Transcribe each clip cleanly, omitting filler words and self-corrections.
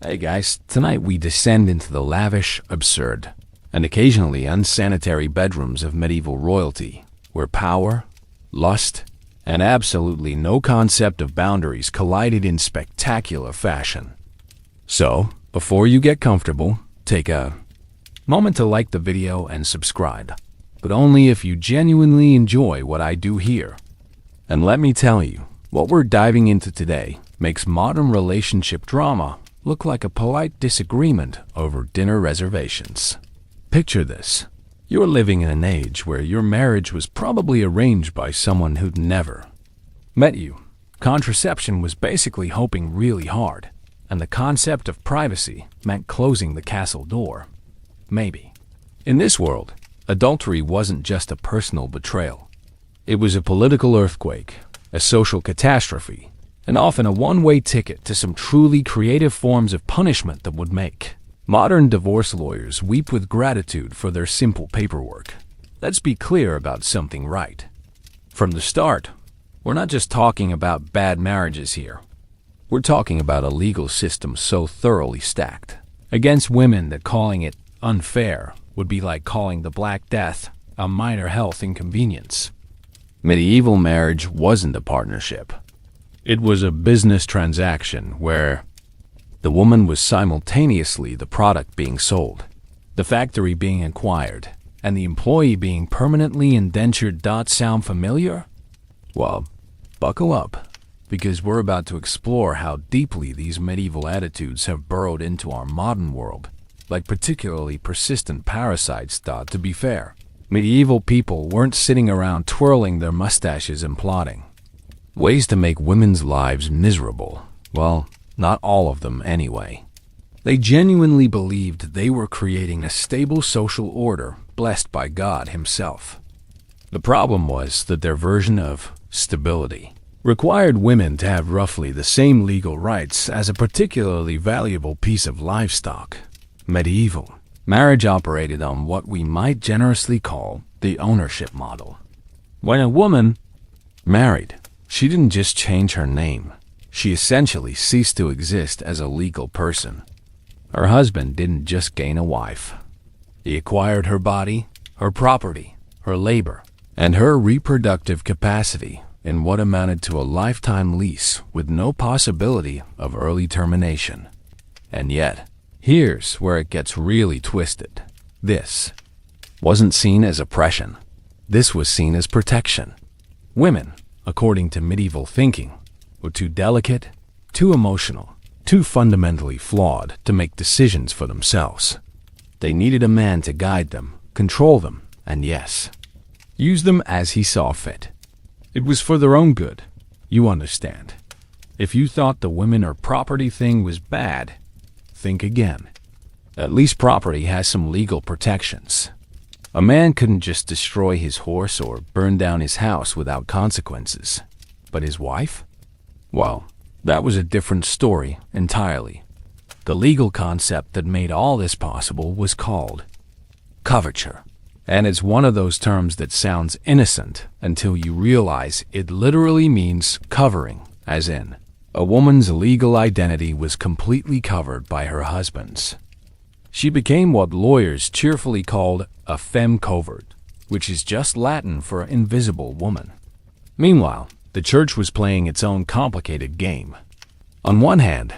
Hey guys, tonight we descend into the lavish, absurd, and occasionally unsanitary bedrooms of medieval royalty, where power, lust, and absolutely no concept of boundaries collided in spectacular fashion. So, before you get comfortable, take a moment to like the video and subscribe, but only if you genuinely enjoy what I do here. And let me tell you, what we're diving into today makes modern relationship drama look like a polite disagreement over dinner reservations. Picture this. You're living in an age where your marriage was probably arranged by someone who'd never met you. Contraception was basically hoping really hard, and the concept of privacy meant closing the castle door. Maybe. In this world, adultery wasn't just a personal betrayal. It was a political earthquake, a social catastrophe, and often a one-way ticket to some truly creative forms of punishment that would make modern divorce lawyers weep with gratitude for their simple paperwork. Let's be clear about something, right? From the start, we're not just talking about bad marriages here. We're talking about a legal system so thoroughly stacked against women that calling it unfair would be like calling the Black Death a minor health inconvenience. Medieval marriage wasn't a partnership. It was a business transaction where the woman was simultaneously the product being sold, the factory being acquired, and the employee being permanently indentured. Sound familiar? Well, buckle up, because we're about to explore how deeply these medieval attitudes have burrowed into our modern world, like particularly persistent parasites. To be fair, medieval people weren't sitting around twirling their mustaches and plotting ways to make women's lives miserable. Well, not all of them anyway. They genuinely believed they were creating a stable social order blessed by God himself. The problem was that their version of stability required women to have roughly the same legal rights as a particularly valuable piece of livestock. Medieval marriage operated on what we might generously call the ownership model. When a woman married, she didn't just change her name. She essentially ceased to exist as a legal person. Her husband didn't just gain a wife. He acquired her body, her property, her labor, and her reproductive capacity in what amounted to a lifetime lease with no possibility of early termination. And yet, here's where it gets really twisted. This wasn't seen as oppression. This was seen as protection. Women, according to medieval thinking, were too delicate, too emotional, too fundamentally flawed to make decisions for themselves. They needed a man to guide them, control them, and yes, use them as he saw fit. It was for their own good, you understand. If you thought the women or property thing was bad, think again. At least property has some legal protections. A man couldn't just destroy his horse or burn down his house without consequences. But his wife? Well, that was a different story entirely. The legal concept that made all this possible was called coverture. And it's one of those terms that sounds innocent until you realize it literally means covering, as in, a woman's legal identity was completely covered by her husband's. She became what lawyers cheerfully called a femme covert, which is just Latin for invisible woman. Meanwhile, the church was playing its own complicated game. On one hand,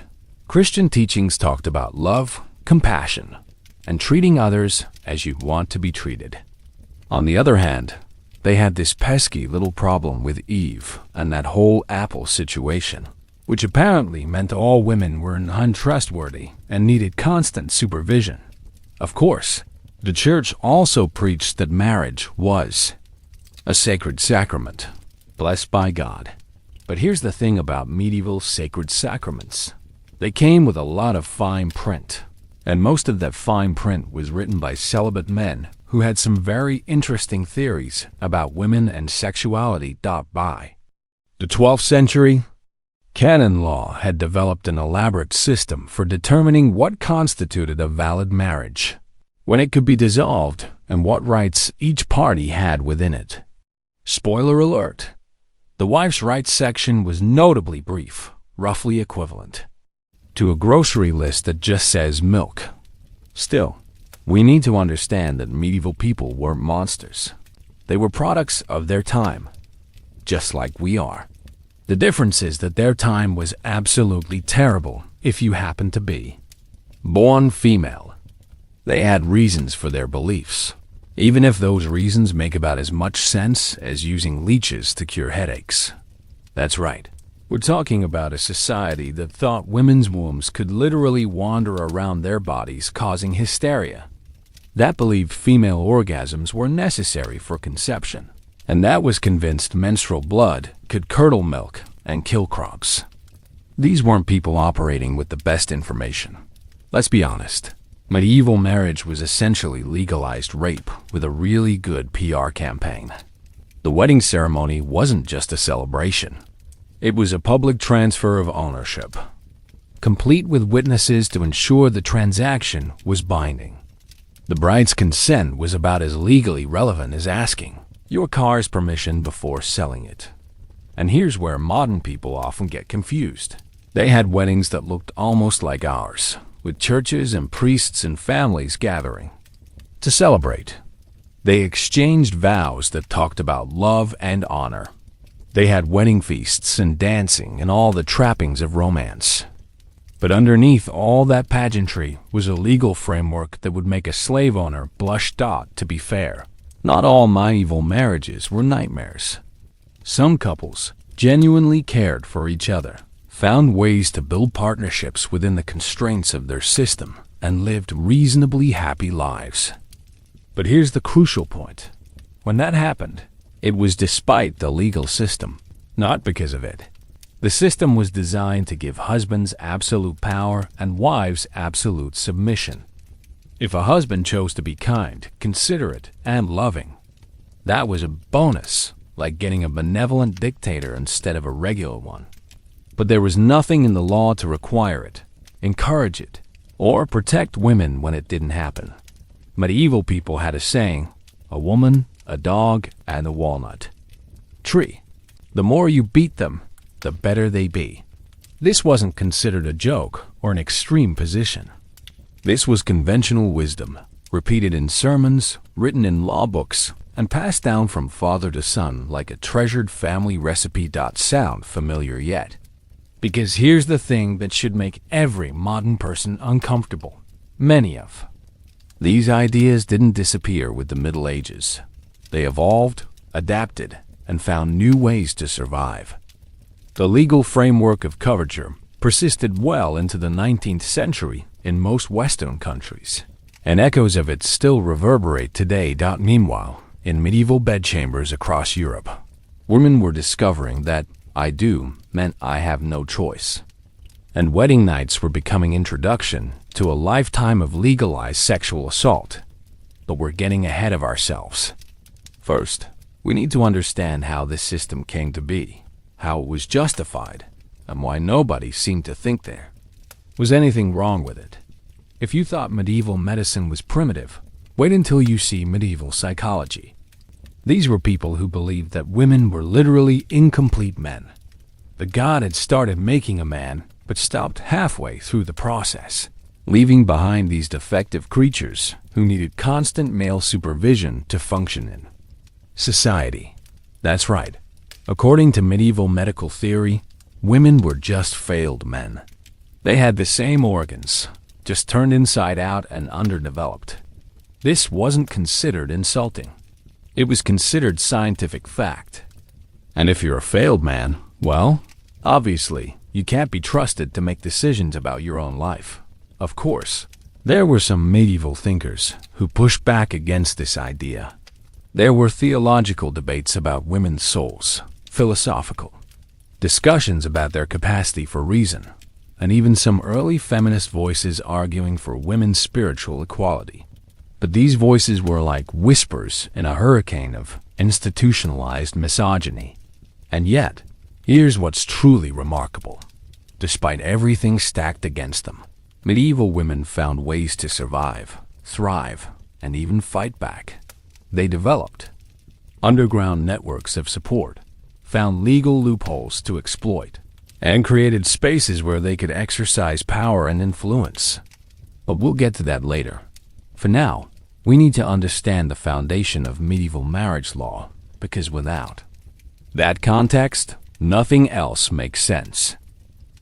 Christian teachings talked about love, compassion, and treating others as you want to be treated. On the other hand, they had this pesky little problem with Eve and that whole apple situation, which apparently meant all women were untrustworthy and needed constant supervision. Of course, the church also preached that marriage was a sacred sacrament, blessed by God. But here's the thing about medieval sacred sacraments. They came with a lot of fine print, and most of that fine print was written by celibate men who had some very interesting theories about women and sexuality. By the 12th century, canon law had developed an elaborate system for determining what constituted a valid marriage, when it could be dissolved, and what rights each party had within it. Spoiler alert, the wife's rights section was notably brief, roughly equivalent to a grocery list that just says milk. Still, we need to understand that medieval people weren't monsters. They were products of their time, just like we are. The difference is that their time was absolutely terrible if you happened to be born female. They had reasons for their beliefs, even if those reasons make about as much sense as using leeches to cure headaches. That's right. We're talking about a society that thought women's wombs could literally wander around their bodies, causing hysteria. That believed female orgasms were necessary for conception, and that was convinced menstrual blood could curdle milk and kill crops. These weren't people operating with the best information. Let's be honest. Medieval marriage was essentially legalized rape with a really good PR campaign. The wedding ceremony wasn't just a celebration. It was a public transfer of ownership, complete with witnesses to ensure the transaction was binding. The bride's consent was about as legally relevant as asking your car's permission before selling it. And here's where modern people often get confused. They had weddings that looked almost like ours, with churches and priests and families gathering to celebrate. They exchanged vows that talked about love and honor. They had wedding feasts and dancing and all the trappings of romance. But underneath all that pageantry was a legal framework that would make a slave owner blush. To be fair, not all medieval marriages were nightmares. Some couples genuinely cared for each other, found ways to build partnerships within the constraints of their system, and lived reasonably happy lives. But here's the crucial point. When that happened, it was despite the legal system, not because of it. The system was designed to give husbands absolute power and wives absolute submission. If a husband chose to be kind, considerate, and loving, that was a bonus, like getting a benevolent dictator instead of a regular one. But there was nothing in the law to require it, encourage it, or protect women when it didn't happen. Medieval people had a saying, a woman, a dog, and a walnut tree. The more you beat them, the better they be. This wasn't considered a joke or an extreme position. This was conventional wisdom, repeated in sermons, written in law books, and passed down from father to son like a treasured family recipe. Sound familiar yet? Because here's the thing that should make every modern person uncomfortable. Many of these ideas didn't disappear with the Middle Ages. They evolved, adapted, and found new ways to survive. The legal framework of coverture persisted well into the 19th century in most Western countries, and echoes of it still reverberate today. Meanwhile, in medieval bedchambers across Europe, women were discovering that I do meant I have no choice. And wedding nights were becoming introduction to a lifetime of legalized sexual assault. But we're getting ahead of ourselves. First, we need to understand how this system came to be, how it was justified, and why nobody seemed to think there was anything wrong with it. If you thought medieval medicine was primitive, wait until you see medieval psychology. These were people who believed that women were literally incomplete men. The god had started making a man, but stopped halfway through the process, leaving behind these defective creatures who needed constant male supervision to function in society. That's right. According to medieval medical theory, women were just failed men. They had the same organs, just turned inside out and underdeveloped. This wasn't considered insulting. It was considered scientific fact. And if you're a failed man, well, obviously, you can't be trusted to make decisions about your own life. Of course, there were some medieval thinkers who pushed back against this idea. There were theological debates about women's souls, philosophical discussions about their capacity for reason, and even some early feminist voices arguing for women's spiritual equality. But these voices were like whispers in a hurricane of institutionalized misogyny. And yet, here's what's truly remarkable. Despite everything stacked against them, medieval women found ways to survive, thrive, and even fight back. They developed underground networks of support, found legal loopholes to exploit, and created spaces where they could exercise power and influence. But we'll get to that later. For now, we need to understand the foundation of medieval marriage law, because without that context, nothing else makes sense.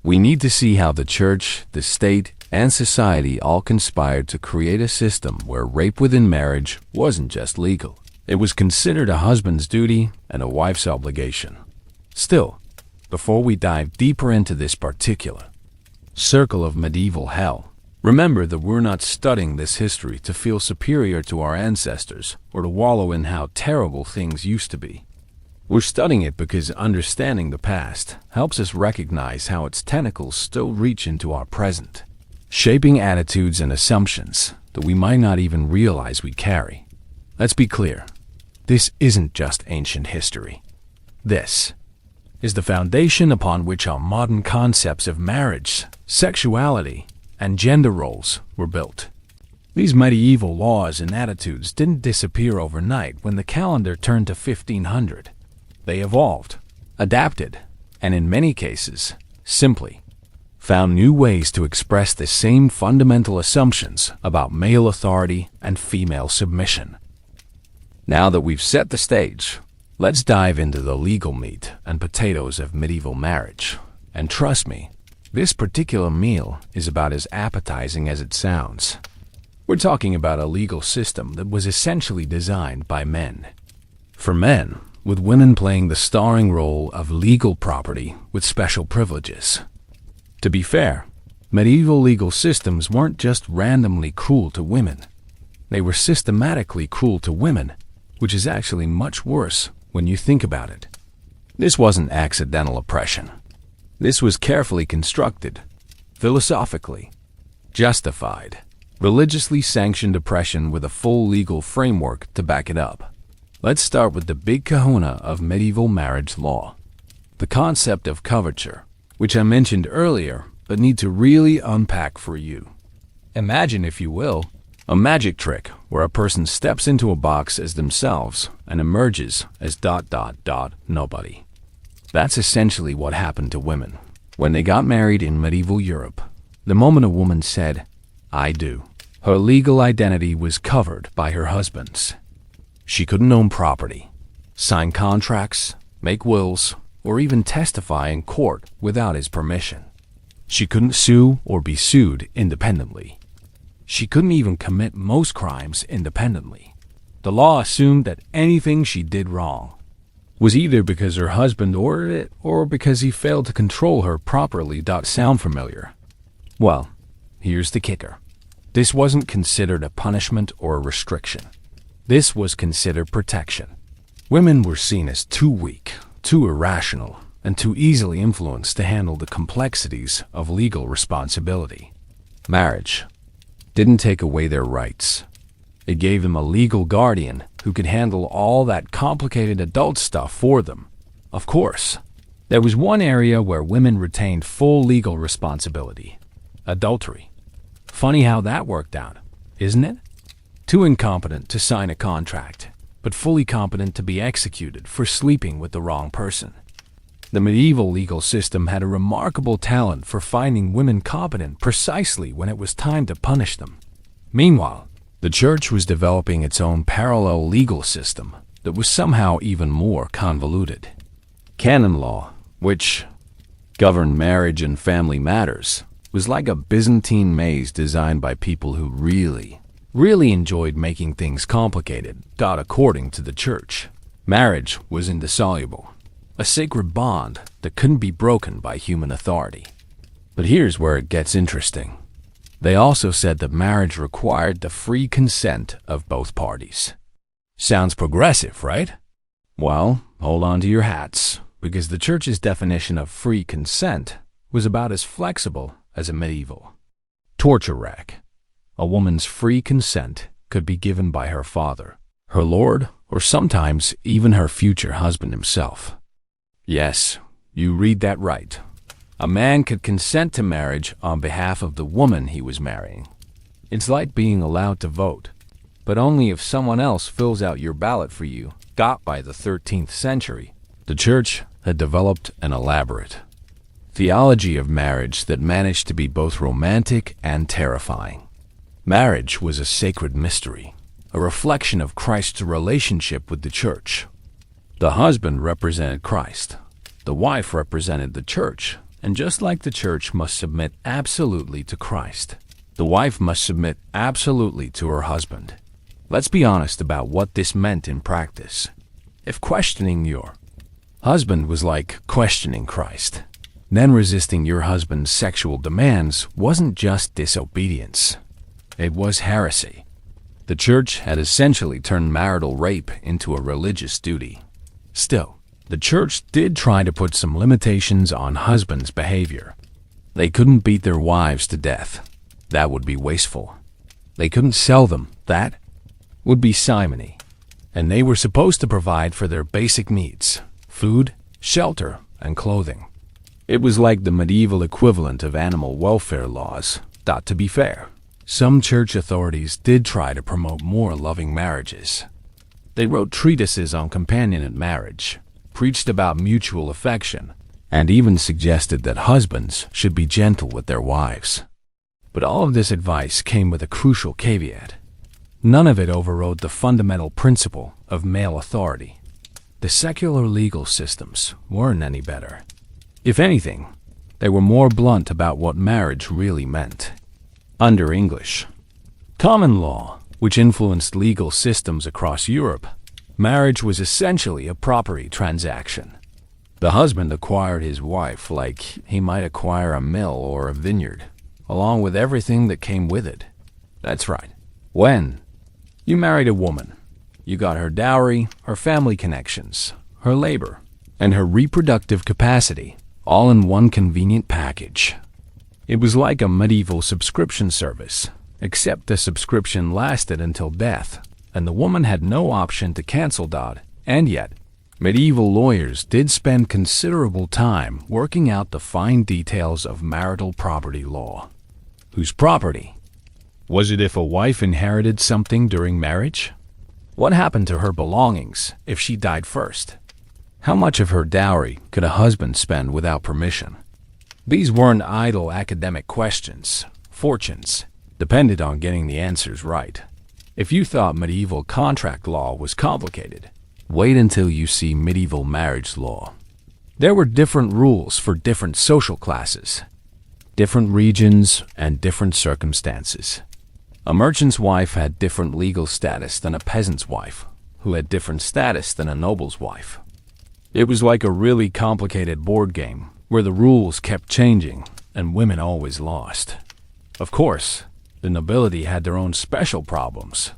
We need to see how the church, the state, and society all conspired to create a system where rape within marriage wasn't just legal. It was considered a husband's duty and a wife's obligation. Still, before we dive deeper into this particular circle of medieval hell, remember that we're not studying this history to feel superior to our ancestors or to wallow in how terrible things used to be. We're studying it because understanding the past helps us recognize how its tentacles still reach into our present, shaping attitudes and assumptions that we might not even realize we carry. Let's be clear, this isn't just ancient history. This is the foundation upon which our modern concepts of marriage, sexuality, and gender roles were built. These medieval laws and attitudes didn't disappear overnight when the calendar turned to 1500. They evolved, adapted, and in many cases, simply found new ways to express the same fundamental assumptions about male authority and female submission. Now that we've set the stage, let's dive into the legal meat and potatoes of medieval marriage. And trust me, this particular meal is about as appetizing as it sounds. We're talking about a legal system that was essentially designed by men. For men, with women playing the starring role of legal property with special privileges. To be fair, medieval legal systems weren't just randomly cruel to women. They were systematically cruel to women, which is actually much worse when you think about it. This wasn't accidental oppression. This was carefully constructed, philosophically justified, religiously sanctioned oppression with a full legal framework to back it up. Let's start with the big kahuna of medieval marriage law, the concept of coverture, which I mentioned earlier but need to really unpack for you. Imagine, if you will, a magic trick where a person steps into a box as themselves and emerges as ... nobody. That's essentially what happened to women when they got married in medieval Europe. The moment a woman said, "I do," her legal identity was covered by her husband's. She couldn't own property, sign contracts, make wills, or even testify in court without his permission. She couldn't sue or be sued independently. She couldn't even commit most crimes independently. The law assumed that anything she did wrong was either because her husband ordered it or because he failed to control her properly. Sound familiar? Well, here's the kicker. This wasn't considered a punishment or a restriction. This was considered protection. Women were seen as too weak, too irrational, and too easily influenced to handle the complexities of legal responsibility. Marriage didn't take away their rights. It gave them a legal guardian who could handle all that complicated adult stuff for them. Of course, there was one area where women retained full legal responsibility: adultery. Funny how that worked out, isn't it? Too incompetent to sign a contract, but fully competent to be executed for sleeping with the wrong person. The medieval legal system had a remarkable talent for finding women competent precisely when it was time to punish them. Meanwhile, the church was developing its own parallel legal system that was somehow even more convoluted. Canon law, which governed marriage and family matters, was like a Byzantine maze designed by people who really enjoyed making things complicated. According to the church, marriage was indissoluble, a sacred bond that couldn't be broken by human authority. But here's where it gets interesting. They also said that marriage required the free consent of both parties. Sounds progressive, right? Well, hold on to your hats, because the church's definition of free consent was about as flexible as a medieval torture rack. A woman's free consent could be given by her father, her lord, or sometimes even her future husband himself. Yes, you read that right. A man could consent to marriage on behalf of the woman he was marrying. It's like being allowed to vote, but only if someone else fills out your ballot for you. By the 13th century, the church had developed an elaborate theology of marriage that managed to be both romantic and terrifying. Marriage was a sacred mystery, a reflection of Christ's relationship with the church. The husband represented Christ. The wife represented the church, and just like the church must submit absolutely to Christ, the wife must submit absolutely to her husband. Let's be honest about what this meant in practice. If questioning your husband was like questioning Christ, then resisting your husband's sexual demands wasn't just disobedience. It was heresy. The church had essentially turned marital rape into a religious duty. Still, the church did try to put some limitations on husbands' behavior. They couldn't beat their wives to death. That would be wasteful. They couldn't sell them. That would be simony. And they were supposed to provide for their basic needs: food, shelter, and clothing. It was like the medieval equivalent of animal welfare laws. To be fair, some church authorities did try to promote more loving marriages. They wrote treatises on companionate marriage, preached about mutual affection, and even suggested that husbands should be gentle with their wives. But all of this advice came with a crucial caveat. None of it overrode the fundamental principle of male authority. The secular legal systems weren't any better. If anything, they were more blunt about what marriage really meant. Under English common law, which influenced legal systems across Europe, marriage was essentially a property transaction. The husband acquired his wife like he might acquire a mill or a vineyard, along with everything that came with it. That's right. When you married a woman, you got her dowry, her family connections, her labor, and her reproductive capacity, all in one convenient package. It was like a medieval subscription service, except the subscription lasted until death, and the woman had no option to cancel that. And yet, medieval lawyers did spend considerable time working out the fine details of marital property law. Whose property? Was it if a wife inherited something during marriage? What happened to her belongings if she died first? How much of her dowry could a husband spend without permission? These weren't idle academic questions. Fortunes depended on getting the answers right. If you thought medieval contract law was complicated, wait until you see medieval marriage law. There were different rules for different social classes, different regions, and different circumstances. A merchant's wife had different legal status than a peasant's wife, who had different status than a noble's wife. It was like a really complicated board game where the rules kept changing and women always lost. Of course, the nobility had their own special problems.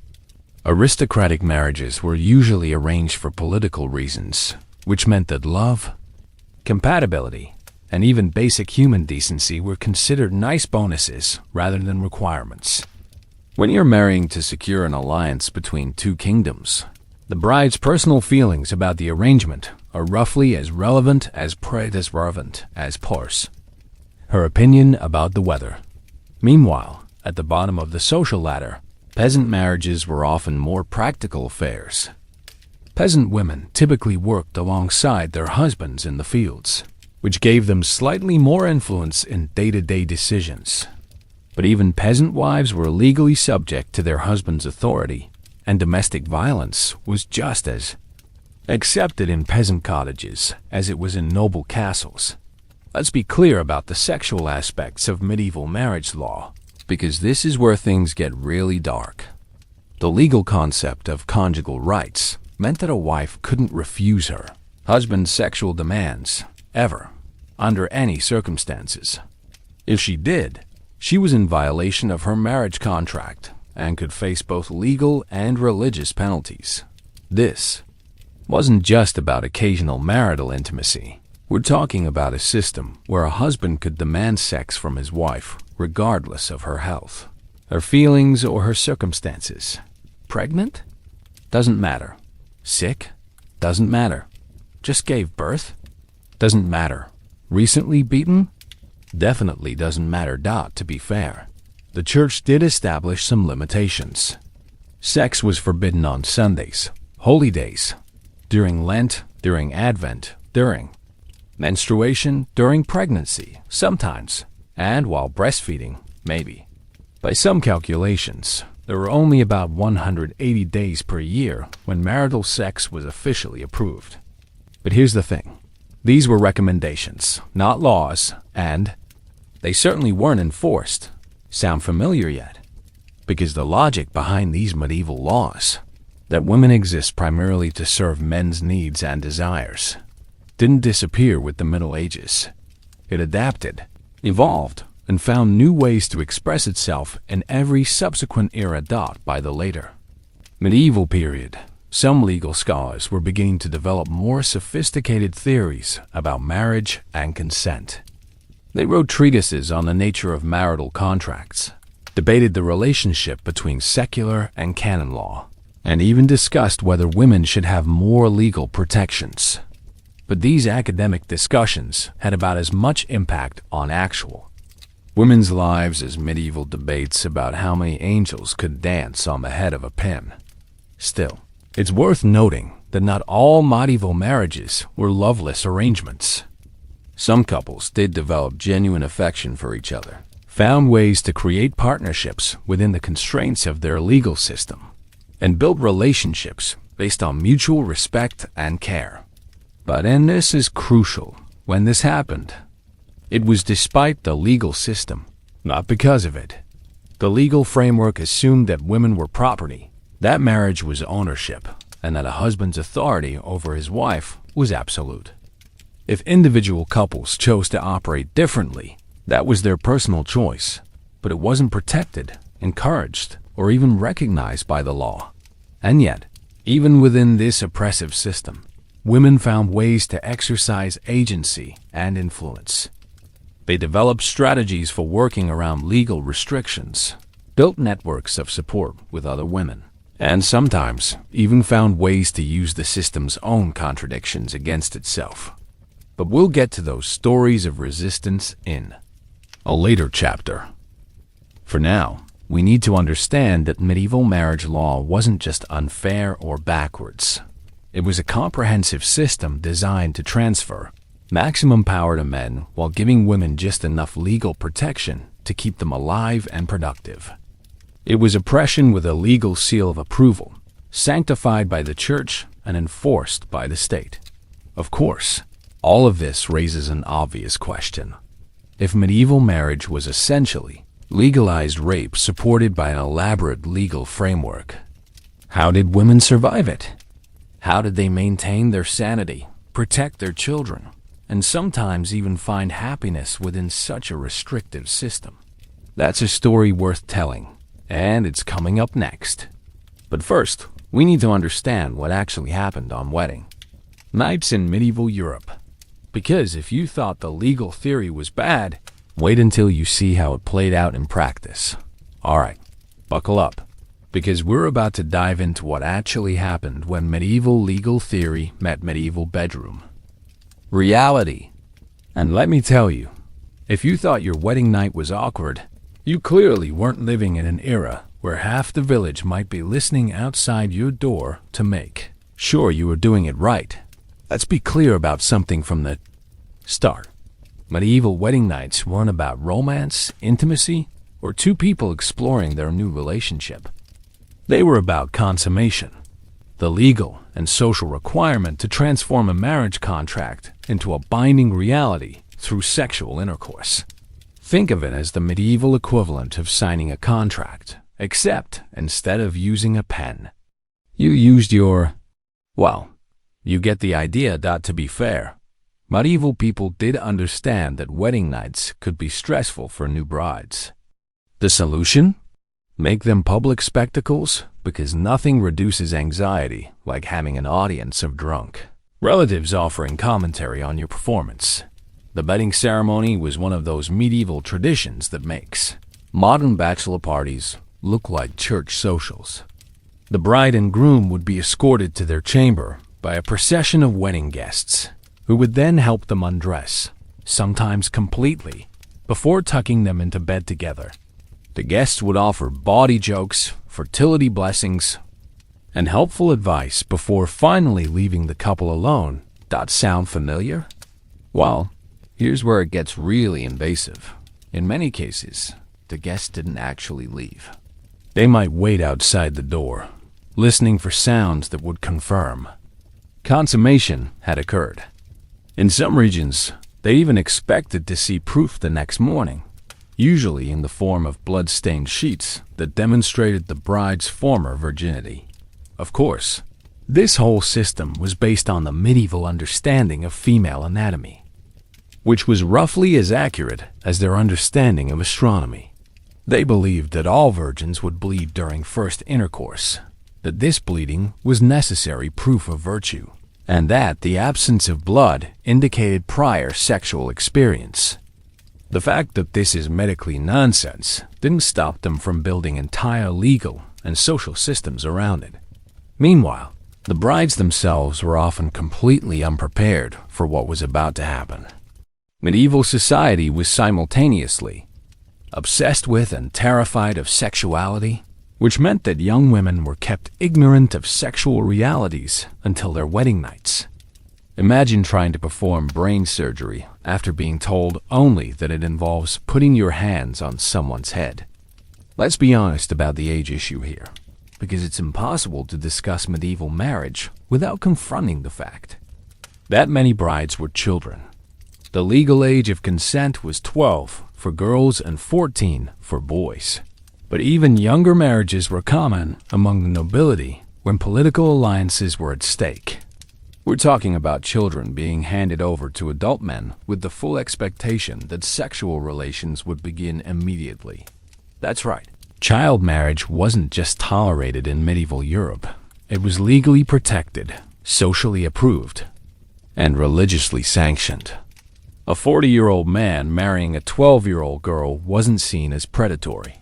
Aristocratic marriages were usually arranged for political reasons, which meant that love, compatibility, and even basic human decency were considered nice bonuses rather than requirements. When you're marrying to secure an alliance between two kingdoms, the bride's personal feelings about the arrangement are roughly as relevant as Porce. Her opinion about the weather. Meanwhile, at the bottom of the social ladder, peasant marriages were often more practical affairs. Peasant women typically worked alongside their husbands in the fields, which gave them slightly more influence in day-to-day decisions. But even peasant wives were legally subject to their husband's authority, and domestic violence was just as accepted in peasant cottages as it was in noble castles. Let's be clear about the sexual aspects of medieval marriage law, because this is where things get really dark. The legal concept of conjugal rights meant that a wife couldn't refuse her husband's sexual demands, ever, under any circumstances. If she did, she was in violation of her marriage contract and could face both legal and religious penalties. This wasn't just about occasional marital intimacy. We're talking about a system where a husband could demand sex from his wife regardless of her health, her feelings, or her circumstances. Pregnant? Doesn't matter. Sick? Doesn't matter. Just gave birth? Doesn't matter. Recently beaten? Definitely doesn't matter. To be fair, the church did establish some limitations. Sex was forbidden on Sundays, holy days, during Lent, during Advent, during menstruation during pregnancy, sometimes, and while breastfeeding, maybe. By some calculations, there were only about 180 days per year when marital sex was officially approved. But here's the thing. These were recommendations, not laws, and they certainly weren't enforced. Sound familiar yet? Because the logic behind these medieval laws, that women exist primarily to serve men's needs and desires, didn't disappear with the Middle Ages. It adapted, evolved, and found new ways to express itself in every subsequent era by the later medieval period. Some legal scholars were beginning to develop more sophisticated theories about marriage and consent. They wrote treatises on the nature of marital contracts, debated the relationship between secular and canon law, and even discussed whether women should have more legal protections. But these academic discussions had about as much impact on actual women's lives as medieval debates about how many angels could dance on the head of a pin. Still, it's worth noting that not all medieval marriages were loveless arrangements. Some couples did develop genuine affection for each other, found ways to create partnerships within the constraints of their legal system, and built relationships based on mutual respect and care. But, and this is crucial, when this happened, it was despite the legal system, not because of it. The legal framework assumed that women were property, that marriage was ownership, and that a husband's authority over his wife was absolute. If individual couples chose to operate differently, that was their personal choice, but it wasn't protected, encouraged, or even recognized by the law. And yet, even within this oppressive system, women found ways to exercise agency and influence. They developed strategies for working around legal restrictions, built networks of support with other women, and sometimes even found ways to use the system's own contradictions against itself. But we'll get to those stories of resistance in a later chapter. For now, we need to understand that medieval marriage law wasn't just unfair or backwards. It was a comprehensive system designed to transfer maximum power to men while giving women just enough legal protection to keep them alive and productive. It was oppression with a legal seal of approval, sanctified by the church and enforced by the state. Of course, all of this raises an obvious question. If medieval marriage was essentially legalized rape supported by an elaborate legal framework, how did women survive it? How did they maintain their sanity, protect their children, and sometimes even find happiness within such a restrictive system? That's a story worth telling, and it's coming up next. But first, we need to understand what actually happened on wedding nights in medieval Europe. Because if you thought the legal theory was bad, wait until you see how it played out in practice. Alright, buckle up, because we're about to dive into what actually happened when medieval legal theory met medieval bedroom reality. And let me tell you, if you thought your wedding night was awkward, you clearly weren't living in an era where half the village might be listening outside your door to make sure you were doing it right. Let's be clear about something from the start. Medieval wedding nights weren't about romance, intimacy, or two people exploring their new relationship. They were about consummation, the legal and social requirement to transform a marriage contract into a binding reality through sexual intercourse. Think of it as the medieval equivalent of signing a contract, except instead of using a pen, you used your, well, you get the idea. To be fair, medieval people did understand that wedding nights could be stressful for new brides. The solution? Make them public spectacles, because nothing reduces anxiety like having an audience of drunk relatives offering commentary on your performance. The wedding ceremony was one of those medieval traditions that makes modern bachelor parties look like church socials. The bride and groom would be escorted to their chamber by a procession of wedding guests, who would then help them undress, sometimes completely, before tucking them into bed together. The guests would offer bawdy jokes, fertility blessings, and helpful advice before finally leaving the couple alone. Sound familiar? Well, here's where it gets really invasive. In many cases, the guests didn't actually leave. They might wait outside the door, listening for sounds that would confirm consummation had occurred. In some regions, they even expected to see proof the next morning, usually in the form of blood-stained sheets that demonstrated the bride's former virginity. Of course, this whole system was based on the medieval understanding of female anatomy, which was roughly as accurate as their understanding of astronomy. They believed that all virgins would bleed during first intercourse, that this bleeding was necessary proof of virtue, and that the absence of blood indicated prior sexual experience. The fact that this is medically nonsense didn't stop them from building entire legal and social systems around it. Meanwhile, the brides themselves were often completely unprepared for what was about to happen. Medieval society was simultaneously obsessed with and terrified of sexuality, which meant that young women were kept ignorant of sexual realities until their wedding nights. Imagine trying to perform brain surgery after being told only that it involves putting your hands on someone's head. Let's be honest about the age issue here, because it's impossible to discuss medieval marriage without confronting the fact that many brides were children. The legal age of consent was 12 for girls and 14 for boys. But even younger marriages were common among the nobility when political alliances were at stake. We're talking about children being handed over to adult men with the full expectation that sexual relations would begin immediately. That's right. Child marriage wasn't just tolerated in medieval Europe. It was legally protected, socially approved, and religiously sanctioned. A 40-year-old man marrying a 12-year-old girl wasn't seen as predatory.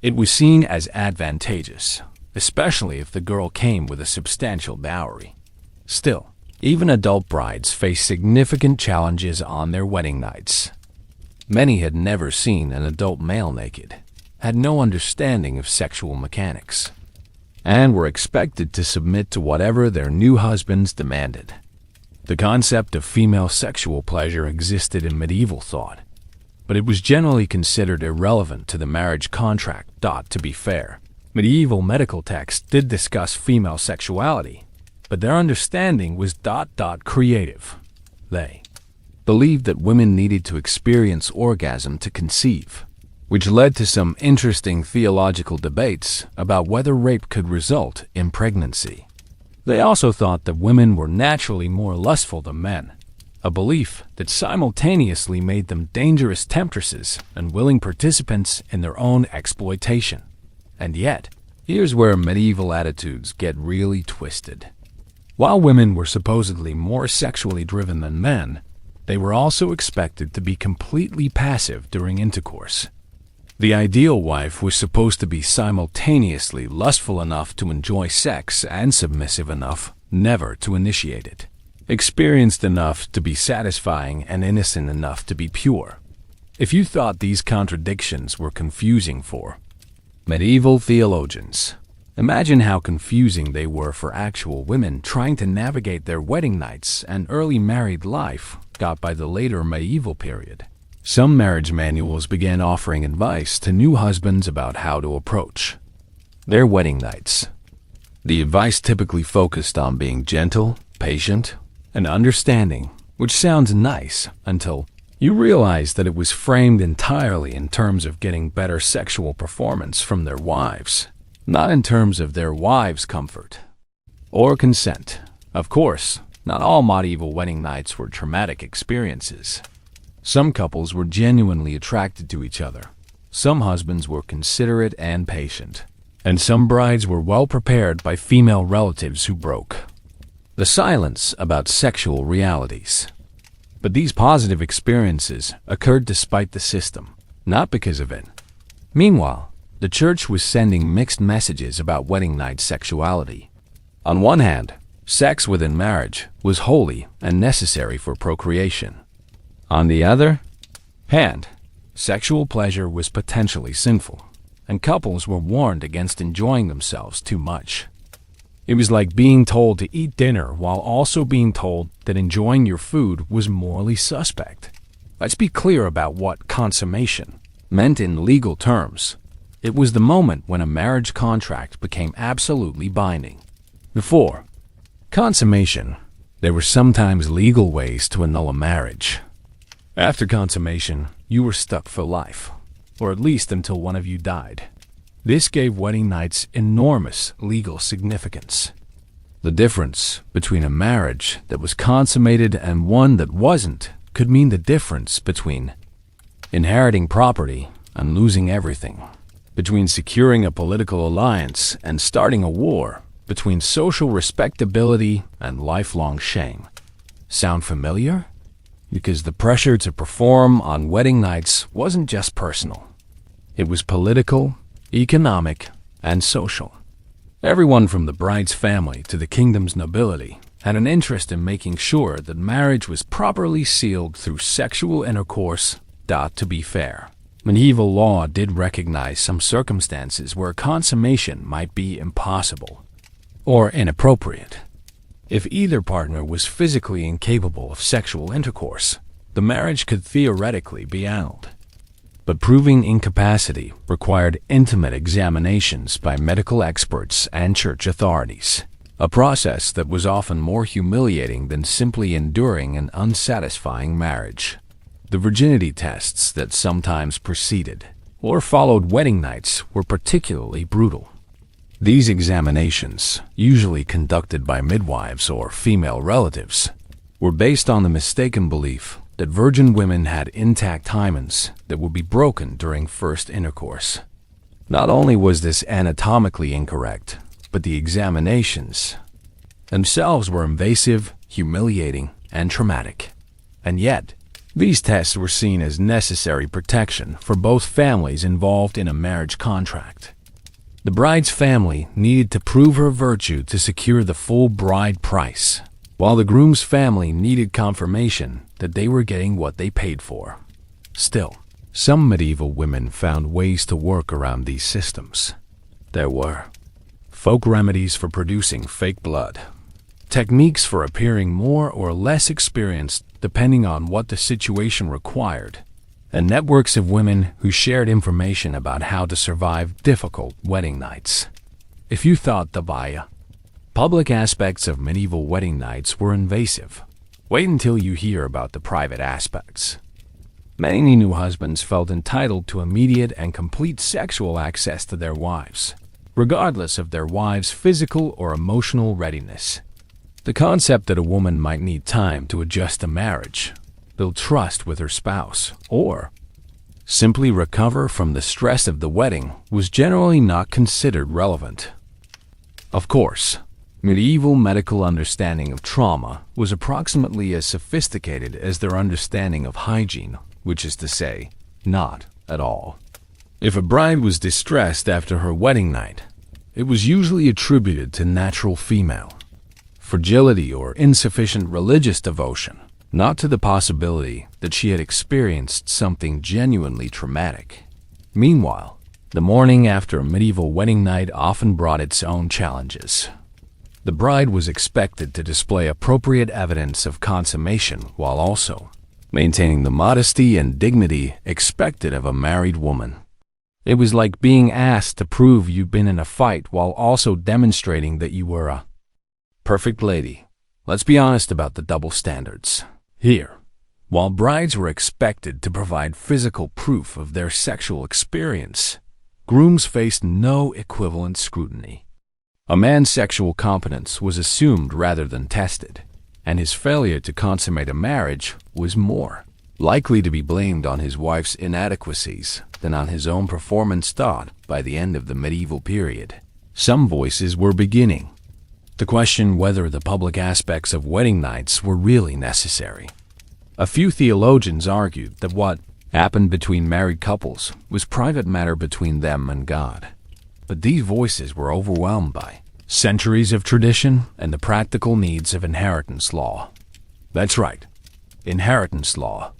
It was seen as advantageous, especially if the girl came with a substantial dowry. Still, even adult brides faced significant challenges on their wedding nights. Many had never seen an adult male naked, had no understanding of sexual mechanics, and were expected to submit to whatever their new husbands demanded. The concept of female sexual pleasure existed in medieval thought, but it was generally considered irrelevant to the marriage contract. To be fair, medieval medical texts did discuss female sexuality, but their understanding was creative. They believed that women needed to experience orgasm to conceive, which led to some interesting theological debates about whether rape could result in pregnancy. They also thought that women were naturally more lustful than men, a belief that simultaneously made them dangerous temptresses and willing participants in their own exploitation. And yet, here's where medieval attitudes get really twisted. While women were supposedly more sexually driven than men, they were also expected to be completely passive during intercourse. The ideal wife was supposed to be simultaneously lustful enough to enjoy sex and submissive enough never to initiate it, experienced enough to be satisfying and innocent enough to be pure. If you thought these contradictions were confusing for medieval theologians, imagine how confusing they were for actual women trying to navigate their wedding nights and early married life got by the later medieval period. Some marriage manuals began offering advice to new husbands about how to approach their wedding nights. The advice typically focused on being gentle, patient, and understanding, which sounds nice until you realize that it was framed entirely in terms of getting better sexual performance from their wives, not in terms of their wives' comfort or consent. Of course, not all medieval wedding nights were traumatic experiences. Some couples were genuinely attracted to each other. Some husbands were considerate and patient, and some brides were well prepared by female relatives who broke the silence about sexual realities. But these positive experiences occurred despite the system, not because of it. Meanwhile, the church was sending mixed messages about wedding night sexuality. On one hand, sex within marriage was holy and necessary for procreation. On the other hand, sexual pleasure was potentially sinful, and couples were warned against enjoying themselves too much. It was like being told to eat dinner while also being told that enjoying your food was morally suspect. Let's be clear about what consummation meant in legal terms. It was the moment when a marriage contract became absolutely binding. Before consummation, there were sometimes legal ways to annul a marriage. After consummation, you were stuck for life, or at least until one of you died. This gave wedding nights enormous legal significance. The difference between a marriage that was consummated and one that wasn't could mean the difference between inheriting property and losing everything, between securing a political alliance and starting a war, between social respectability and lifelong shame. Sound familiar? Because the pressure to perform on wedding nights wasn't just personal. It was political, economic, and social. Everyone from the bride's family to the kingdom's nobility had an interest in making sure that marriage was properly sealed through sexual intercourse. To be fair, medieval law did recognize some circumstances where consummation might be impossible or inappropriate. If either partner was physically incapable of sexual intercourse, the marriage could theoretically be annulled. But proving incapacity required intimate examinations by medical experts and church authorities, a process that was often more humiliating than simply enduring an unsatisfying marriage. The virginity tests that sometimes preceded or followed wedding nights were particularly brutal. These examinations, usually conducted by midwives or female relatives, were based on the mistaken belief that virgin women had intact hymens that would be broken during first intercourse. Not only was this anatomically incorrect, but the examinations themselves were invasive, humiliating, and traumatic. And yet, these tests were seen as necessary protection for both families involved in a marriage contract. The bride's family needed to prove her virtue to secure the full bride price, while the groom's family needed confirmation that they were getting what they paid for. Still, some medieval women found ways to work around these systems. There were folk remedies for producing fake blood, techniques for appearing more or less experienced depending on what the situation required, and networks of women who shared information about how to survive difficult wedding nights. If you thought the public aspects of medieval wedding nights were invasive, wait until you hear about the private aspects. Many new husbands felt entitled to immediate and complete sexual access to their wives, regardless of their wives' physical or emotional readiness. The concept that a woman might need time to adjust to marriage, build trust with her spouse, or simply recover from the stress of the wedding was generally not considered relevant. Of course, medieval medical understanding of trauma was approximately as sophisticated as their understanding of hygiene, which is to say, not at all. If a bride was distressed after her wedding night, it was usually attributed to natural female fragility or insufficient religious devotion, not to the possibility that she had experienced something genuinely traumatic. Meanwhile, the morning after a medieval wedding night often brought its own challenges. The bride was expected to display appropriate evidence of consummation while also maintaining the modesty and dignity expected of a married woman. It was like being asked to prove you'd been in a fight while also demonstrating that you were a perfect lady. Let's be honest about the double standards here. While brides were expected to provide physical proof of their sexual experience, grooms faced no equivalent scrutiny. A man's sexual competence was assumed rather than tested, and his failure to consummate a marriage was more likely to be blamed on his wife's inadequacies than on his own performance. By the end of the medieval period, some voices were beginning to question whether the public aspects of wedding nights were really necessary. A few theologians argued that what happened between married couples was private matter between them and God. But these voices were overwhelmed by centuries of tradition and the practical needs of inheritance law. That's right, inheritance law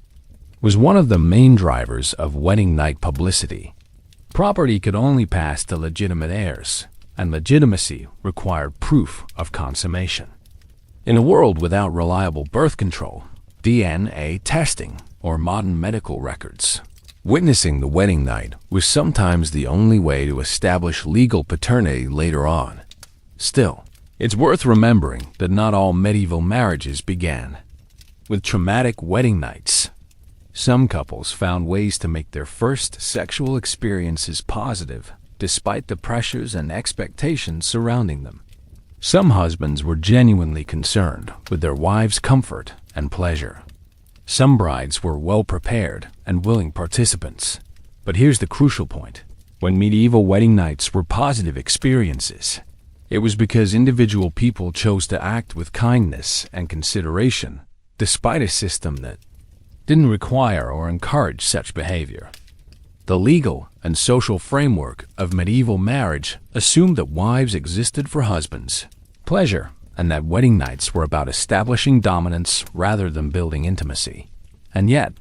was one of the main drivers of wedding night publicity. Property could only pass to legitimate heirs, and legitimacy required proof of consummation. In a world without reliable birth control, DNA testing, or modern medical records, witnessing the wedding night was sometimes the only way to establish legal paternity later on. Still, it's worth remembering that not all medieval marriages began with traumatic wedding nights. Some couples found ways to make their first sexual experiences positive, despite the pressures and expectations surrounding them. Some husbands were genuinely concerned with their wives' comfort and pleasure. Some brides were well-prepared and willing participants. But here's the crucial point. When medieval wedding nights were positive experiences, it was because individual people chose to act with kindness and consideration, despite a system that didn't require or encourage such behavior. The legal and social framework of medieval marriage assumed that wives existed for husbands' pleasure, and that wedding nights were about establishing dominance rather than building intimacy. And yet,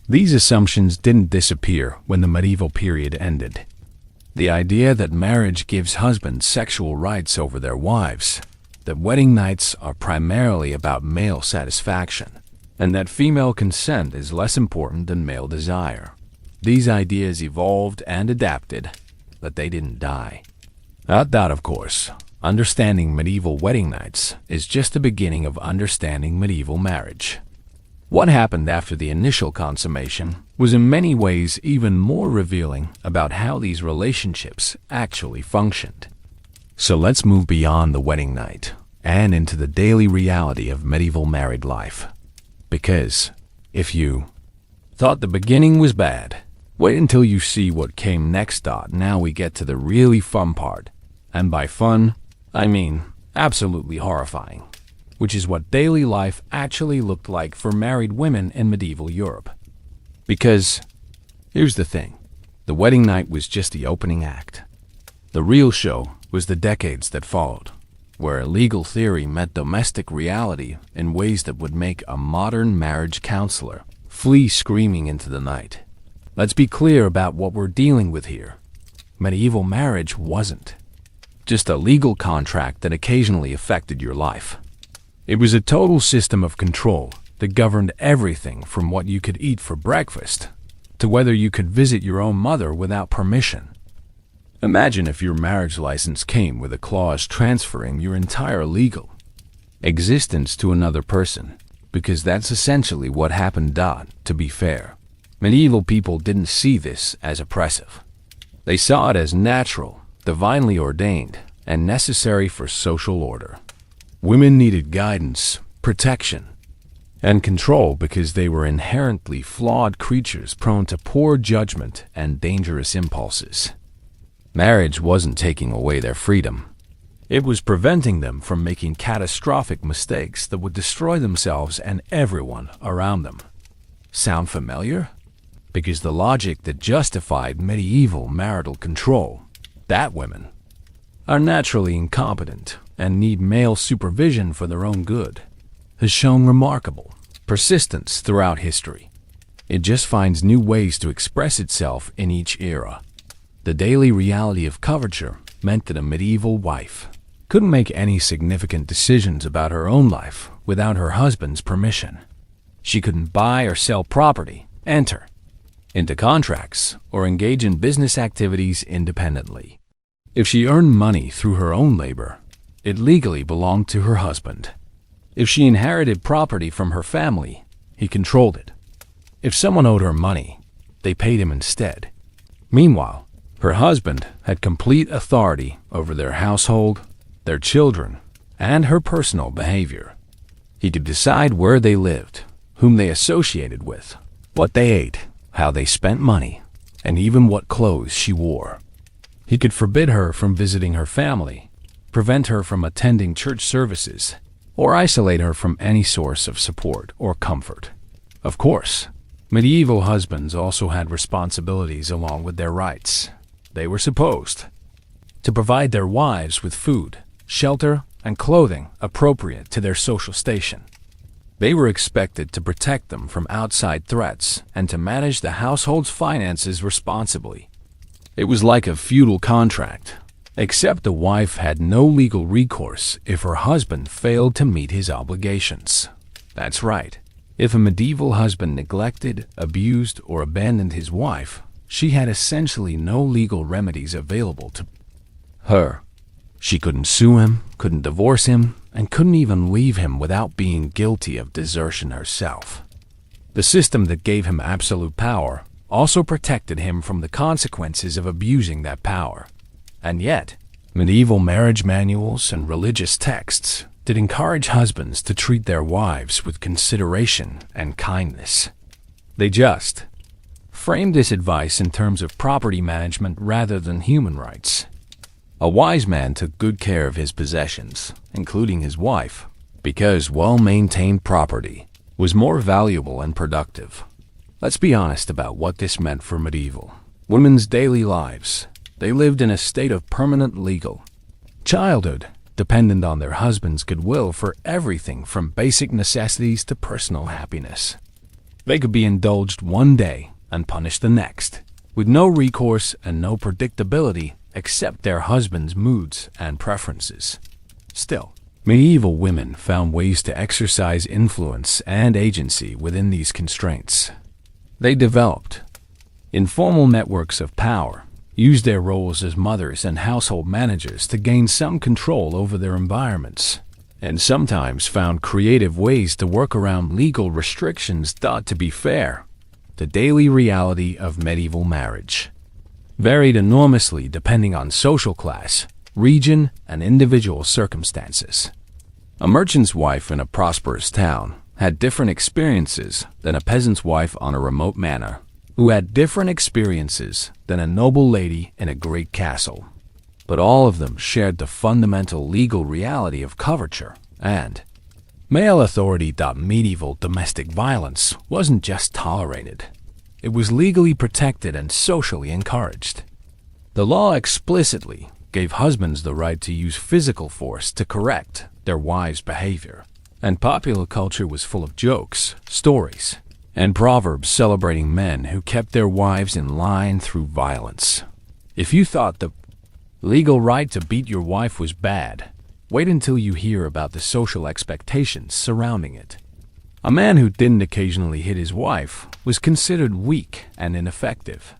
these assumptions didn't disappear when the medieval period ended. The idea that marriage gives husbands sexual rights over their wives, that wedding nights are primarily about male satisfaction, and that female consent is less important than male desire. These ideas evolved and adapted, but they didn't die. At that, of course, understanding medieval wedding nights is just the beginning of understanding medieval marriage. What happened after the initial consummation was in many ways even more revealing about how these relationships actually functioned. So let's move beyond the wedding night and into the daily reality of medieval married life. Because if you thought the beginning was bad, wait until you see what came next. Now we get to the really fun part. And by fun, I mean absolutely horrifying, which is what daily life actually looked like for married women in medieval Europe. Because here's the thing, the wedding night was just the opening act. The real show was the decades that followed, where legal theory met domestic reality in ways that would make a modern marriage counselor flee screaming into the night. Let's be clear about what we're dealing with here. Medieval marriage wasn't just a legal contract that occasionally affected your life. It was a total system of control that governed everything from what you could eat for breakfast to whether you could visit your own mother without permission. Imagine if your marriage license came with a clause transferring your entire legal existence to another person, because that's essentially what happened. To be fair, medieval people didn't see this as oppressive. They saw it as natural, divinely ordained, and necessary for social order. Women needed guidance, protection, and control because they were inherently flawed creatures prone to poor judgment and dangerous impulses. Marriage wasn't taking away their freedom. It was preventing them from making catastrophic mistakes that would destroy themselves and everyone around them. Sound familiar? Because the logic that justified medieval marital control, that women are naturally incompetent and need male supervision for their own good, has shown remarkable persistence throughout history. It just finds new ways to express itself in each era. The daily reality of coverture meant that a medieval wife couldn't make any significant decisions about her own life without her husband's permission. She couldn't buy or sell property, enter into contracts, or engage in business activities independently. If she earned money through her own labor, it legally belonged to her husband. If she inherited property from her family, he controlled it. If someone owed her money, they paid him instead. Meanwhile, her husband had complete authority over their household, their children, and her personal behavior. He could decide where they lived, whom they associated with, what they ate, how they spent money, and even what clothes she wore. He could forbid her from visiting her family, prevent her from attending church services, or isolate her from any source of support or comfort. Of course, medieval husbands also had responsibilities along with their rights. They were supposed to provide their wives with food, shelter, and clothing appropriate to their social station. They were expected to protect them from outside threats and to manage the household's finances responsibly. It was like a feudal contract, except the wife had no legal recourse if her husband failed to meet his obligations. That's right. If a medieval husband neglected, abused, or abandoned his wife, she had essentially no legal remedies available to her. She couldn't sue him, couldn't divorce him, and couldn't even leave him without being guilty of desertion herself. The system that gave him absolute power also protected him from the consequences of abusing that power. And yet, medieval marriage manuals and religious texts did encourage husbands to treat their wives with consideration and kindness. They just framed this advice in terms of property management rather than human rights. A wise man took good care of his possessions, including his wife, because well-maintained property was more valuable and productive. Let's be honest about what this meant for medieval women's daily lives. They lived in a state of permanent legal childhood, dependent on their husband's goodwill for everything from basic necessities to personal happiness. They could be indulged one day and punished the next, with no recourse and no predictability except their husband's moods and preferences. Still, medieval women found ways to exercise influence and agency within these constraints. They developed informal networks of power, used their roles as mothers and household managers to gain some control over their environments, and sometimes found creative ways to work around legal restrictions thought to be fair. The daily reality of medieval marriage varied enormously depending on social class, region, and individual circumstances. A merchant's wife in a prosperous town had different experiences than a peasant's wife on a remote manor, who had different experiences than a noble lady in a great castle. But all of them shared the fundamental legal reality of coverture and male authority. Medieval domestic violence wasn't just tolerated. It was legally protected and socially encouraged. The law explicitly gave husbands the right to use physical force to correct their wives' behavior, and popular culture was full of jokes, stories, and proverbs celebrating men who kept their wives in line through violence. If you thought the legal right to beat your wife was bad, wait until you hear about the social expectations surrounding it. A man who didn't occasionally hit his wife was considered weak and ineffective.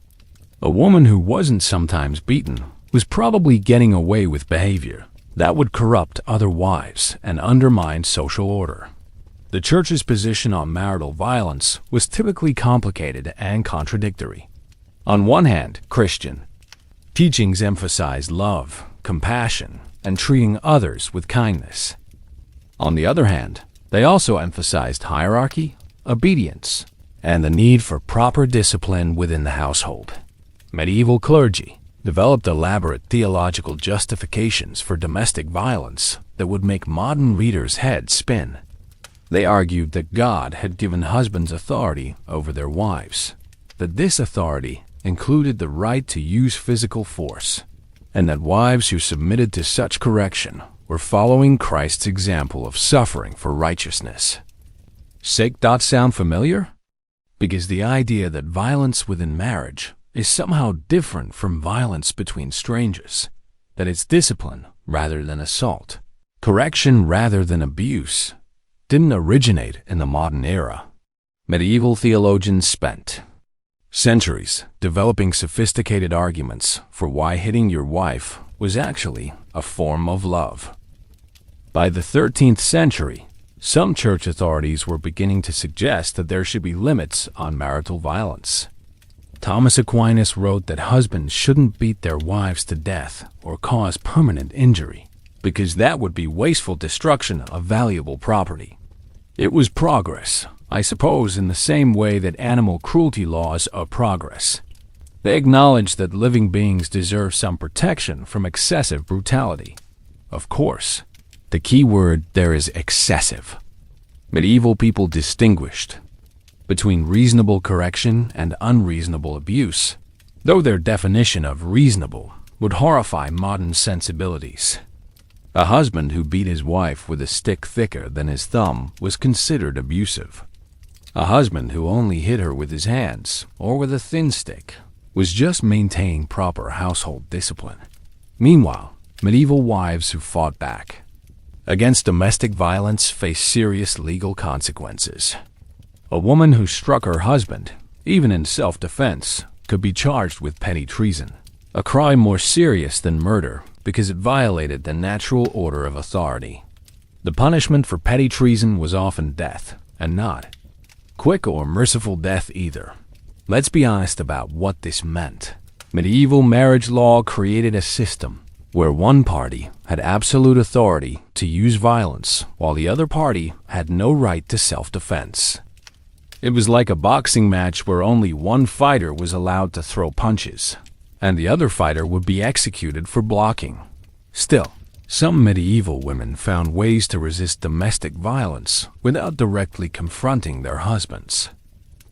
A woman who wasn't sometimes beaten was probably getting away with behavior that would corrupt other wives and undermine social order. The church's position on marital violence was typically complicated and contradictory. On one hand, Christian teachings emphasized love, compassion, and treating others with kindness. On the other hand, they also emphasized hierarchy, obedience, and the need for proper discipline within the household. Medieval clergy developed elaborate theological justifications for domestic violence that would make modern readers' heads spin. They argued that God had given husbands authority over their wives, that this authority included the right to use physical force, and that wives who submitted to such correction were following Christ's example of suffering for righteousness. Sound familiar? Because the idea that violence within marriage is somehow different from violence between strangers, that it's discipline rather than assault, correction rather than abuse, didn't originate in the modern era. Medieval theologians spent centuries developing sophisticated arguments for why hitting your wife was actually a form of love. By the 13th century, some church authorities were beginning to suggest that there should be limits on marital violence. Thomas Aquinas wrote that husbands shouldn't beat their wives to death or cause permanent injury, because that would be wasteful destruction of valuable property. It was progress, I suppose, in the same way that animal cruelty laws are progress. They acknowledged that living beings deserve some protection from excessive brutality. Of course, the key word there is excessive. Medieval people distinguished between reasonable correction and unreasonable abuse, though their definition of reasonable would horrify modern sensibilities. A husband who beat his wife with a stick thicker than his thumb was considered abusive. A husband who only hit her with his hands or with a thin stick was just maintaining proper household discipline. Meanwhile, medieval wives who fought back against domestic violence faced serious legal consequences. A woman who struck her husband, even in self-defense, could be charged with petty treason, a crime more serious than murder because it violated the natural order of authority. The punishment for petty treason was often death, and not quick or merciful death either. Let's be honest about what this meant. Medieval marriage law created a system where one party had absolute authority to use violence while the other party had no right to self-defense. It was like a boxing match where only one fighter was allowed to throw punches, and the other fighter would be executed for blocking. Still, some medieval women found ways to resist domestic violence without directly confronting their husbands.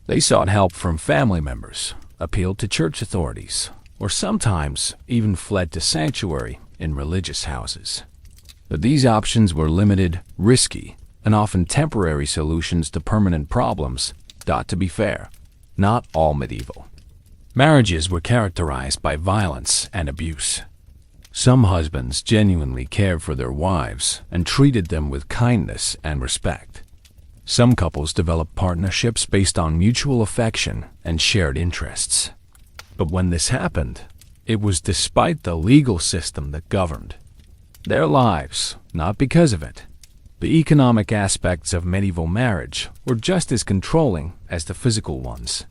They sought help from family members, appealed to church authorities, or sometimes even fled to sanctuary in religious houses. But these options were limited, risky, and often temporary solutions to permanent problems. To be fair, not all medieval marriages were characterized by violence and abuse. Some husbands genuinely cared for their wives and treated them with kindness and respect. Some couples developed partnerships based on mutual affection and shared interests. But when this happened, it was despite the legal system that governed their lives, not because of it. The economic aspects of medieval marriage were just as controlling as the physical ones.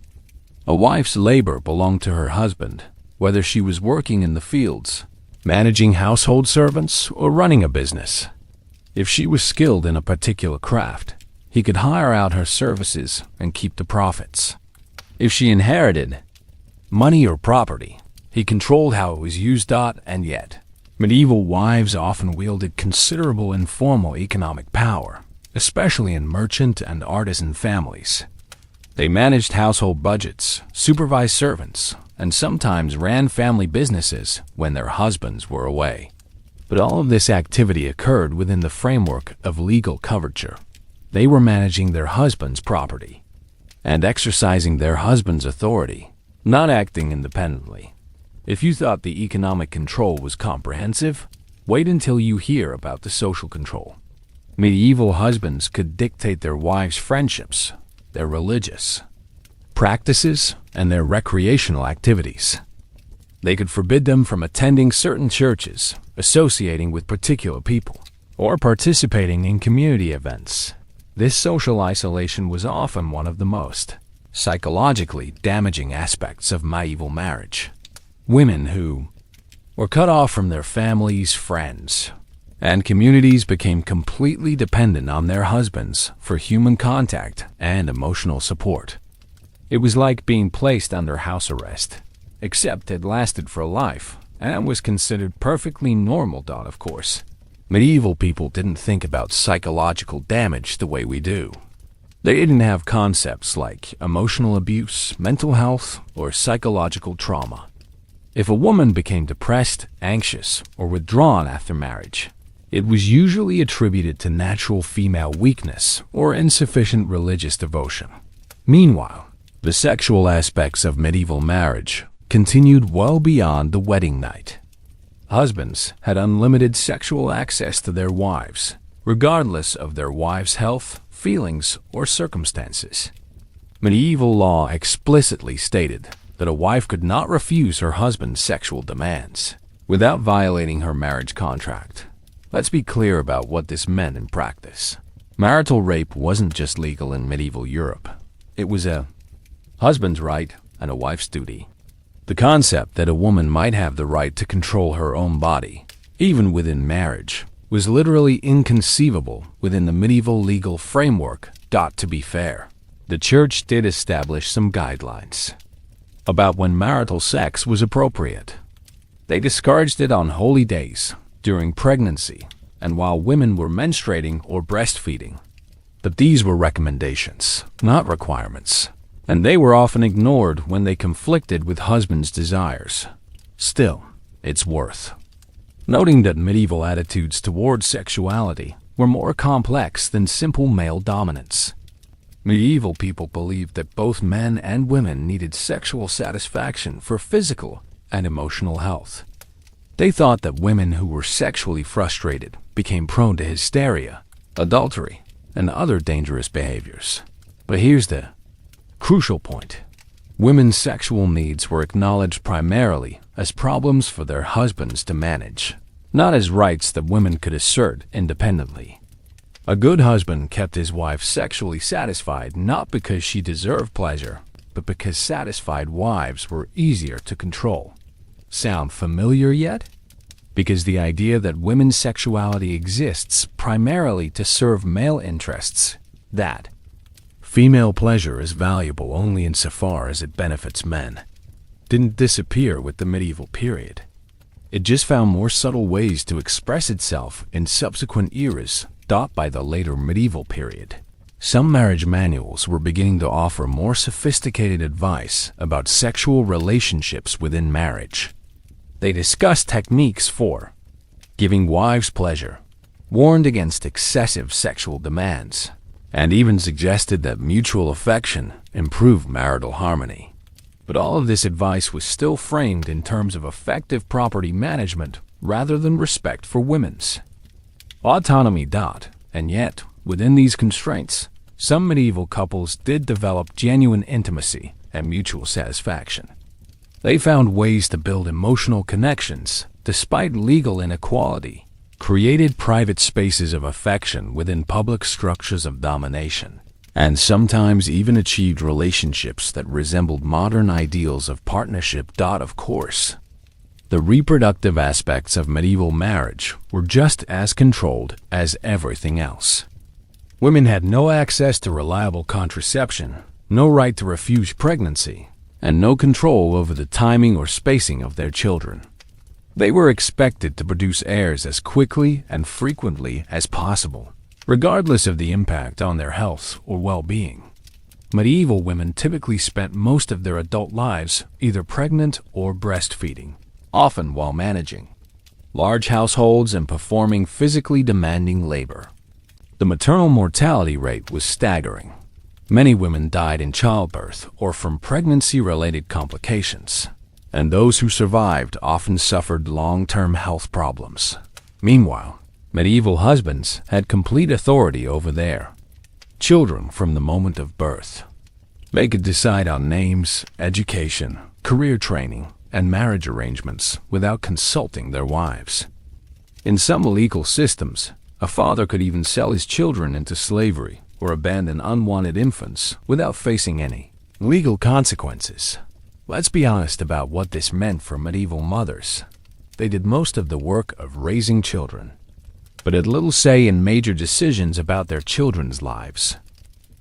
A wife's labor belonged to her husband, whether she was working in the fields, managing household servants, or running a business. If she was skilled in a particular craft, he could hire out her services and keep the profits. If she inherited money or property, he controlled how it was used. And yet, medieval wives often wielded considerable informal economic power, especially in merchant and artisan families. They managed household budgets, supervised servants, and sometimes ran family businesses when their husbands were away. But all of this activity occurred within the framework of legal coverture. They were managing their husband's property and exercising their husband's authority, not acting independently. If you thought the economic control was comprehensive, wait until you hear about the social control. Medieval husbands could dictate their wives' friendships, their religious practices, and their recreational activities. They could forbid them from attending certain churches, associating with particular people, or participating in community events. This social isolation was often one of the most psychologically damaging aspects of medieval marriage. Women who were cut off from their families, friends, and communities became completely dependent on their husbands for human contact and emotional support. It was like being placed under house arrest, except it lasted for life and was considered perfectly normal. Of course, medieval people didn't think about psychological damage the way we do. They didn't have concepts like emotional abuse, mental health, or psychological trauma. If a woman became depressed, anxious, or withdrawn after marriage, it was usually attributed to natural female weakness or insufficient religious devotion. Meanwhile, the sexual aspects of medieval marriage continued well beyond the wedding night. Husbands had unlimited sexual access to their wives, regardless of their wives' health, feelings, or circumstances. Medieval law explicitly stated that a wife could not refuse her husband's sexual demands without violating her marriage contract. Let's be clear about what this meant in practice. Marital rape wasn't just legal in medieval Europe. It was a husband's right and a wife's duty. The concept that a woman might have the right to control her own body, even within marriage, was literally inconceivable within the medieval legal framework. To be fair, the church did establish some guidelines about when marital sex was appropriate. They discouraged it on holy days, during pregnancy, and while women were menstruating or breastfeeding. But these were recommendations, not requirements, and they were often ignored when they conflicted with husbands' desires. Still, it's worth noting that medieval attitudes toward sexuality were more complex than simple male dominance. Medieval people believed that both men and women needed sexual satisfaction for physical and emotional health. They thought that women who were sexually frustrated became prone to hysteria, adultery, and other dangerous behaviors. But here's the crucial point. Women's sexual needs were acknowledged primarily as problems for their husbands to manage, not as rights that women could assert independently. A good husband kept his wife sexually satisfied not because she deserved pleasure, but because satisfied wives were easier to control. Sound familiar yet? Because the idea that women's sexuality exists primarily to serve male interests, that female pleasure is valuable only insofar as it benefits men, didn't disappear with the medieval period. It just found more subtle ways to express itself in subsequent eras dot by the later medieval period. Some marriage manuals were beginning to offer more sophisticated advice about sexual relationships within marriage. They discussed techniques for giving wives pleasure, warned against excessive sexual demands, and even suggested that mutual affection improved marital harmony. But all of this advice was still framed in terms of effective property management rather than respect for women's autonomy. And yet, within these constraints, some medieval couples did develop genuine intimacy and mutual satisfaction. They found ways to build emotional connections despite legal inequality, created private spaces of affection within public structures of domination, and sometimes even achieved relationships that resembled modern ideals of partnership. Of course, the reproductive aspects of medieval marriage were just as controlled as everything else. Women had no access to reliable contraception, no right to refuse pregnancy, and no control over the timing or spacing of their children. They were expected to produce heirs as quickly and frequently as possible, regardless of the impact on their health or well-being. Medieval women typically spent most of their adult lives either pregnant or breastfeeding, often while managing large households and performing physically demanding labor. The maternal mortality rate was staggering. Many women died in childbirth or from pregnancy-related complications, and those who survived often suffered long-term health problems. Meanwhile, medieval husbands had complete authority over their children from the moment of birth. They could decide on names, education, career training, and marriage arrangements without consulting their wives. In some legal systems, a father could even sell his children into slavery or abandon unwanted infants without facing any legal consequences. Let's be honest about what this meant for medieval mothers. They did most of the work of raising children, but had little say in major decisions about their children's lives.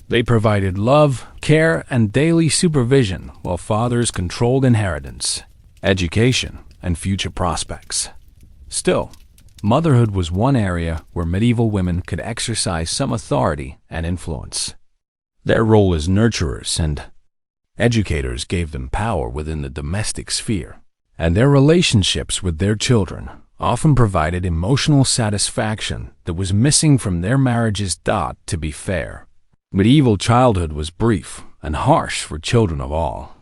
They provided love, care, and daily supervision while fathers controlled inheritance, education, and future prospects. Still, motherhood was one area where medieval women could exercise some authority and influence. Their role as nurturers and educators gave them power within the domestic sphere, and their relationships with their children often provided emotional satisfaction that was missing from their marriages. To be fair, medieval childhood was brief and harsh for children of all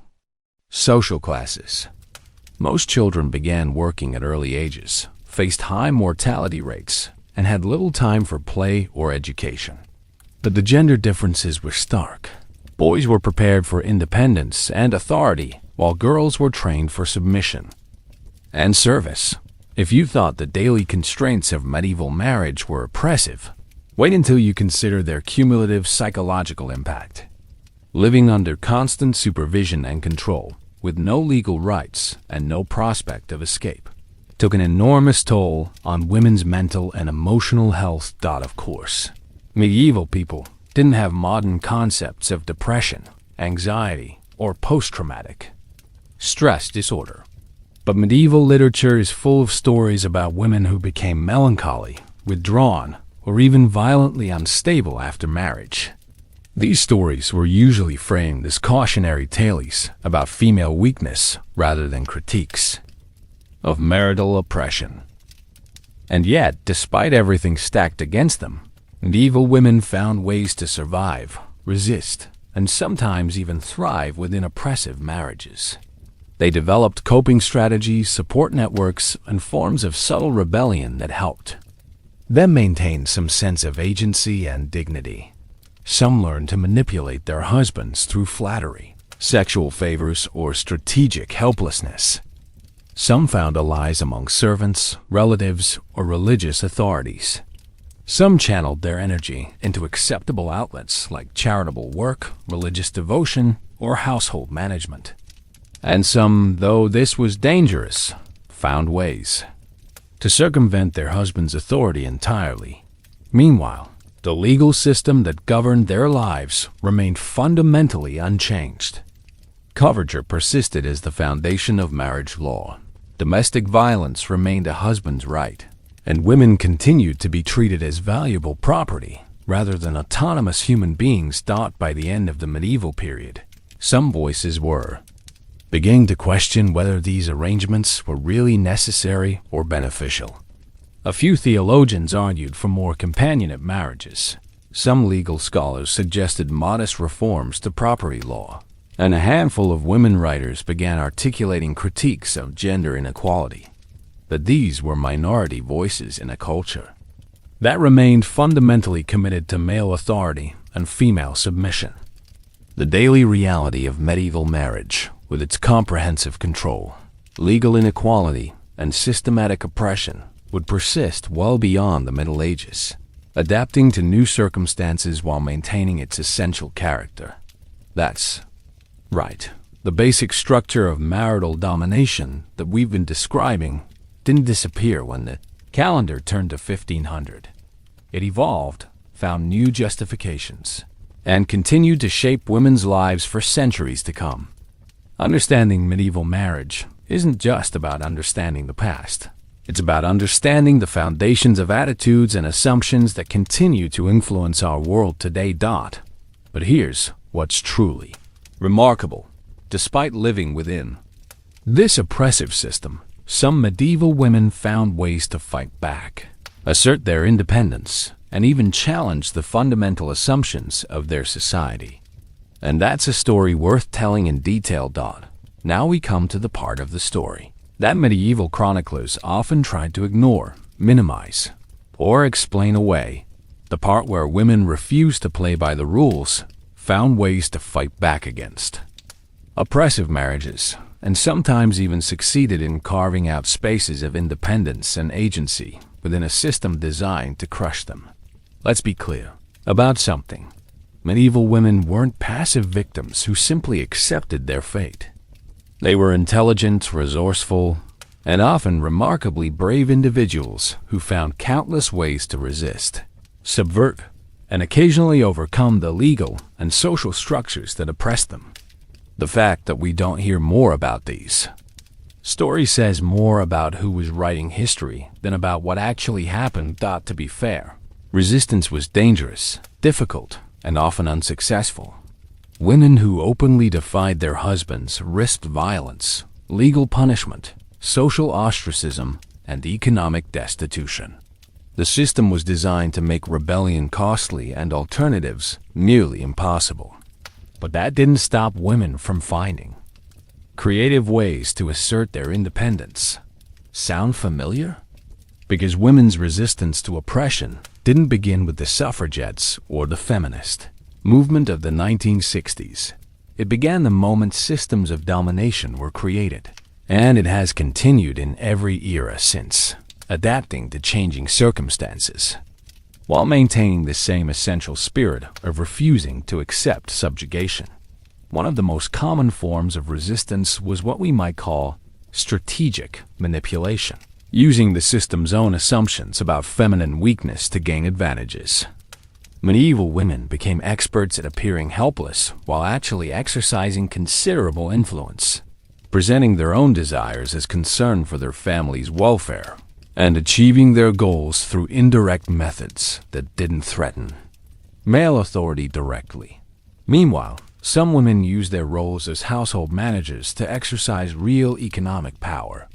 social classes. Most children began working at early ages, faced high mortality rates, and had little time for play or education. But the gender differences were stark. Boys were prepared for independence and authority, while girls were trained for submission and service. If you thought the daily constraints of medieval marriage were oppressive, wait until you consider their cumulative psychological impact. Living under constant supervision and control, with no legal rights and no prospect of escape, took an enormous toll on women's mental and emotional health. Of course, medieval people didn't have modern concepts of depression, anxiety, or post-traumatic stress disorder. But medieval literature is full of stories about women who became melancholy, withdrawn, or even violently unstable after marriage. These stories were usually framed as cautionary tales about female weakness rather than critiques of marital oppression. And yet, despite everything stacked against them, medieval women found ways to survive, resist, and sometimes even thrive within oppressive marriages. They developed coping strategies, support networks, and forms of subtle rebellion that helped them maintain some sense of agency and dignity. Some learned to manipulate their husbands through flattery, sexual favors, or strategic helplessness. Some found allies among servants, relatives, or religious authorities. Some channeled their energy into acceptable outlets like charitable work, religious devotion, or household management. And some, though this was dangerous, found ways to circumvent their husband's authority entirely. Meanwhile, the legal system that governed their lives remained fundamentally unchanged. Coverture persisted as the foundation of marriage law. Domestic violence remained a husband's right, and women continued to be treated as valuable property rather than autonomous human beings. By the end of the medieval period, some voices were beginning to question whether these arrangements were really necessary or beneficial. A few theologians argued for more companionate marriages. Some legal scholars suggested modest reforms to property law, and a handful of women writers began articulating critiques of gender inequality. But these were minority voices in a culture that remained fundamentally committed to male authority and female submission. The daily reality of medieval marriage, with its comprehensive control, legal inequality, and systematic oppression, would persist well beyond the Middle Ages, adapting to new circumstances while maintaining its essential character. That's right. The basic structure of marital domination that we've been describing didn't disappear when the calendar turned to 1500. It evolved, found new justifications, and continued to shape women's lives for centuries to come. Understanding medieval marriage isn't just about understanding the past. It's about understanding the foundations of attitudes and assumptions that continue to influence our world today. But here's what's truly remarkable. Despite living within this oppressive system, some medieval women found ways to fight back, assert their independence, and even challenge the fundamental assumptions of their society. And that's a story worth telling in detail. Now we come to the part of the story that medieval chroniclers often tried to ignore, minimize, or explain away. The part where women refused to play by the rules, found ways to fight back against oppressive marriages, and sometimes even succeeded in carving out spaces of independence and agency within a system designed to crush them. Let's be clear about something. Medieval women weren't passive victims who simply accepted their fate. They were intelligent, resourceful, and often remarkably brave individuals who found countless ways to resist, subvert, and occasionally overcome the legal and social structures that oppressed them. The fact that we don't hear more about these stories says more about who was writing history than about what actually happened. To be fair, resistance was dangerous, difficult, and often unsuccessful. Women who openly defied their husbands risked violence, legal punishment, social ostracism, and economic destitution. The system was designed to make rebellion costly and alternatives nearly impossible. But that didn't stop women from finding creative ways to assert their independence. Sound familiar? Because women's resistance to oppression didn't begin with the suffragettes or the feminist movement of the 1960s. It began the moment systems of domination were created, and it has continued in every era since, adapting to changing circumstances, while maintaining the same essential spirit of refusing to accept subjugation. One of the most common forms of resistance was what we might call strategic manipulation, using the system's own assumptions about feminine weakness to gain advantages. Medieval women became experts at appearing helpless while actually exercising considerable influence, presenting their own desires as concern for their family's welfare, and achieving their goals through indirect methods that didn't threaten male authority directly. Meanwhile, some women used their roles as household managers to exercise real economic power.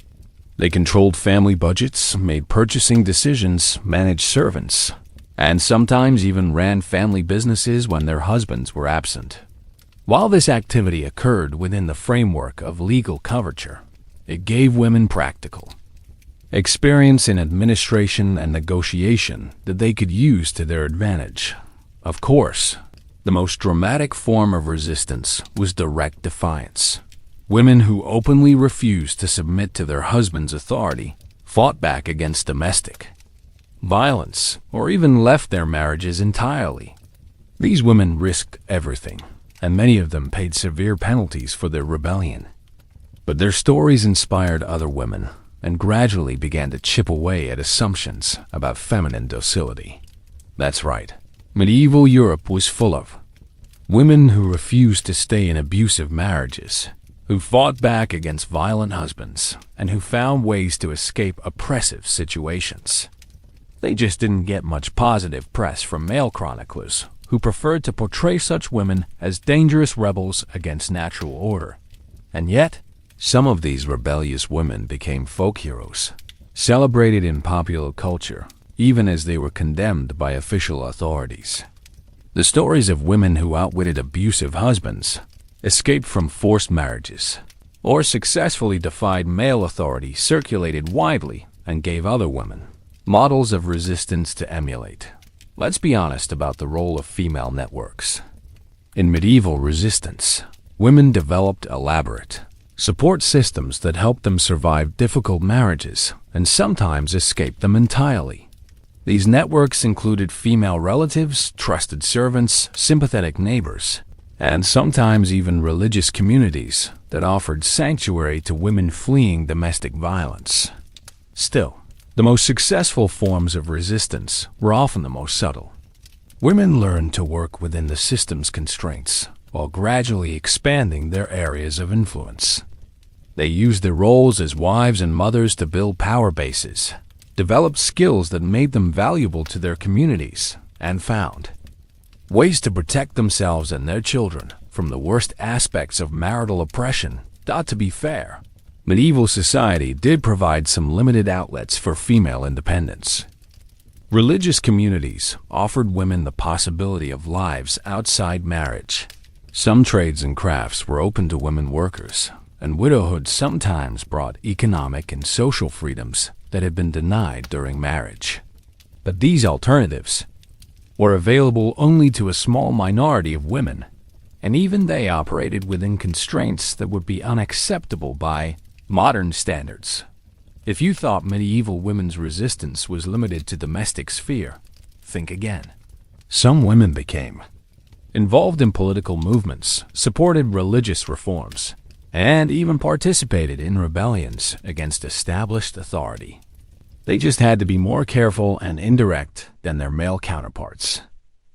They controlled family budgets, made purchasing decisions, managed servants, and sometimes even ran family businesses when their husbands were absent. While this activity occurred within the framework of legal coverture, it gave women practical experience in administration and negotiation that they could use to their advantage. Of course, the most dramatic form of resistance was direct defiance. Women who openly refused to submit to their husband's authority fought back against domestic violence or even left their marriages entirely. These women risked everything, and many of them paid severe penalties for their rebellion. But their stories inspired other women and gradually began to chip away at assumptions about feminine docility. That's right. Medieval Europe was full of women who refused to stay in abusive marriages, who fought back against violent husbands, and who found ways to escape oppressive situations. They just didn't get much positive press from male chroniclers, who preferred to portray such women as dangerous rebels against natural order. And yet, some of these rebellious women became folk heroes, celebrated in popular culture, even as they were condemned by official authorities. The stories of women who outwitted abusive husbands, escaped from forced marriages, or successfully defied male authority circulated widely and gave other women models of resistance to emulate. Let's be honest about the role of female networks. In medieval resistance, women developed elaborate support systems that helped them survive difficult marriages and sometimes escape them entirely. These networks included female relatives, trusted servants, sympathetic neighbors, and sometimes even religious communities that offered sanctuary to women fleeing domestic violence. Still, the most successful forms of resistance were often the most subtle. Women learned to work within the system's constraints while gradually expanding their areas of influence. They used their roles as wives and mothers to build power bases, developed skills that made them valuable to their communities, and found ways to protect themselves and their children from the worst aspects of marital oppression. To be fair, medieval society did provide some limited outlets for female independence. Religious communities offered women the possibility of lives outside marriage. Some trades and crafts were open to women workers, and widowhood sometimes brought economic and social freedoms that had been denied during marriage. But these alternatives were available only to a small minority of women, and even they operated within constraints that would be unacceptable by modern standards. If you thought medieval women's resistance was limited to domestic sphere, think again. Some women became involved in political movements, supported religious reforms, and even participated in rebellions against established authority. They just had to be more careful and indirect than their male counterparts.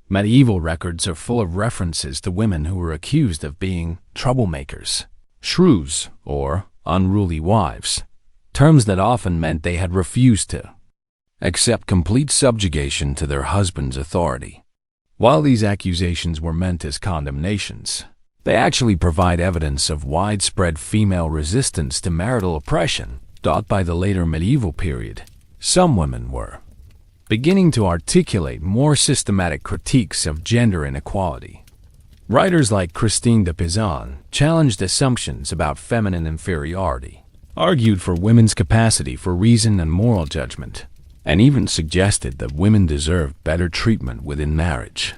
Medieval records are full of references to women who were accused of being troublemakers, shrews, or unruly wives, terms that often meant they had refused to accept complete subjugation to their husband's authority. While these accusations were meant as condemnations, they actually provide evidence of widespread female resistance to marital oppression. By the later medieval period, some women were beginning to articulate more systematic critiques of gender inequality. Writers like Christine de Pizan challenged assumptions about feminine inferiority, argued for women's capacity for reason and moral judgment, and even suggested that women deserved better treatment within marriage.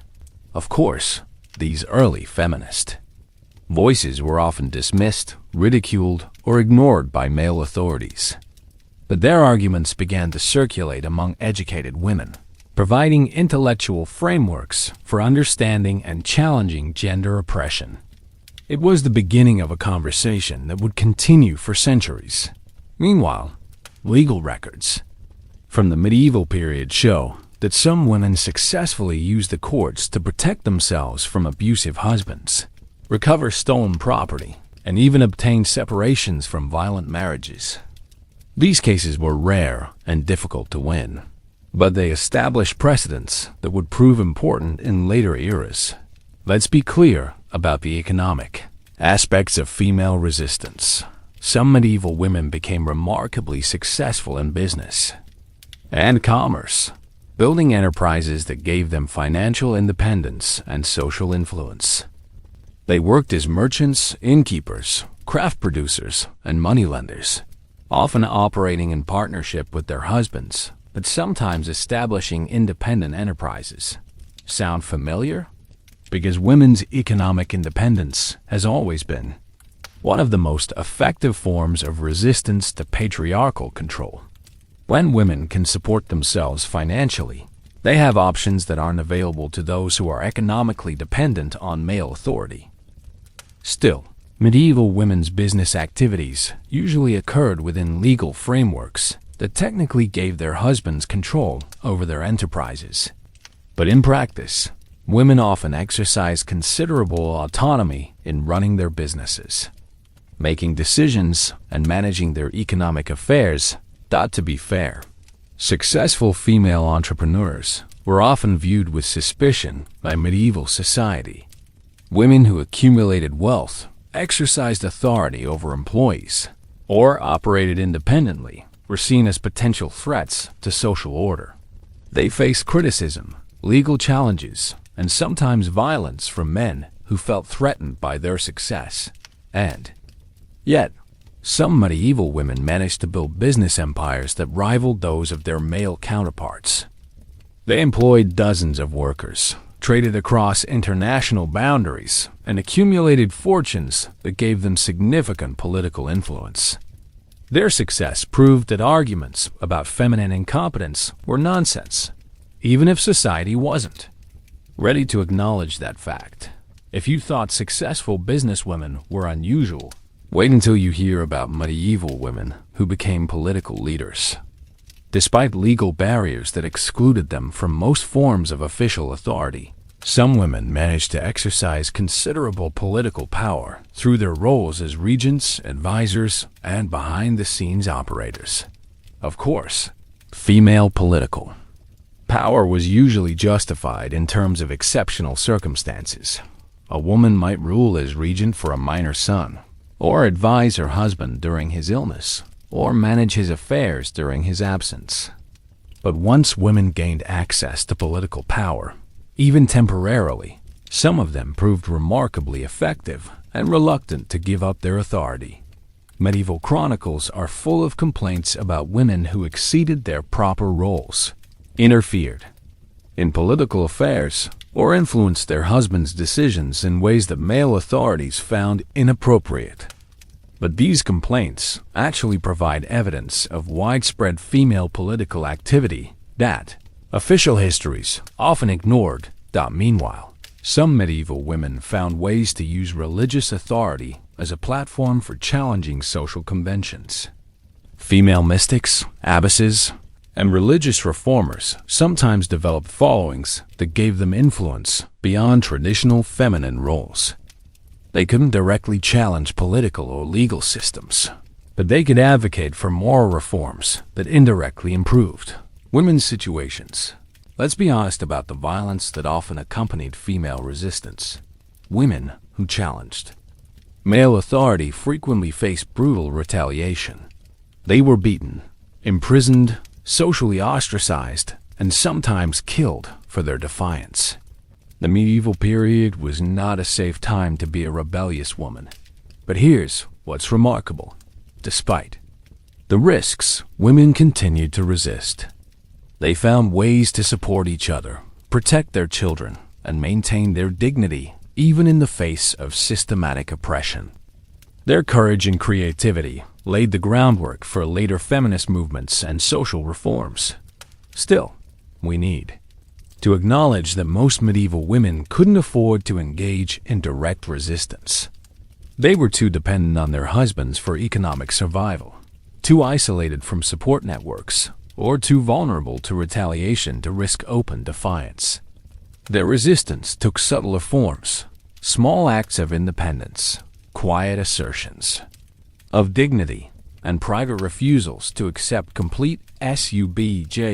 Of course, these early feminist voices were often dismissed, ridiculed, or ignored by male authorities. But their arguments began to circulate among educated women, providing intellectual frameworks for understanding and challenging gender oppression. It was the beginning of a conversation that would continue for centuries. Meanwhile, legal records from the medieval period show that some women successfully used the courts to protect themselves from abusive husbands, recover stolen property, and even obtain separations from violent marriages. These cases were rare and difficult to win, but they established precedents that would prove important in later eras. Let's be clear about the economic aspects of female resistance. Some medieval women became remarkably successful in business and commerce, building enterprises that gave them financial independence and social influence. They worked as merchants, innkeepers, craft producers, and moneylenders, often operating in partnership with their husbands, but sometimes establishing independent enterprises. Sound familiar? Because women's economic independence has always been one of the most effective forms of resistance to patriarchal control. When women can support themselves financially, they have options that aren't available to those who are economically dependent on male authority. Still, medieval women's business activities usually occurred within legal frameworks that technically gave their husbands control over their enterprises. But in practice, women often exercise considerable autonomy in running their businesses, making decisions, and managing their economic affairs. To be fair, successful female entrepreneurs were often viewed with suspicion by medieval society. Women who accumulated wealth, exercised authority over employees, or operated independently were seen as potential threats to social order. They faced criticism, legal challenges, and sometimes violence from men who felt threatened by their success. And yet, some medieval women managed to build business empires that rivaled those of their male counterparts. They employed dozens of workers, traded across international boundaries, and accumulated fortunes that gave them significant political influence. Their success proved that arguments about feminine incompetence were nonsense, even if society wasn't ready to acknowledge that fact. If you thought successful businesswomen were unusual, wait until you hear about medieval women who became political leaders. Despite legal barriers that excluded them from most forms of official authority, some women managed to exercise considerable political power through their roles as regents, advisors, and behind-the-scenes operators. Of course, female political power was usually justified in terms of exceptional circumstances. A woman might rule as regent for a minor son, or advise her husband during his illness, or manage his affairs during his absence. But once women gained access to political power, even temporarily, some of them proved remarkably effective and reluctant to give up their authority. Medieval chronicles are full of complaints about women who exceeded their proper roles, interfered in political affairs, or influenced their husbands' decisions in ways that male authorities found inappropriate. But these complaints actually provide evidence of widespread female political activity that official histories often ignored. Meanwhile, some medieval women found ways to use religious authority as a platform for challenging social conventions. Female mystics, abbesses, and religious reformers sometimes developed followings that gave them influence beyond traditional feminine roles. They couldn't directly challenge political or legal systems, but they could advocate for moral reforms that indirectly improved women's situations. Let's be honest about the violence that often accompanied female resistance. Women who challenged male authority frequently faced brutal retaliation. They were beaten, imprisoned, socially ostracized, and sometimes killed for their defiance. The medieval period was not a safe time to be a rebellious woman. But here's what's remarkable. Despite the risks, women continued to resist. They found ways to support each other, protect their children, and maintain their dignity even in the face of systematic oppression. Their courage and creativity laid the groundwork for later feminist movements and social reforms. Still, we need to acknowledge that most medieval women couldn't afford to engage in direct resistance. They were too dependent on their husbands for economic survival, too isolated from support networks, or too vulnerable to retaliation to risk open defiance. Their resistance took subtler forms, small acts of independence, quiet assertions of dignity, and private refusals to accept complete subjugating.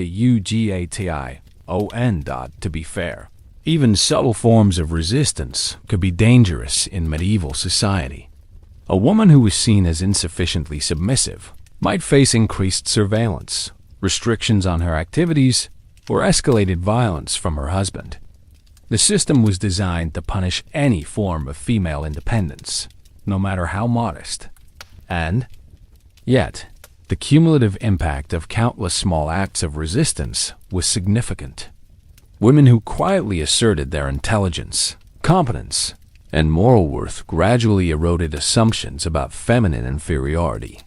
To be fair, even subtle forms of resistance could be dangerous in medieval society. A woman who was seen as insufficiently submissive might face increased surveillance, restrictions on her activities, or escalated violence from her husband. The system was designed to punish any form of female independence, no matter how modest. And, yet, the cumulative impact of countless small acts of resistance was significant. Women who quietly asserted their intelligence, competence, and moral worth gradually eroded assumptions about feminine inferiority.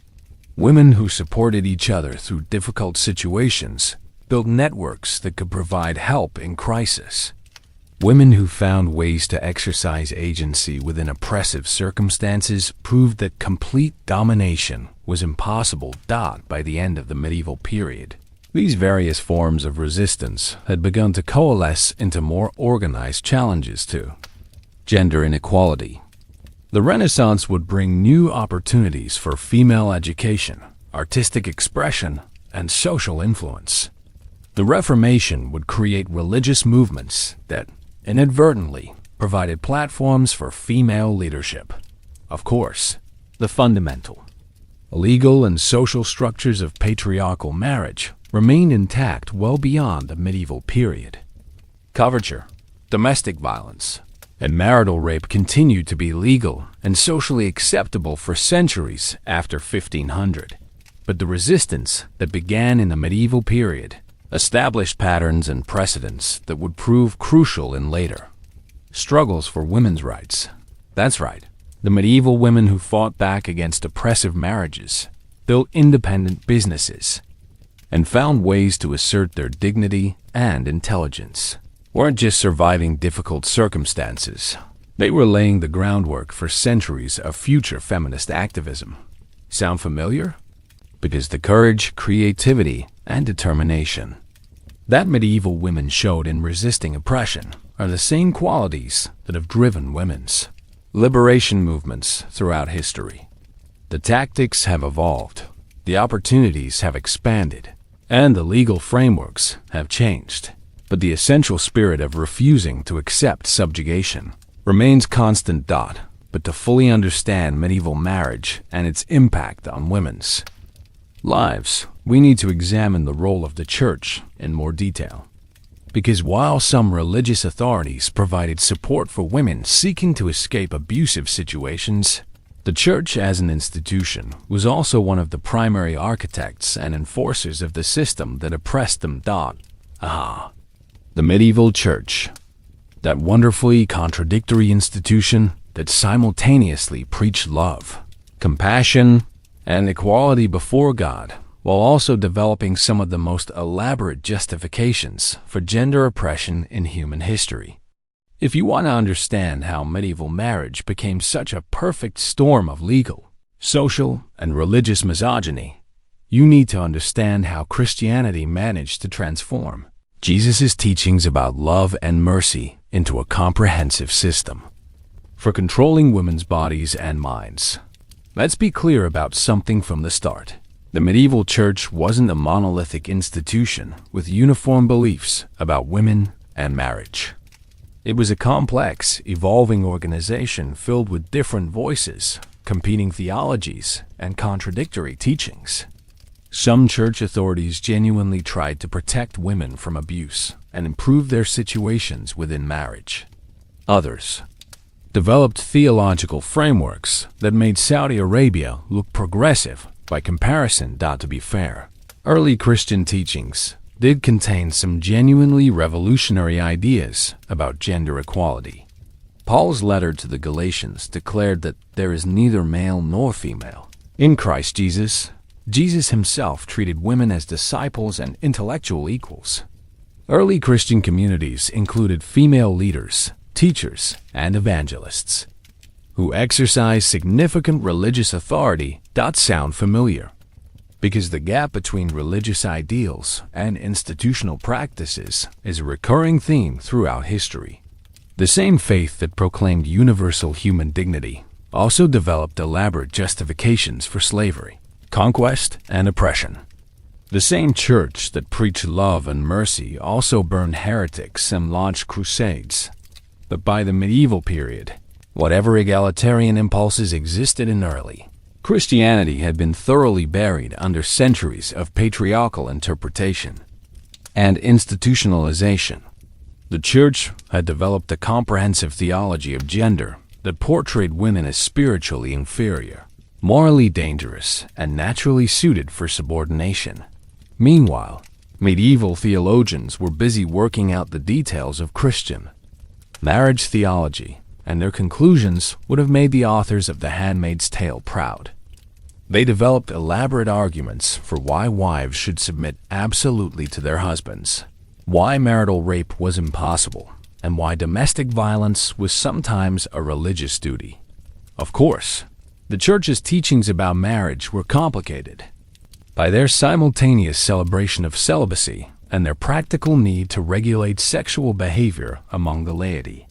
Women who supported each other through difficult situations built networks that could provide help in crisis. Women who found ways to exercise agency within oppressive circumstances proved that complete domination was impossible by the end of the medieval period. These various forms of resistance had begun to coalesce into more organized challenges to gender inequality. The Renaissance would bring new opportunities for female education, artistic expression, and social influence. The Reformation would create religious movements that, inadvertently, provided platforms for female leadership. Of course, the fundamental, legal and social structures of patriarchal marriage remained intact well beyond the medieval period. Coverture, domestic violence, and marital rape continued to be legal and socially acceptable for centuries after 1500. But the resistance that began in the medieval period established patterns and precedents that would prove crucial in later struggles for women's rights. That's right, the medieval women who fought back against oppressive marriages, built independent businesses, and found ways to assert their dignity and intelligence. Weren't just surviving difficult circumstances, they were laying the groundwork for centuries of future feminist activism. Sound familiar? Because the courage, creativity, and determination that medieval women showed in resisting oppression are the same qualities that have driven women's liberation movements throughout history. The tactics have evolved, the opportunities have expanded, and the legal frameworks have changed. But the essential spirit of refusing to accept subjugation remains constant. But to fully understand medieval marriage and its impact on women's lives, we need to examine the role of the Church in more detail. Because while some religious authorities provided support for women seeking to escape abusive situations, the Church as an institution was also one of the primary architects and enforcers of the system that oppressed them. The medieval Church, that wonderfully contradictory institution that simultaneously preached love, compassion, and equality before God, while also developing some of the most elaborate justifications for gender oppression in human history. If you want to understand how medieval marriage became such a perfect storm of legal, social, and religious misogyny, you need to understand how Christianity managed to transform Jesus' teachings about love and mercy into a comprehensive system for controlling women's bodies and minds. Let's be clear about something from the start. The medieval Church wasn't a monolithic institution with uniform beliefs about women and marriage. It was a complex, evolving organization filled with different voices, competing theologies, and contradictory teachings. Some church authorities genuinely tried to protect women from abuse and improve their situations within marriage. Others developed theological frameworks that made Saudi Arabia look progressive by comparison. To be fair, early Christian teachings did contain some genuinely revolutionary ideas about gender equality. Paul's letter to the Galatians declared that there is neither male nor female in Christ Jesus. Jesus himself treated women as disciples and intellectual equals. Early Christian communities included female leaders, teachers, and evangelists who exercised significant religious authority. Sound familiar? Because the gap between religious ideals and institutional practices is a recurring theme throughout history. The same faith that proclaimed universal human dignity also developed elaborate justifications for slavery, conquest, and oppression. The same church that preached love and mercy also burned heretics and launched crusades. But by the medieval period, whatever egalitarian impulses existed in early Christianity had been thoroughly buried under centuries of patriarchal interpretation and institutionalization. The church had developed a comprehensive theology of gender that portrayed women as spiritually inferior, morally dangerous, and naturally suited for subordination. Meanwhile, medieval theologians were busy working out the details of Christian marriage theology, and their conclusions would have made the authors of The Handmaid's Tale proud. They developed elaborate arguments for why wives should submit absolutely to their husbands, why marital rape was impossible, and why domestic violence was sometimes a religious duty. Of course, the church's teachings about marriage were complicated by their simultaneous celebration of celibacy and their practical need to regulate sexual behavior among the laity.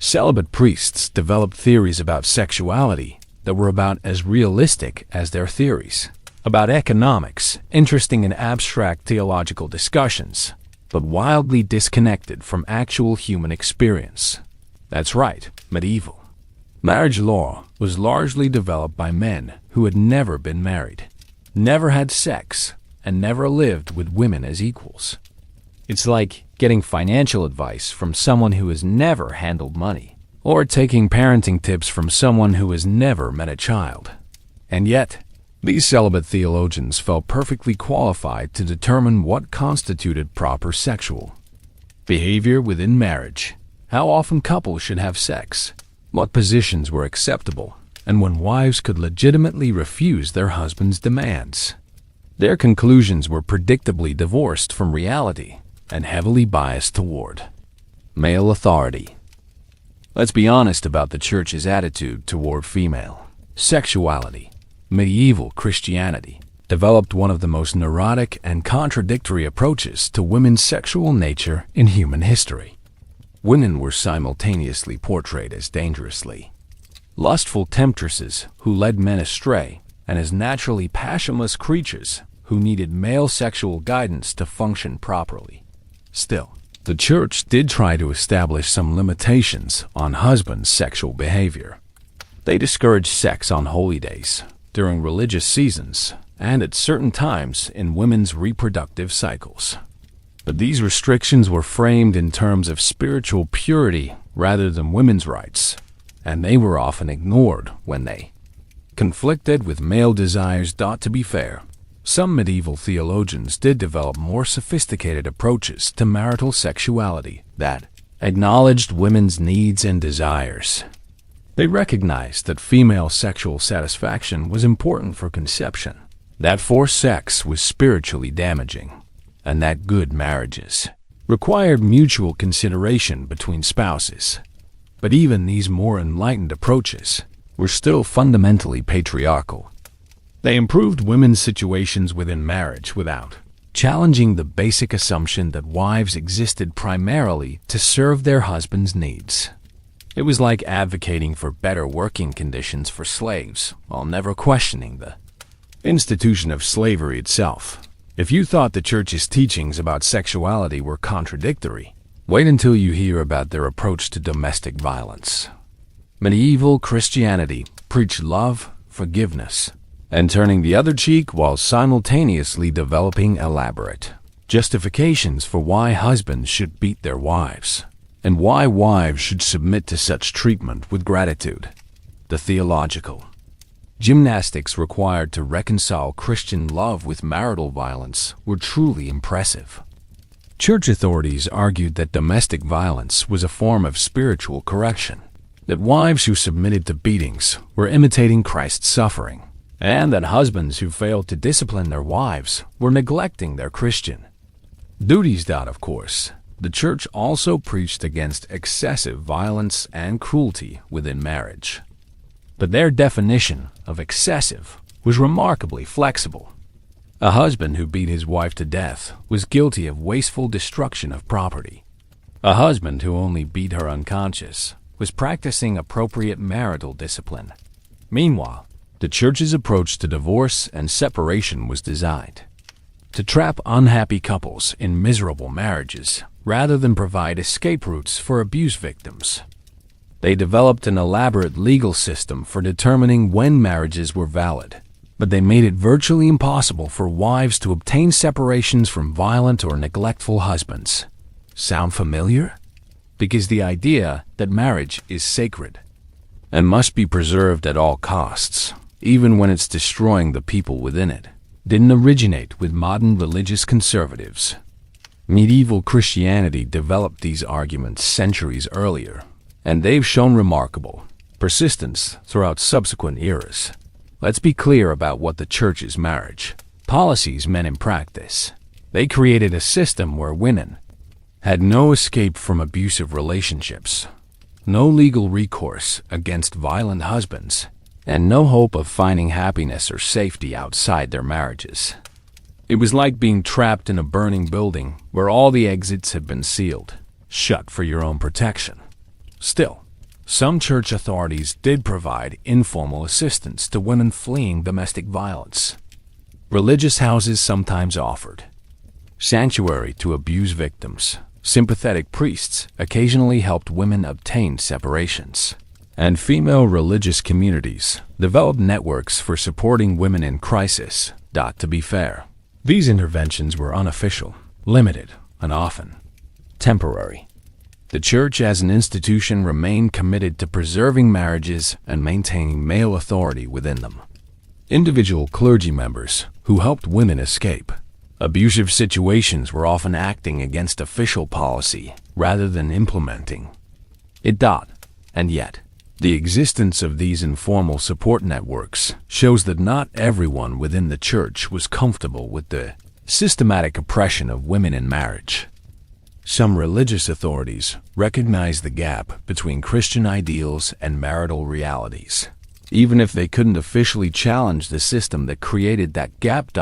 Celibate priests developed theories about sexuality that were about as realistic as their theories about economics, interesting in abstract theological discussions, but wildly disconnected from actual human experience. That's right, medieval marriage law was largely developed by men who had never been married, never had sex, and never lived with women as equals. It's like getting financial advice from someone who has never handled money, or taking parenting tips from someone who has never met a child. And yet, these celibate theologians felt perfectly qualified to determine what constituted proper sexual behavior within marriage, how often couples should have sex, what positions were acceptable, and when wives could legitimately refuse their husbands' demands. Their conclusions were predictably divorced from reality and heavily biased toward male authority. Let's be honest about the church's attitude toward female sexuality. Medieval Christianity developed one of the most neurotic and contradictory approaches to women's sexual nature in human history. Women were simultaneously portrayed as dangerously lustful temptresses who led men astray, and as naturally passionless creatures who needed male sexual guidance to function properly. Still, the church did try to establish some limitations on husbands' sexual behavior. They discouraged sex on holy days, during religious seasons, and at certain times in women's reproductive cycles. But these restrictions were framed in terms of spiritual purity rather than women's rights, and they were often ignored when they conflicted with male desires. To be fair, some medieval theologians did develop more sophisticated approaches to marital sexuality that acknowledged women's needs and desires. They recognized that female sexual satisfaction was important for conception, that forced sex was spiritually damaging, and that good marriages required mutual consideration between spouses. But even these more enlightened approaches were still fundamentally patriarchal. They improved women's situations within marriage without challenging the basic assumption that wives existed primarily to serve their husbands' needs. It was like advocating for better working conditions for slaves while never questioning the institution of slavery itself. If you thought the church's teachings about sexuality were contradictory, wait until you hear about their approach to domestic violence. Medieval Christianity preached love, forgiveness, and turning the other cheek while simultaneously developing elaborate justifications for why husbands should beat their wives, and why wives should submit to such treatment with gratitude. The theological gymnastics required to reconcile Christian love with marital violence were truly impressive. Church authorities argued that domestic violence was a form of spiritual correction, that wives who submitted to beatings were imitating Christ's suffering, and that husbands who failed to discipline their wives were neglecting their Christian duties. Of course, the church also preached against excessive violence and cruelty within marriage. But their definition of excessive was remarkably flexible. A husband who beat his wife to death was guilty of wasteful destruction of property. A husband who only beat her unconscious was practicing appropriate marital discipline. Meanwhile, the church's approach to divorce and separation was designed to trap unhappy couples in miserable marriages rather than provide escape routes for abuse victims. They developed an elaborate legal system for determining when marriages were valid, but they made it virtually impossible for wives to obtain separations from violent or neglectful husbands. Sound familiar? because the idea that marriage is sacred and must be preserved at all costs, even when it's destroying the people within it, didn't originate with modern religious conservatives. Medieval Christianity developed these arguments centuries earlier, and they've shown remarkable persistence throughout subsequent eras. Let's be clear about what the Church's marriage policies meant in practice. They created a system where women had no escape from abusive relationships, no legal recourse against violent husbands, and no hope of finding happiness or safety outside their marriages. It was like being trapped in a burning building where all the exits had been sealed shut for your own protection. Still, some church authorities did provide informal assistance to women fleeing domestic violence. Religious houses sometimes offered sanctuary to abuse victims. Sympathetic priests occasionally helped women obtain separations, and female religious communities developed networks for supporting women in crisis. To be fair, these interventions were unofficial, limited, and often temporary. The Church as an institution remained committed to preserving marriages and maintaining male authority within them. Individual clergy members who helped women escape abusive situations were often acting against official policy rather than implementing it. And yet, the existence of these informal support networks shows that not everyone within the Church was comfortable with the systematic oppression of women in marriage. Some religious authorities recognized the gap between Christian ideals and marital realities, even if they couldn't officially challenge the system that created that gap.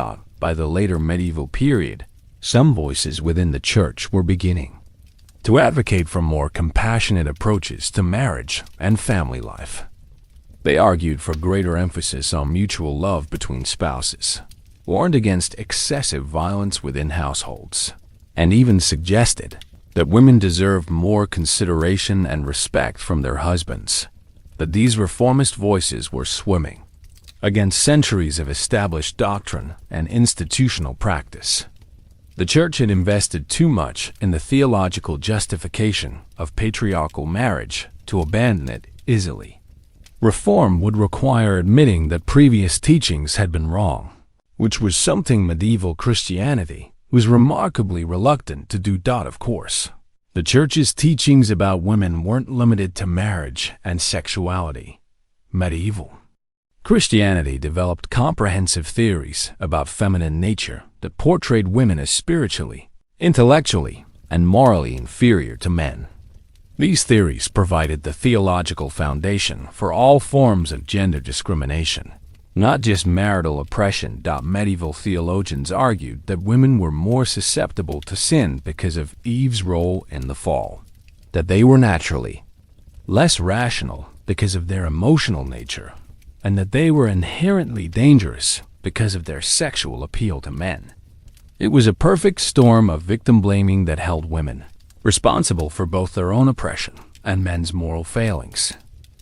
By the later medieval period, some voices within the Church were beginning to advocate for more compassionate approaches to marriage and family life. They argued for greater emphasis on mutual love between spouses, warned against excessive violence within households, and even suggested that women deserved more consideration and respect from their husbands. But these reformist voices were swimming against centuries of established doctrine and institutional practice. The Church had invested too much in the theological justification of patriarchal marriage to abandon it easily. Reform would require admitting that previous teachings had been wrong, which was something medieval Christianity was remarkably reluctant to do. Of course, the Church's teachings about women weren't limited to marriage and sexuality. Medieval Christianity developed comprehensive theories about feminine nature that portrayed women as spiritually, intellectually, and morally inferior to men. These theories provided the theological foundation for all forms of gender discrimination, not just marital oppression. Medieval theologians argued that women were more susceptible to sin because of Eve's role in the fall, that they were naturally less rational because of their emotional nature, and that they were inherently dangerous because of their sexual appeal to men. It was a perfect storm of victim blaming that held women responsible for both their own oppression and men's moral failings.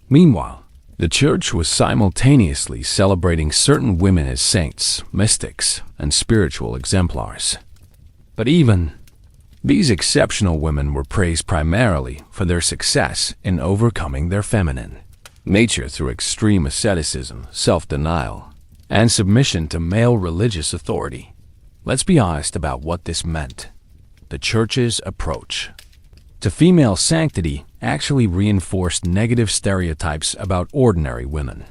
Meanwhile, the Church was simultaneously celebrating certain women as saints, mystics, and spiritual exemplars. But even these exceptional women were praised primarily for their success in overcoming their feminine nature through extreme asceticism, self-denial, and submission to male religious authority. Let's be honest about what this meant. The Church's approach to female sanctity actually reinforced negative stereotypes about ordinary women.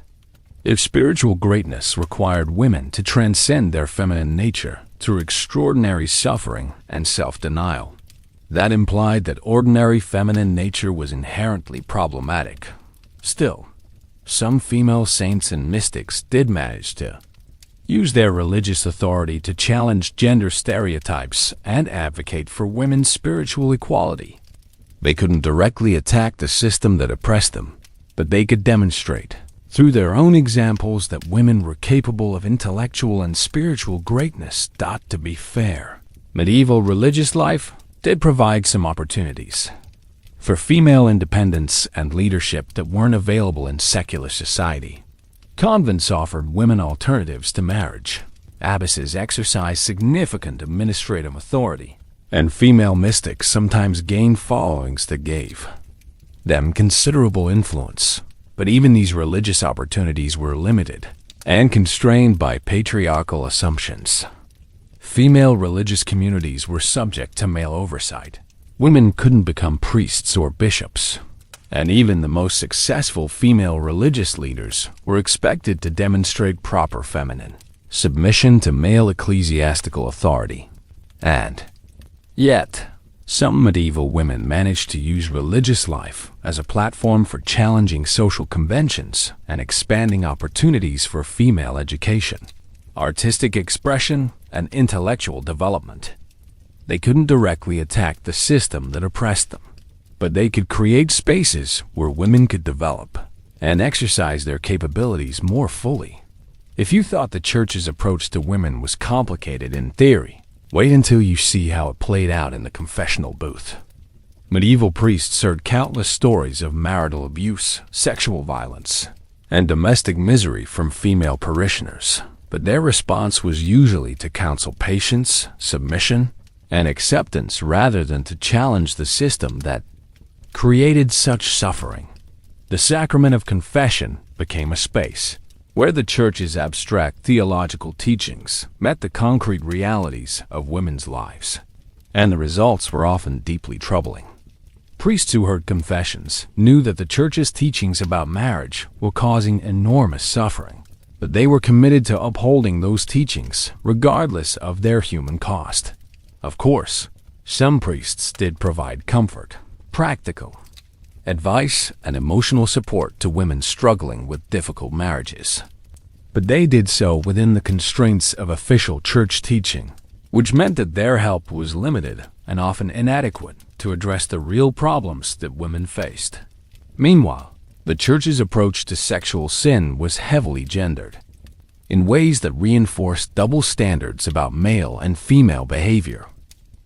If spiritual greatness required women to transcend their feminine nature through extraordinary suffering and self-denial, that implied that ordinary feminine nature was inherently problematic. Still, some female saints and mystics did manage to use their religious authority to challenge gender stereotypes and advocate for women's spiritual equality. They couldn't directly attack the system that oppressed them, but they could demonstrate, through their own examples, that women were capable of intellectual and spiritual greatness. To be fair, medieval religious life did provide some opportunities for female independence and leadership that weren't available in secular society. Convents offered women alternatives to marriage. Abbesses exercised significant administrative authority, and female mystics sometimes gained followings that gave them considerable influence. But even these religious opportunities were limited and constrained by patriarchal assumptions. Female religious communities were subject to male oversight. Women couldn't become priests or bishops, and even the most successful female religious leaders were expected to demonstrate proper feminine submission to male ecclesiastical authority. And yet, some medieval women managed to use religious life as a platform for challenging social conventions and expanding opportunities for female education, artistic expression, and intellectual development. They couldn't directly attack the system that oppressed them, but they could create spaces where women could develop and exercise their capabilities more fully. If you thought the church's approach to women was complicated in theory, wait until you see how it played out in the confessional booth. Medieval priests heard countless stories of marital abuse, sexual violence, and domestic misery from female parishioners, but their response was usually to counsel patience, submission, and acceptance rather than to challenge the system that created such suffering. The sacrament of confession became a space where the Church's abstract theological teachings met the concrete realities of women's lives, and the results were often deeply troubling. Priests who heard confessions knew that the Church's teachings about marriage were causing enormous suffering, but they were committed to upholding those teachings regardless of their human cost. Of course, some priests did provide comfort, practical advice, and emotional support to women struggling with difficult marriages. But they did so within the constraints of official church teaching, which meant that their help was limited and often inadequate to address the real problems that women faced. Meanwhile, the church's approach to sexual sin was heavily gendered, in ways that reinforced double standards about male and female behavior.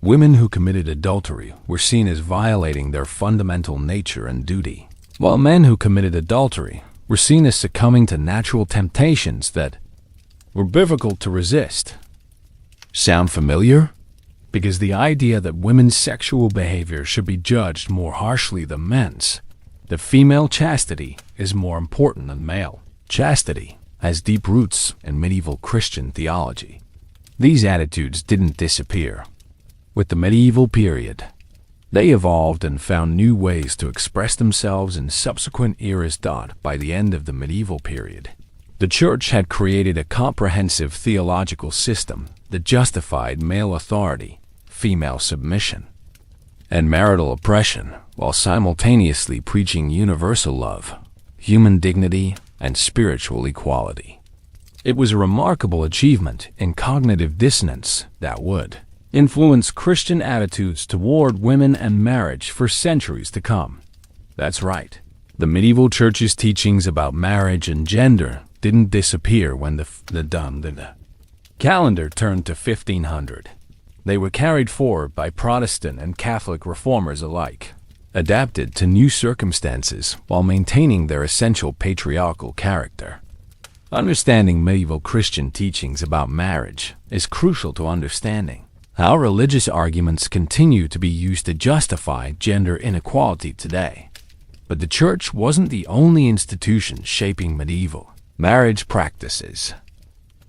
Women who committed adultery were seen as violating their fundamental nature and duty, while men who committed adultery were seen as succumbing to natural temptations that were difficult to resist. Sound familiar? Because the idea that women's sexual behavior should be judged more harshly than men's, that female chastity is more important than male chastity, has deep roots in medieval Christian theology. These attitudes didn't disappear with the medieval period. They evolved and found new ways to express themselves in subsequent eras. By the end of the medieval period, the Church had created a comprehensive theological system that justified male authority, female submission, and marital oppression, while simultaneously preaching universal love, human dignity, and spiritual equality. It was a remarkable achievement in cognitive dissonance that would influence Christian attitudes toward women and marriage for centuries to come. That's right. The medieval church's teachings about marriage and gender didn't disappear when the calendar turned to 1500. They were carried forward by Protestant and Catholic reformers alike, adapted to new circumstances while maintaining their essential patriarchal character. Understanding medieval Christian teachings about marriage is crucial to understanding how religious arguments continue to be used to justify gender inequality today. But the Church wasn't the only institution shaping medieval marriage practices.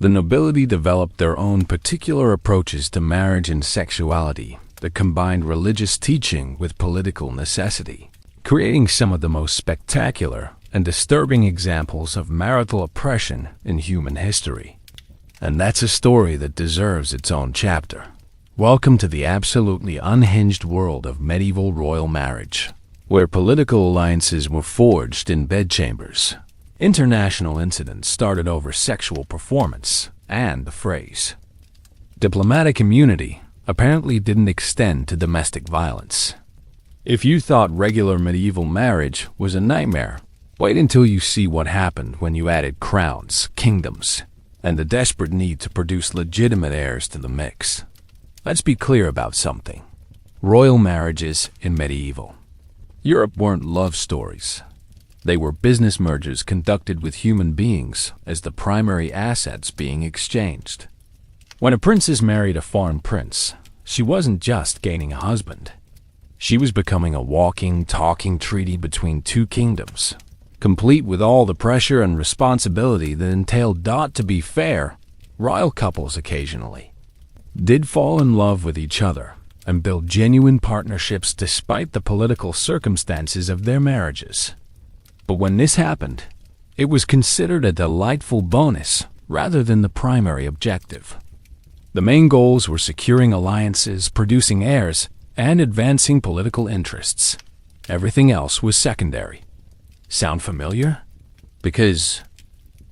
The nobility developed their own particular approaches to marriage and sexuality that combined religious teaching with political necessity, creating some of the most spectacular and disturbing examples of marital oppression in human history. And that's a story that deserves its own chapter. Welcome to the absolutely unhinged world of medieval royal marriage, where political alliances were forged in bedchambers. International incidents started over sexual performance, and the phrase diplomatic immunity apparently didn't extend to domestic violence. If you thought regular medieval marriage was a nightmare, wait until you see what happened when you added crowns, kingdoms, and the desperate need to produce legitimate heirs to the mix. Let's be clear about something. Royal marriages in medieval Europe weren't love stories. They were business mergers conducted with human beings as the primary assets being exchanged. When a princess married a foreign prince, she wasn't just gaining a husband. She was becoming a walking, talking treaty between two kingdoms, complete with all the pressure and responsibility that entailed. To be fair, royal couples occasionally did fall in love with each other and build genuine partnerships despite the political circumstances of their marriages. But when this happened, it was considered a delightful bonus rather than the primary objective. The main goals were securing alliances, producing heirs, and advancing political interests. Everything else was secondary. Sound familiar? Because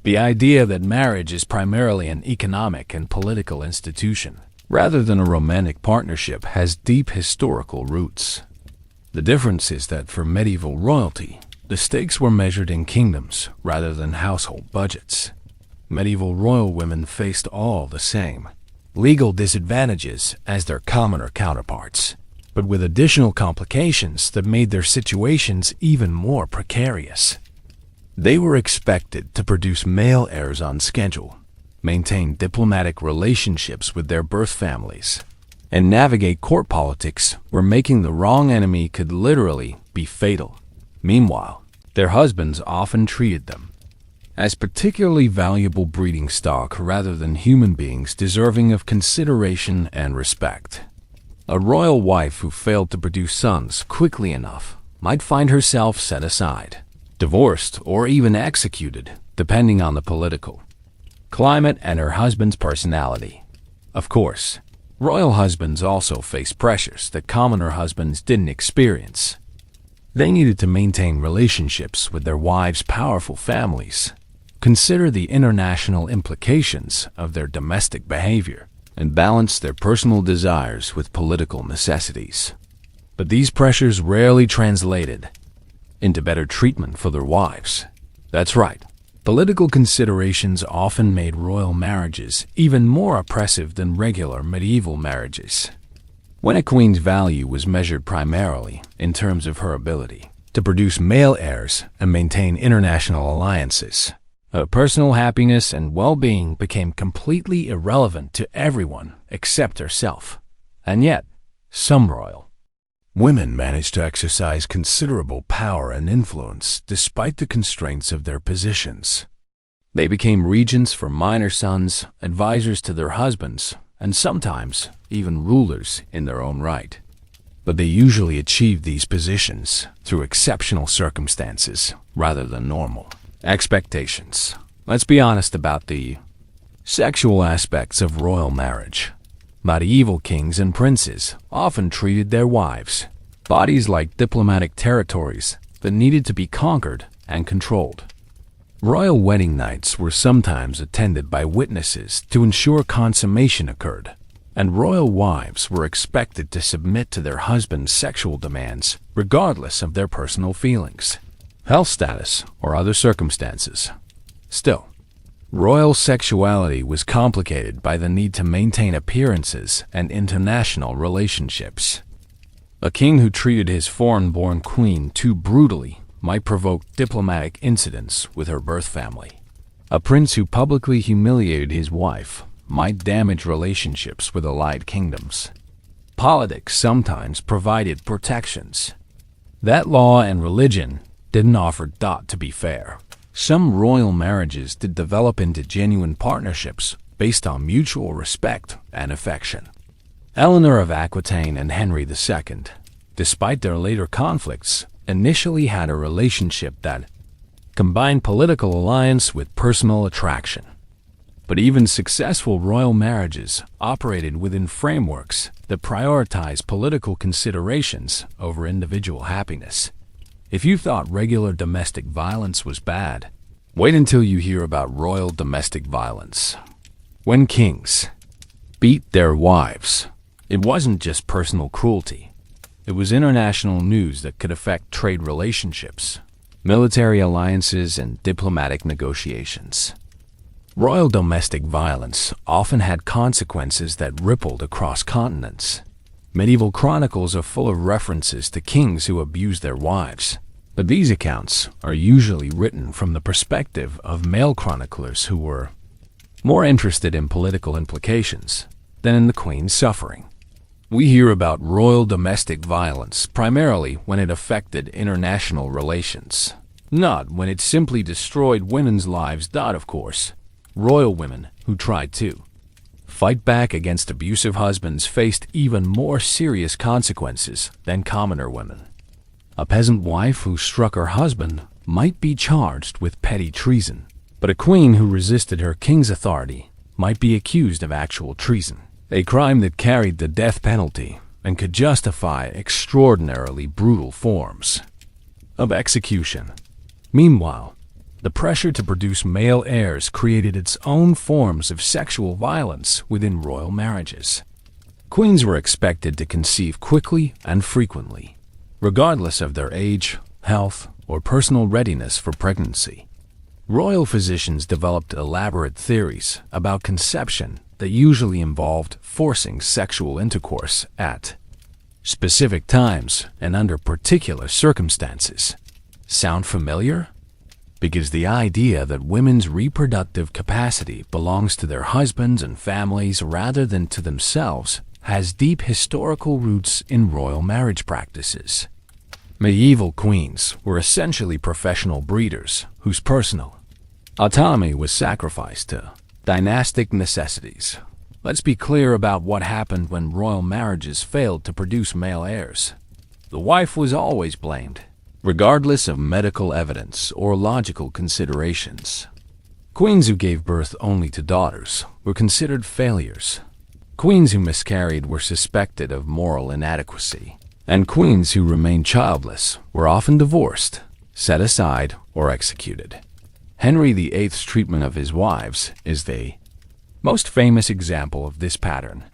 the idea that marriage is primarily an economic and political institution, rather than a romantic partnership, has deep historical roots. The difference is that for medieval royalty, the stakes were measured in kingdoms rather than household budgets. Medieval royal women faced all the same legal disadvantages as their commoner counterparts, but with additional complications that made their situations even more precarious. They were expected to produce male heirs on schedule, maintain diplomatic relationships with their birth families, and navigate court politics where making the wrong enemy could literally be fatal. Meanwhile, their husbands often treated them as particularly valuable breeding stock rather than human beings deserving of consideration and respect. A royal wife who failed to produce sons quickly enough might find herself set aside, divorced, or even executed, depending on the political climate and her husband's personality. Of course, royal husbands also faced pressures that commoner husbands didn't experience. They needed to maintain relationships with their wives' powerful families, consider the international implications of their domestic behavior, and balance their personal desires with political necessities. But these pressures rarely translated into better treatment for their wives. That's right. Political considerations often made royal marriages even more oppressive than regular medieval marriages. When a queen's value was measured primarily in terms of her ability to produce male heirs and maintain international alliances, her personal happiness and well-being became completely irrelevant to everyone except herself. And yet, some royal women managed to exercise considerable power and influence despite the constraints of their positions. They became regents for minor sons, advisors to their husbands, and sometimes even rulers in their own right. But they usually achieved these positions through exceptional circumstances rather than normal expectations. Let's be honest about the sexual aspects of royal marriage. Medieval kings and princes often treated their wives bodies like diplomatic territories that needed to be conquered and controlled. Royal wedding nights were sometimes attended by witnesses to ensure consummation occurred, and royal wives were expected to submit to their husband's sexual demands regardless of their personal feelings, health status, or other circumstances. Still, royal sexuality was complicated by the need to maintain appearances and international relationships. A king who treated his foreign-born queen too brutally might provoke diplomatic incidents with her birth family. A prince who publicly humiliated his wife might damage relationships with allied kingdoms. Politics sometimes provided protections that law and religion didn't offer. To be fair, some royal marriages did develop into genuine partnerships based on mutual respect and affection. Eleanor of Aquitaine and Henry II, despite their later conflicts, initially had a relationship that combined political alliance with personal attraction. But even successful royal marriages operated within frameworks that prioritize political considerations over individual happiness. If you thought regular domestic violence was bad, wait until you hear about royal domestic violence. When kings beat their wives, it wasn't just personal cruelty. It was international news that could affect trade relationships, military alliances, and diplomatic negotiations. Royal domestic violence often had consequences that rippled across continents. Medieval chronicles are full of references to kings who abused their wives, but these accounts are usually written from the perspective of male chroniclers who were more interested in political implications than in the queen's suffering. We hear about royal domestic violence primarily when it affected international relations, not when it simply destroyed women's lives. Of course, royal women who tried to fight back against abusive husbands faced even more serious consequences than commoner women. A peasant wife who struck her husband might be charged with petty treason, but a queen who resisted her king's authority might be accused of actual treason, a crime that carried the death penalty and could justify extraordinarily brutal forms of execution. Meanwhile, the pressure to produce male heirs created its own forms of sexual violence within royal marriages. Queens were expected to conceive quickly and frequently, regardless of their age, health, or personal readiness for pregnancy. Royal physicians developed elaborate theories about conception that usually involved forcing sexual intercourse at specific times and under particular circumstances. Sound familiar? Because the idea that women's reproductive capacity belongs to their husbands and families rather than to themselves has deep historical roots in royal marriage practices. Medieval queens were essentially professional breeders whose personal autonomy was sacrificed to dynastic necessities. Let's be clear about what happened when royal marriages failed to produce male heirs. The wife was always blamed, regardless of medical evidence or logical considerations. Queens who gave birth only to daughters were considered failures. Queens who miscarried were suspected of moral inadequacy, and queens who remained childless were often divorced, set aside, or executed. Henry VIII's treatment of his wives is the most famous example of this pattern,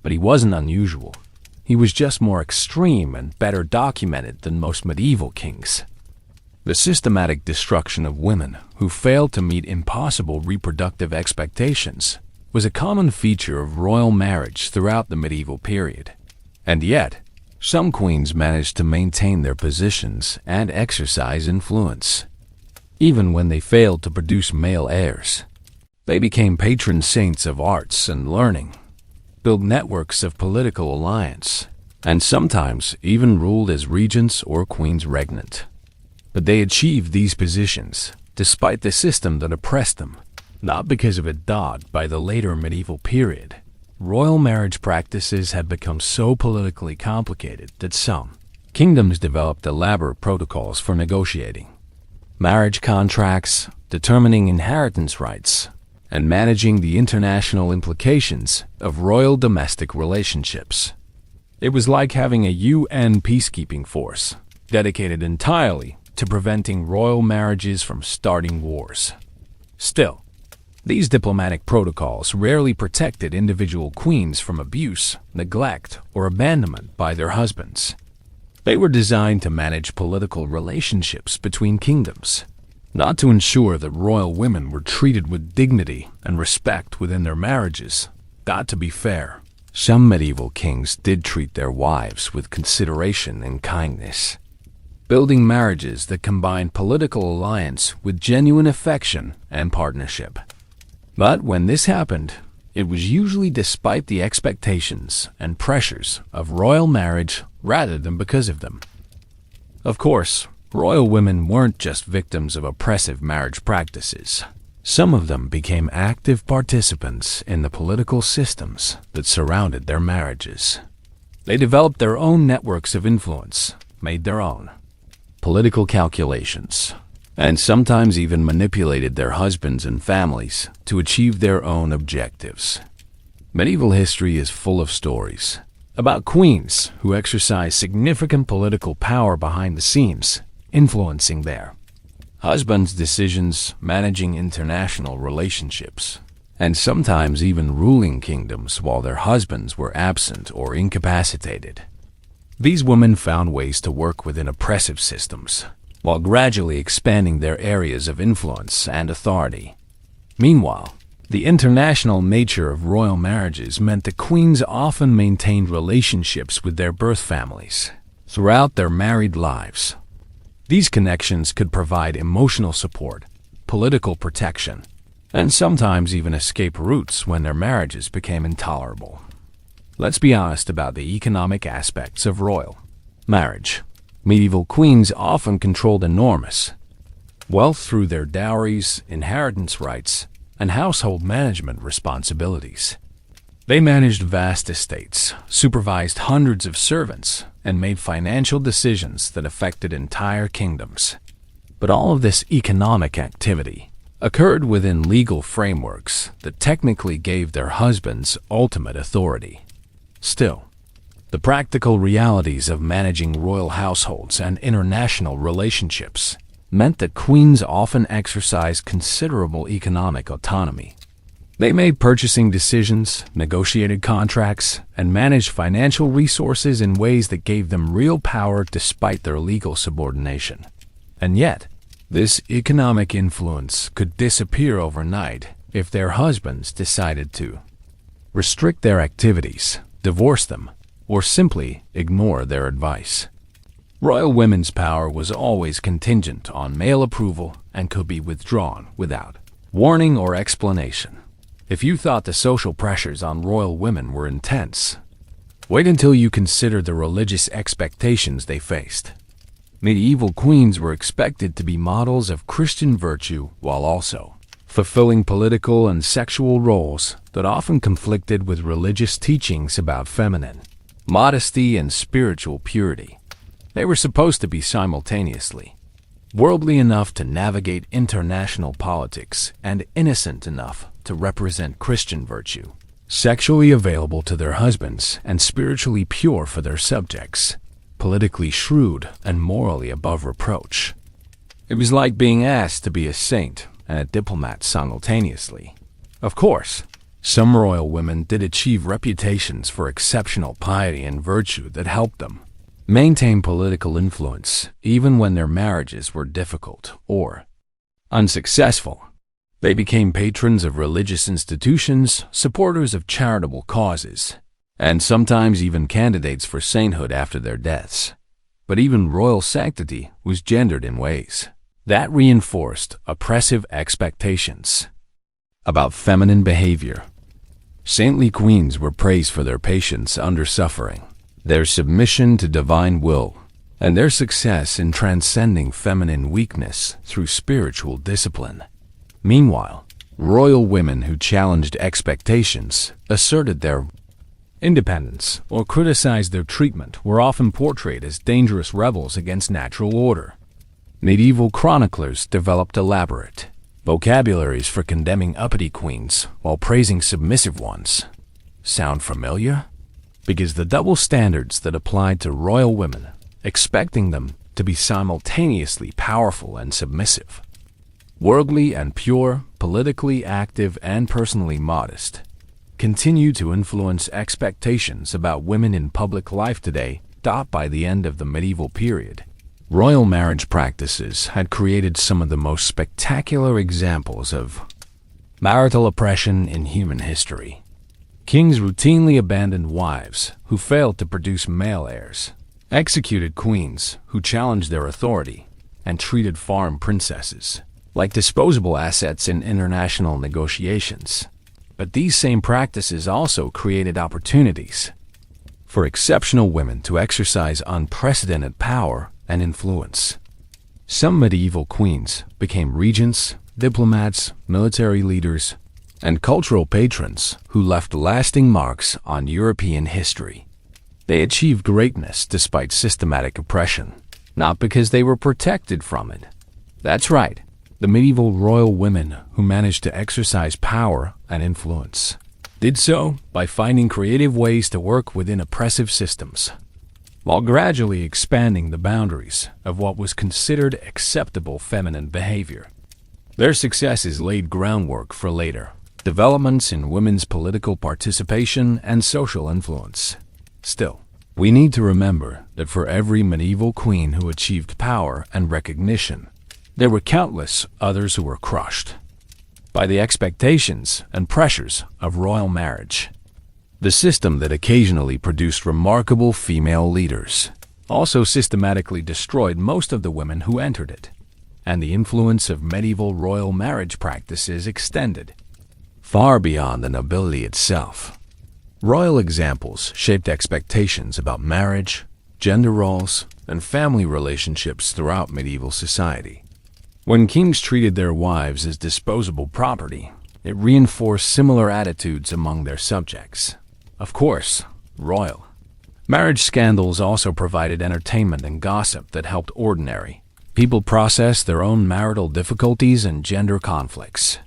but he wasn't unusual. He was just more extreme and better documented than most medieval kings. The systematic destruction of women who failed to meet impossible reproductive expectations was a common feature of royal marriage throughout the medieval period. And yet, some queens managed to maintain their positions and exercise influence. Even when they failed to produce male heirs, they became patron saints of arts and learning, built networks of political alliance, and sometimes even ruled as regents or queens regnant. But they achieved these positions despite the system that oppressed them, not because of a dot by the later medieval period. Royal marriage practices had become so politically complicated that some kingdoms developed elaborate protocols for negotiating marriage contracts, determining inheritance rights, and managing the international implications of royal domestic relationships. It was like having a UN peacekeeping force dedicated entirely to preventing royal marriages from starting wars. Still, these diplomatic protocols rarely protected individual queens from abuse, neglect, or abandonment by their husbands. They were designed to manage political relationships between kingdoms, not to ensure that royal women were treated with dignity and respect within their marriages. To be fair, some medieval kings did treat their wives with consideration and kindness, building marriages that combined political alliance with genuine affection and partnership. But when this happened, it was usually despite the expectations and pressures of royal marriage rather than because of them. Of course, royal women weren't just victims of oppressive marriage practices. Some of them became active participants in the political systems that surrounded their marriages. They developed their own networks of influence, made their own political calculations, and sometimes even manipulated their husbands and families to achieve their own objectives. Medieval history is full of stories about queens who exercised significant political power behind the scenes, influencing their husbands' decisions, managing international relationships, and sometimes even ruling kingdoms while their husbands were absent or incapacitated. These women found ways to work within oppressive systems, while gradually expanding their areas of influence and authority. Meanwhile, the international nature of royal marriages meant that queens often maintained relationships with their birth families throughout their married lives. These connections could provide emotional support, political protection, and sometimes even escape routes when their marriages became intolerable. Let's be honest about the economic aspects of royal marriage. Medieval queens often controlled enormous wealth through their dowries, inheritance rights, and household management responsibilities. They managed vast estates, supervised hundreds of servants, and made financial decisions that affected entire kingdoms. But all of this economic activity occurred within legal frameworks that technically gave their husbands ultimate authority. Still, the practical realities of managing royal households and international relationships meant that queens often exercised considerable economic autonomy. They made purchasing decisions, negotiated contracts, and managed financial resources in ways that gave them real power despite their legal subordination. And yet, this economic influence could disappear overnight if their husbands decided to restrict their activities, divorce them, or simply ignore their advice. Royal women's power was always contingent on male approval and could be withdrawn without warning or explanation. If you thought the social pressures on royal women were intense, wait until you consider the religious expectations they faced. Medieval queens were expected to be models of Christian virtue while also fulfilling political and sexual roles that often conflicted with religious teachings about feminine modesty and spiritual purity. They were supposed to be simultaneously worldly enough to navigate international politics and innocent enough to represent Christian virtue, sexually available to their husbands and spiritually pure for their subjects, politically shrewd and morally above reproach. It was like being asked to be a saint and a diplomat simultaneously. Of course, some royal women did achieve reputations for exceptional piety and virtue that helped them maintain political influence even when their marriages were difficult or unsuccessful. They became patrons of religious institutions, supporters of charitable causes, and sometimes even candidates for sainthood after their deaths. But even royal sanctity was gendered in ways that reinforced oppressive expectations about feminine behavior. Saintly queens were praised for their patience under suffering, their submission to divine will, and their success in transcending feminine weakness through spiritual discipline. Meanwhile, royal women who challenged expectations, asserted their independence, or criticized their treatment were often portrayed as dangerous rebels against natural order. Medieval chroniclers developed elaborate vocabularies for condemning uppity queens while praising submissive ones. Sound familiar? Because the double standards that applied to royal women, expecting them to be simultaneously powerful and submissive, worldly and pure, politically active and personally modest, continue to influence expectations about women in public life today. By the end of the medieval period, royal marriage practices had created some of the most spectacular examples of marital oppression in human history. Kings routinely abandoned wives who failed to produce male heirs, executed queens who challenged their authority, and treated foreign princesses like disposable assets in international negotiations. But these same practices also created opportunities for exceptional women to exercise unprecedented power and influence. Some medieval queens became regents, diplomats, military leaders, and cultural patrons who left lasting marks on European history. They achieved greatness despite systematic oppression, not because they were protected from it. That's right, the medieval royal women who managed to exercise power and influence did so by finding creative ways to work within oppressive systems, while gradually expanding the boundaries of what was considered acceptable feminine behavior. Their successes laid groundwork for later developments in women's political participation and social influence. Still, we need to remember that for every medieval queen who achieved power and recognition, there were countless others who were crushed by the expectations and pressures of royal marriage. The system that occasionally produced remarkable female leaders also systematically destroyed most of the women who entered it, and the influence of medieval royal marriage practices extended far beyond the nobility itself. Royal examples shaped expectations about marriage, gender roles, and family relationships throughout medieval society. When kings treated their wives as disposable property, it reinforced similar attitudes among their subjects. Of course, royal. Marriage scandals also provided entertainment and gossip that helped ordinary people process their own marital difficulties and gender conflicts.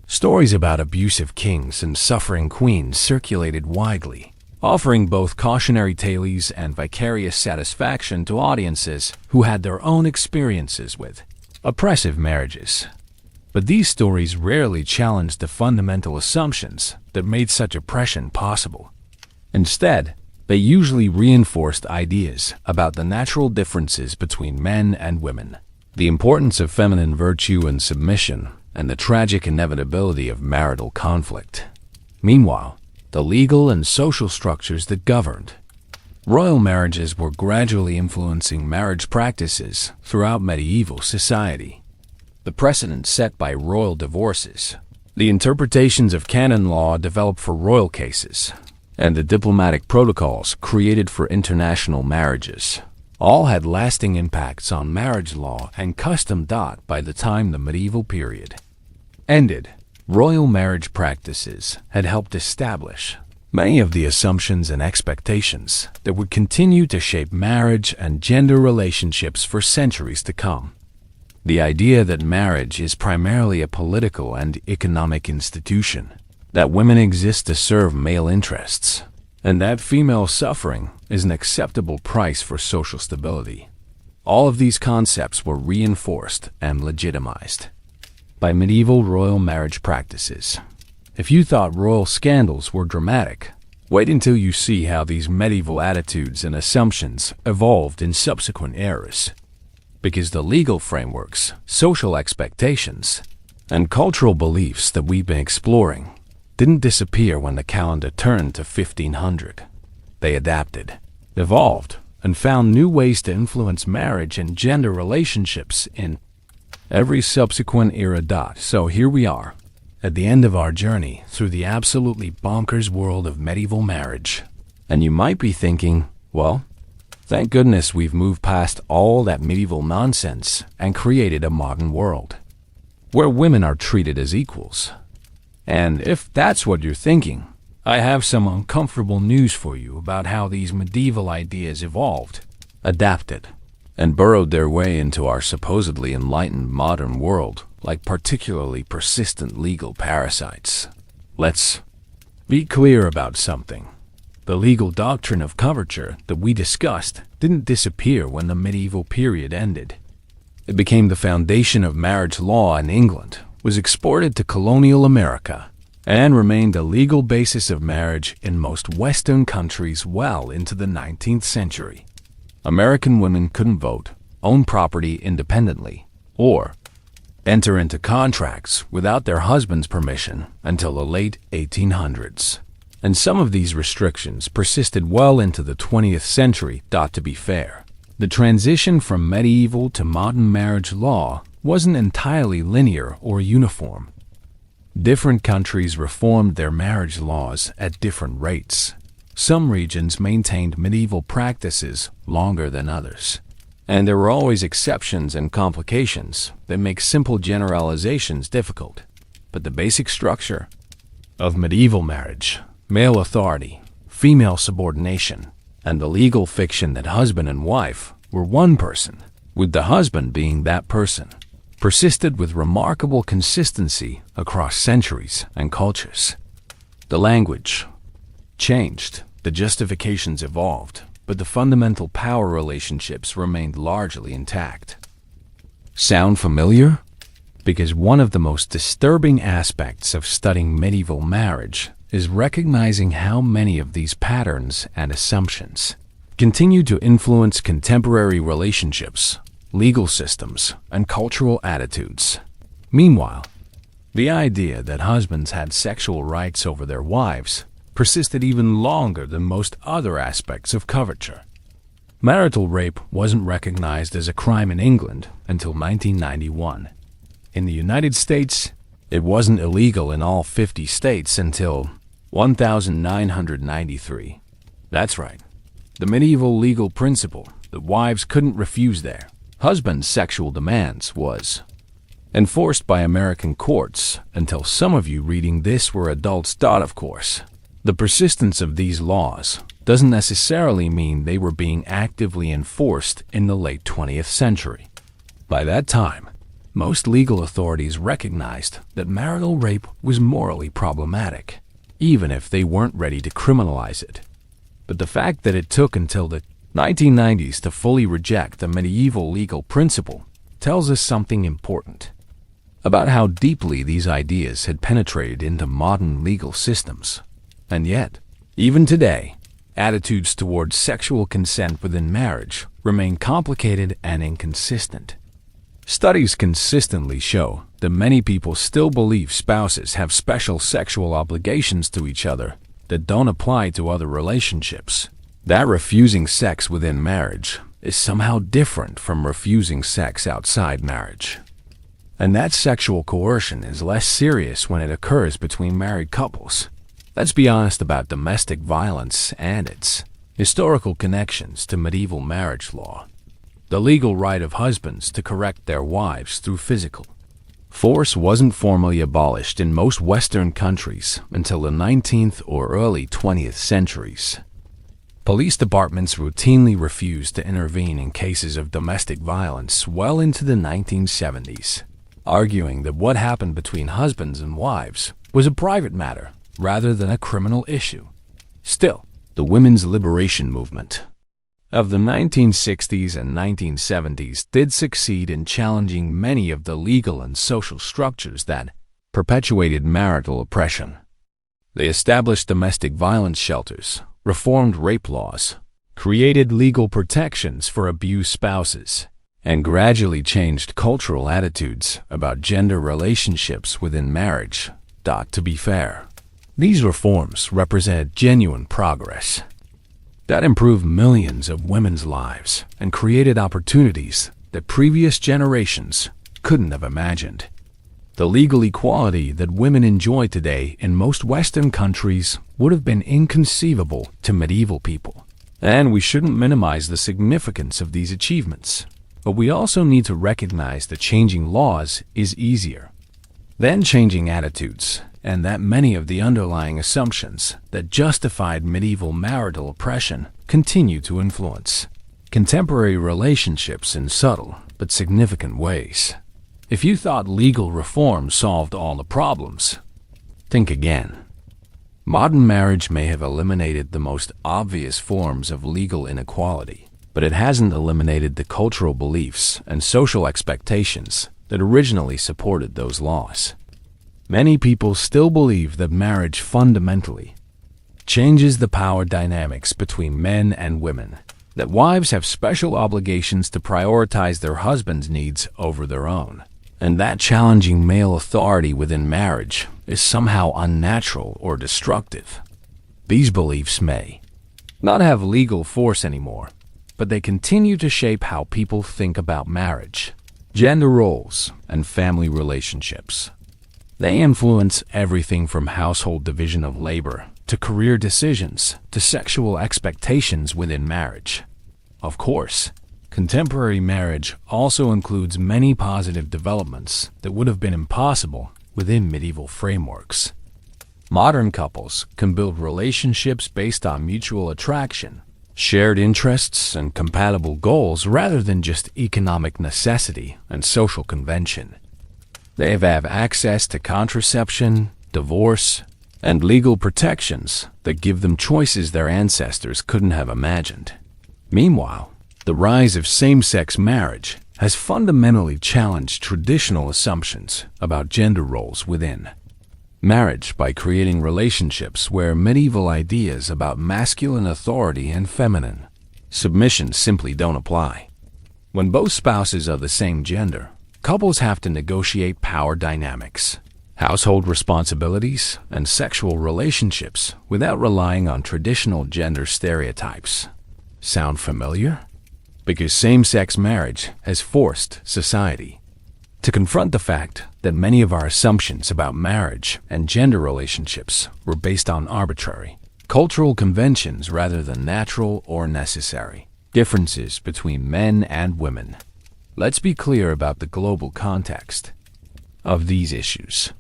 Stories about abusive kings and suffering queens circulated widely, offering both cautionary tales and vicarious satisfaction to audiences who had their own experiences with oppressive marriages. But these stories rarely challenged the fundamental assumptions that made such oppression possible. Instead, they usually reinforced ideas about the natural differences between men and women, the importance of feminine virtue and submission, and the tragic inevitability of marital conflict. Meanwhile, the legal and social structures that governed royal marriages were gradually influencing marriage practices throughout medieval society. The precedent set by royal divorces, the interpretations of canon law developed for royal cases, and the diplomatic protocols created for international marriages all had lasting impacts on marriage law and custom. By the time the medieval period ended, royal marriage practices had helped establish many of the assumptions and expectations that would continue to shape marriage and gender relationships for centuries to come. The idea that marriage is primarily a political and economic institution, that women exist to serve male interests, and that female suffering is an acceptable price for social stability. All of these concepts were reinforced and legitimized by medieval royal marriage practices. If you thought royal scandals were dramatic, wait until you see how these medieval attitudes and assumptions evolved in subsequent eras. Because the legal frameworks, social expectations, and cultural beliefs that we've been exploring didn't disappear when the calendar turned to 1500. They adapted, evolved, and found new ways to influence marriage and gender relationships in every subsequent era. So here we are, at the end of our journey through the absolutely bonkers world of medieval marriage. And you might be thinking, well, thank goodness we've moved past all that medieval nonsense and created a modern world, where women are treated as equals. And if that's what you're thinking, I have some uncomfortable news for you about how these medieval ideas evolved, adapted, and burrowed their way into our supposedly enlightened modern world like particularly persistent legal parasites. Let's be clear about something. The legal doctrine of coverture that we discussed didn't disappear when the medieval period ended. It became the foundation of marriage law in England, was exported to colonial America, and remained a legal basis of marriage in most Western countries well into the 19th century. American women couldn't vote, own property independently, or enter into contracts without their husband's permission until the late 1800s. And some of these restrictions persisted well into the 20th century. To be fair, the transition from medieval to modern marriage law wasn't entirely linear or uniform. Different countries reformed their marriage laws at different rates. Some regions maintained medieval practices longer than others. And there were always exceptions and complications that make simple generalizations difficult. But the basic structure of medieval marriage, male authority, female subordination, and the legal fiction that husband and wife were one person, with the husband being that person, persisted with remarkable consistency across centuries and cultures. The language changed, the justifications evolved, but the fundamental power relationships remained largely intact. Sound familiar? Because one of the most disturbing aspects of studying medieval marriage is recognizing how many of these patterns and assumptions continue to influence contemporary relationships, legal systems, and cultural attitudes. Meanwhile, the idea that husbands had sexual rights over their wives persisted even longer than most other aspects of coverture. Marital rape wasn't recognized as a crime in England until 1991. In the United States, it wasn't illegal in all 50 states until, 1993. That's right. The medieval legal principle that wives couldn't refuse their husband's sexual demands was enforced by American courts until some of you reading this were adults. Of course, the persistence of these laws doesn't necessarily mean they were being actively enforced in the late 20th century. By that time, most legal authorities recognized that marital rape was morally problematic, even if they weren't ready to criminalize it. But the fact that it took until the 1990s to fully reject the medieval legal principle tells us something important about how deeply these ideas had penetrated into modern legal systems. And yet, even today, attitudes towards sexual consent within marriage remain complicated and inconsistent. Studies consistently show that many people still believe spouses have special sexual obligations to each other that don't apply to other relationships. That refusing sex within marriage is somehow different from refusing sex outside marriage. And that sexual coercion is less serious when it occurs between married couples. Let's be honest about domestic violence and its historical connections to medieval marriage law. The legal right of husbands to correct their wives through physical force wasn't formally abolished in most Western countries until the 19th or early 20th centuries. Police departments routinely refused to intervene in cases of domestic violence well into the 1970s, arguing that what happened between husbands and wives was a private matter rather than a criminal issue. Still, the women's liberation movement of the 1960s and 1970s did succeed in challenging many of the legal and social structures that perpetuated marital oppression. They established domestic violence shelters, reformed rape laws, created legal protections for abused spouses, and gradually changed cultural attitudes about gender relationships within marriage. To be fair, these reforms represented genuine progress that improved millions of women's lives and created opportunities that previous generations couldn't have imagined. The legal equality that women enjoy today in most Western countries would have been inconceivable to medieval people. And we shouldn't minimize the significance of these achievements. But we also need to recognize that changing laws is easier than changing attitudes, and that many of the underlying assumptions that justified medieval marital oppression continue to influence contemporary relationships in subtle but significant ways. If you thought legal reform solved all the problems, think again. Modern marriage may have eliminated the most obvious forms of legal inequality, but it hasn't eliminated the cultural beliefs and social expectations that originally supported those laws. Many people still believe that marriage fundamentally changes the power dynamics between men and women, that wives have special obligations to prioritize their husband's needs over their own, and that challenging male authority within marriage is somehow unnatural or destructive. These beliefs may not have legal force anymore, but they continue to shape how people think about marriage, gender roles, and family relationships. They influence everything from household division of labor to career decisions to sexual expectations within marriage. Of course, contemporary marriage also includes many positive developments that would have been impossible within medieval frameworks. Modern couples can build relationships based on mutual attraction, shared interests, and compatible goals rather than just economic necessity and social convention. They have access to contraception, divorce, and legal protections that give them choices their ancestors couldn't have imagined. Meanwhile, the rise of same-sex marriage has fundamentally challenged traditional assumptions about gender roles within marriage by creating relationships where medieval ideas about masculine authority and feminine submission simply don't apply. When both spouses are the same gender, couples have to negotiate power dynamics, household responsibilities, and sexual relationships without relying on traditional gender stereotypes. Sound familiar? Because same-sex marriage has forced society to confront the fact that many of our assumptions about marriage and gender relationships were based on arbitrary, cultural conventions rather than natural or necessary differences between men and women. Let's be clear about the global context of these issues.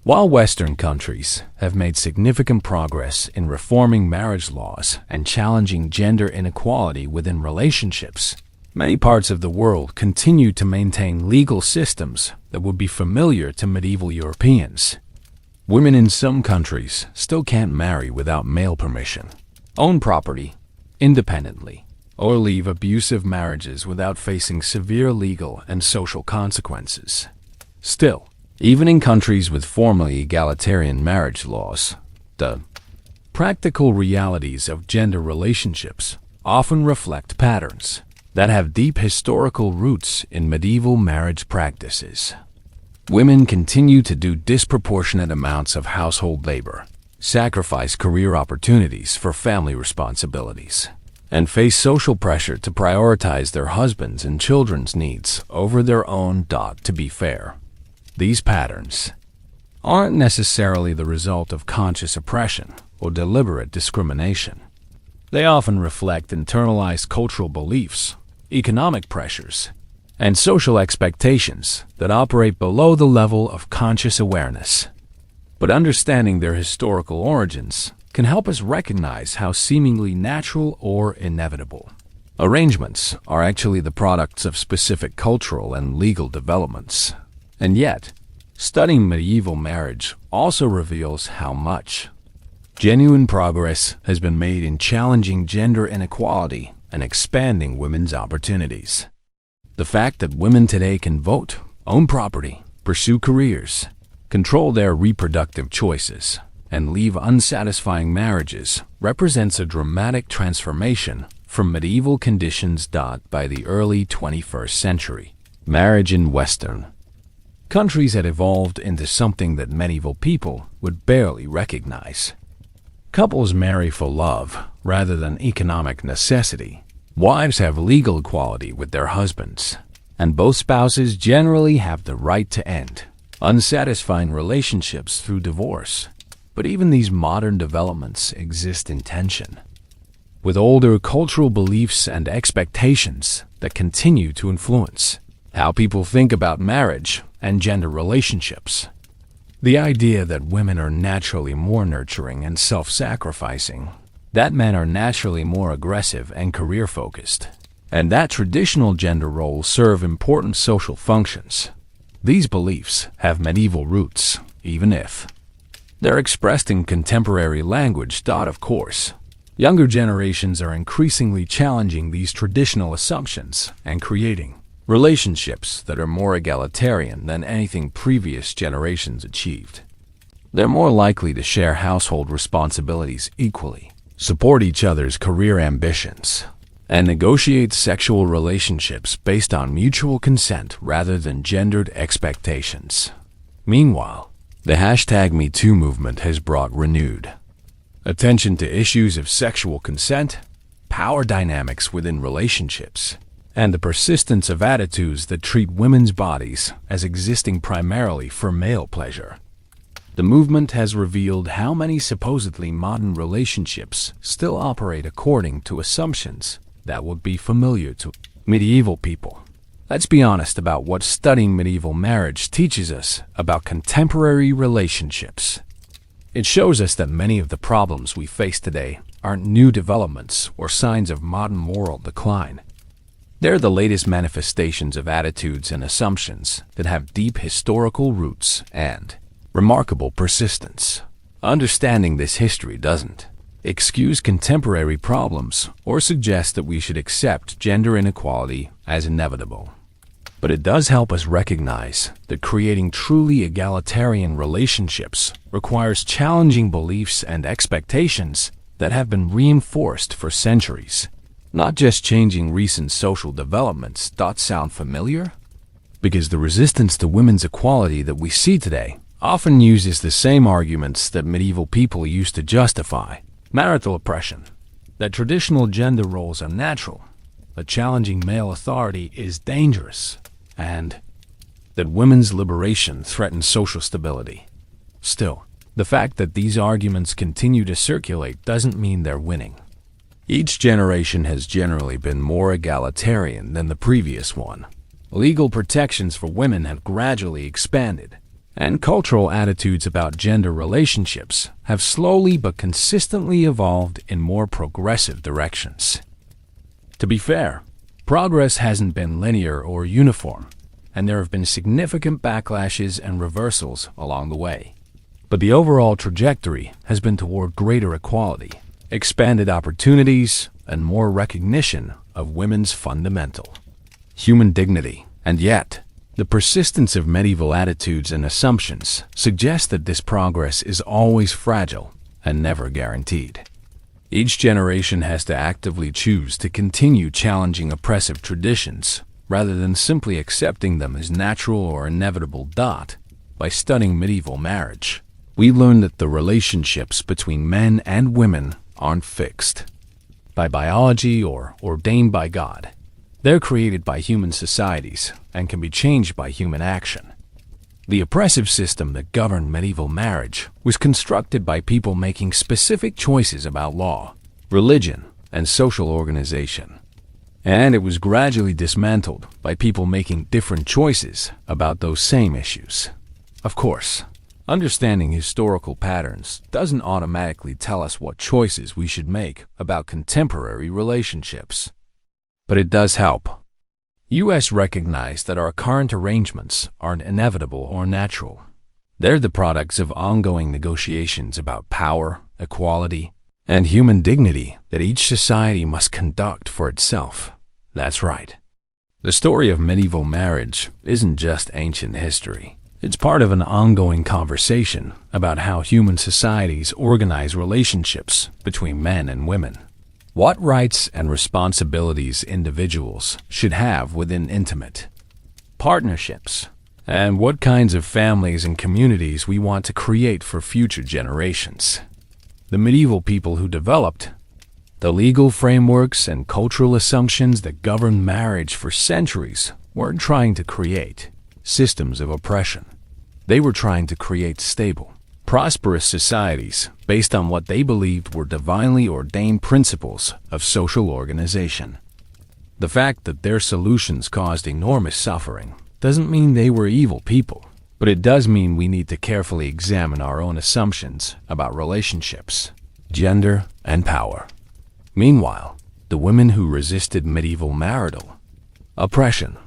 While Western countries have made significant progress in reforming marriage laws and challenging gender inequality within relationships, many parts of the world continue to maintain legal systems that would be familiar to medieval Europeans. Women in some countries still can't marry without male permission, own property independently, or leave abusive marriages without facing severe legal and social consequences. Still, even in countries with formally egalitarian marriage laws, the practical realities of gender relationships often reflect patterns that have deep historical roots in medieval marriage practices. Women continue to do disproportionate amounts of household labor, sacrifice career opportunities for family responsibilities, and face social pressure to prioritize their husbands' and children's needs over their own. To be fair, these patterns aren't necessarily the result of conscious oppression or deliberate discrimination. They often reflect internalized cultural beliefs, economic pressures, and social expectations that operate below the level of conscious awareness. But understanding their historical origins can help us recognize how seemingly natural or inevitable arrangements are actually the products of specific cultural and legal developments. And yet, studying medieval marriage also reveals how much genuine progress has been made in challenging gender inequality and expanding women's opportunities. The fact that women today can vote, own property, pursue careers, control their reproductive choices, and leave unsatisfying marriages represents a dramatic transformation from medieval conditions. By the early 21st century, marriage in Western countries had evolved into something that medieval people would barely recognize. Couples marry for love rather than economic necessity. Wives have legal equality with their husbands, and both spouses generally have the right to end unsatisfying relationships through divorce. But even these modern developments exist in tension with older cultural beliefs and expectations that continue to influence how people think about marriage and gender relationships. The idea that women are naturally more nurturing and self-sacrificing, that men are naturally more aggressive and career-focused, and that traditional gender roles serve important social functions. These beliefs have medieval roots, even if they're expressed in contemporary language. Of course, younger generations are increasingly challenging these traditional assumptions and creating relationships that are more egalitarian than anything previous generations achieved. They're more likely to share household responsibilities equally, support each other's career ambitions, and negotiate sexual relationships based on mutual consent rather than gendered expectations. Meanwhile, the #MeToo movement has brought renewed attention to issues of sexual consent, power dynamics within relationships, and the persistence of attitudes that treat women's bodies as existing primarily for male pleasure. The movement has revealed how many supposedly modern relationships still operate according to assumptions that would be familiar to medieval people. Let's be honest about what studying medieval marriage teaches us about contemporary relationships. It shows us that many of the problems we face today aren't new developments or signs of modern moral decline. They're the latest manifestations of attitudes and assumptions that have deep historical roots and remarkable persistence. Understanding this history doesn't excuse contemporary problems or suggest that we should accept gender inequality as inevitable. But it does help us recognize that creating truly egalitarian relationships requires challenging beliefs and expectations that have been reinforced for centuries, not just changing recent social developments. Sound familiar? Because the resistance to women's equality that we see today often uses the same arguments that medieval people used to justify marital oppression, that traditional gender roles are natural, that challenging male authority is dangerous, and that women's liberation threatens social stability. Still, the fact that these arguments continue to circulate doesn't mean they're winning. Each generation has generally been more egalitarian than the previous one. Legal protections for women have gradually expanded, and cultural attitudes about gender relationships have slowly but consistently evolved in more progressive directions. To be fair, progress hasn't been linear or uniform, and there have been significant backlashes and reversals along the way. But the overall trajectory has been toward greater equality, expanded opportunities, and more recognition of women's fundamental human dignity. And yet, the persistence of medieval attitudes and assumptions suggests that this progress is always fragile and never guaranteed. Each generation has to actively choose to continue challenging oppressive traditions rather than simply accepting them as natural or inevitable. By studying medieval marriage, we learn that the relationships between men and women aren't fixed by biology or ordained by God. They're created by human societies and can be changed by human action. The oppressive system that governed medieval marriage was constructed by people making specific choices about law, religion, and social organization. And it was gradually dismantled by people making different choices about those same issues. Of course, understanding historical patterns doesn't automatically tell us what choices we should make about contemporary relationships. But it does help. U.S. recognize that our current arrangements aren't inevitable or natural. They're the products of ongoing negotiations about power, equality, and human dignity that each society must conduct for itself. That's right. The story of medieval marriage isn't just ancient history. It's part of an ongoing conversation about how human societies organize relationships between men and women. What rights and responsibilities individuals should have within intimate partnerships, and what kinds of families and communities we want to create for future generations. The medieval people who developed the legal frameworks and cultural assumptions that governed marriage for centuries weren't trying to create systems of oppression. They were trying to create stable, prosperous societies based on what they believed were divinely ordained principles of social organization. The fact that their solutions caused enormous suffering doesn't mean they were evil people, but it does mean we need to carefully examine our own assumptions about relationships, gender, and power. Meanwhile, the women who resisted medieval marital oppression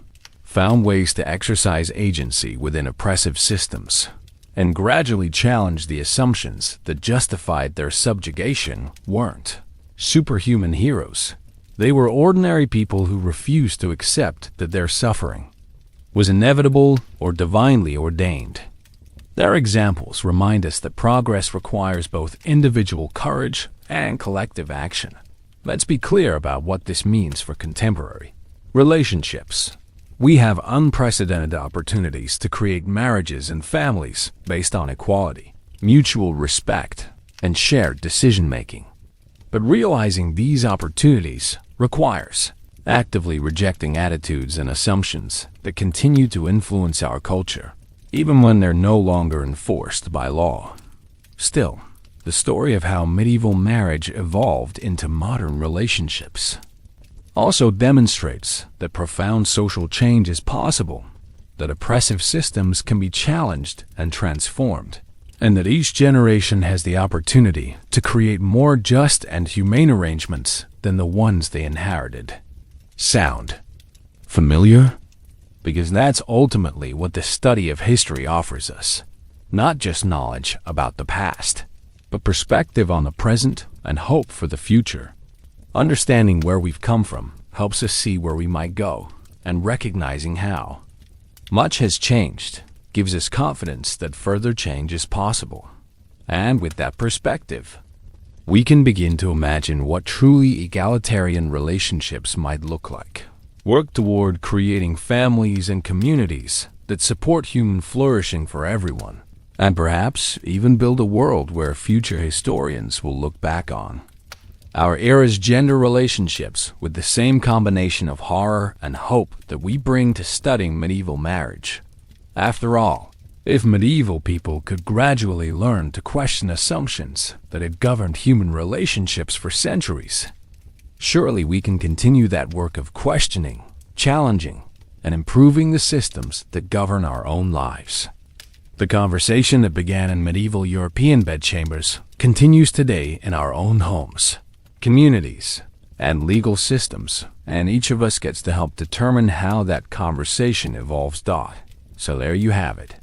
found ways to exercise agency within oppressive systems and gradually challenged the assumptions that justified their subjugation weren't superhuman heroes. They were ordinary people who refused to accept that their suffering was inevitable or divinely ordained. Their examples remind us that progress requires both individual courage and collective action. Let's be clear about what this means for contemporary relationships. We have unprecedented opportunities to create marriages and families based on equality, mutual respect, and shared decision-making. But realizing these opportunities requires actively rejecting attitudes and assumptions that continue to influence our culture, even when they're no longer enforced by law. Still, the story of how medieval marriage evolved into modern relationships also demonstrates that profound social change is possible, that oppressive systems can be challenged and transformed, and that each generation has the opportunity to create more just and humane arrangements than the ones they inherited. Sound familiar? Because that's ultimately what the study of history offers us. Not just knowledge about the past, but perspective on the present and hope for the future. Understanding where we've come from helps us see where we might go, and recognizing how much has changed gives us confidence that further change is possible. And with that perspective, we can begin to imagine what truly egalitarian relationships might look like. Work toward creating families and communities that support human flourishing for everyone, and perhaps even build a world where future historians will look back on our era's gender relationships with the same combination of horror and hope that we bring to studying medieval marriage. After all, if medieval people could gradually learn to question assumptions that had governed human relationships for centuries, surely we can continue that work of questioning, challenging, and improving the systems that govern our own lives. The conversation that began in medieval European bedchambers continues today in our own homes, communities, and legal systems, and each of us gets to help determine how that conversation evolves. So there you have it,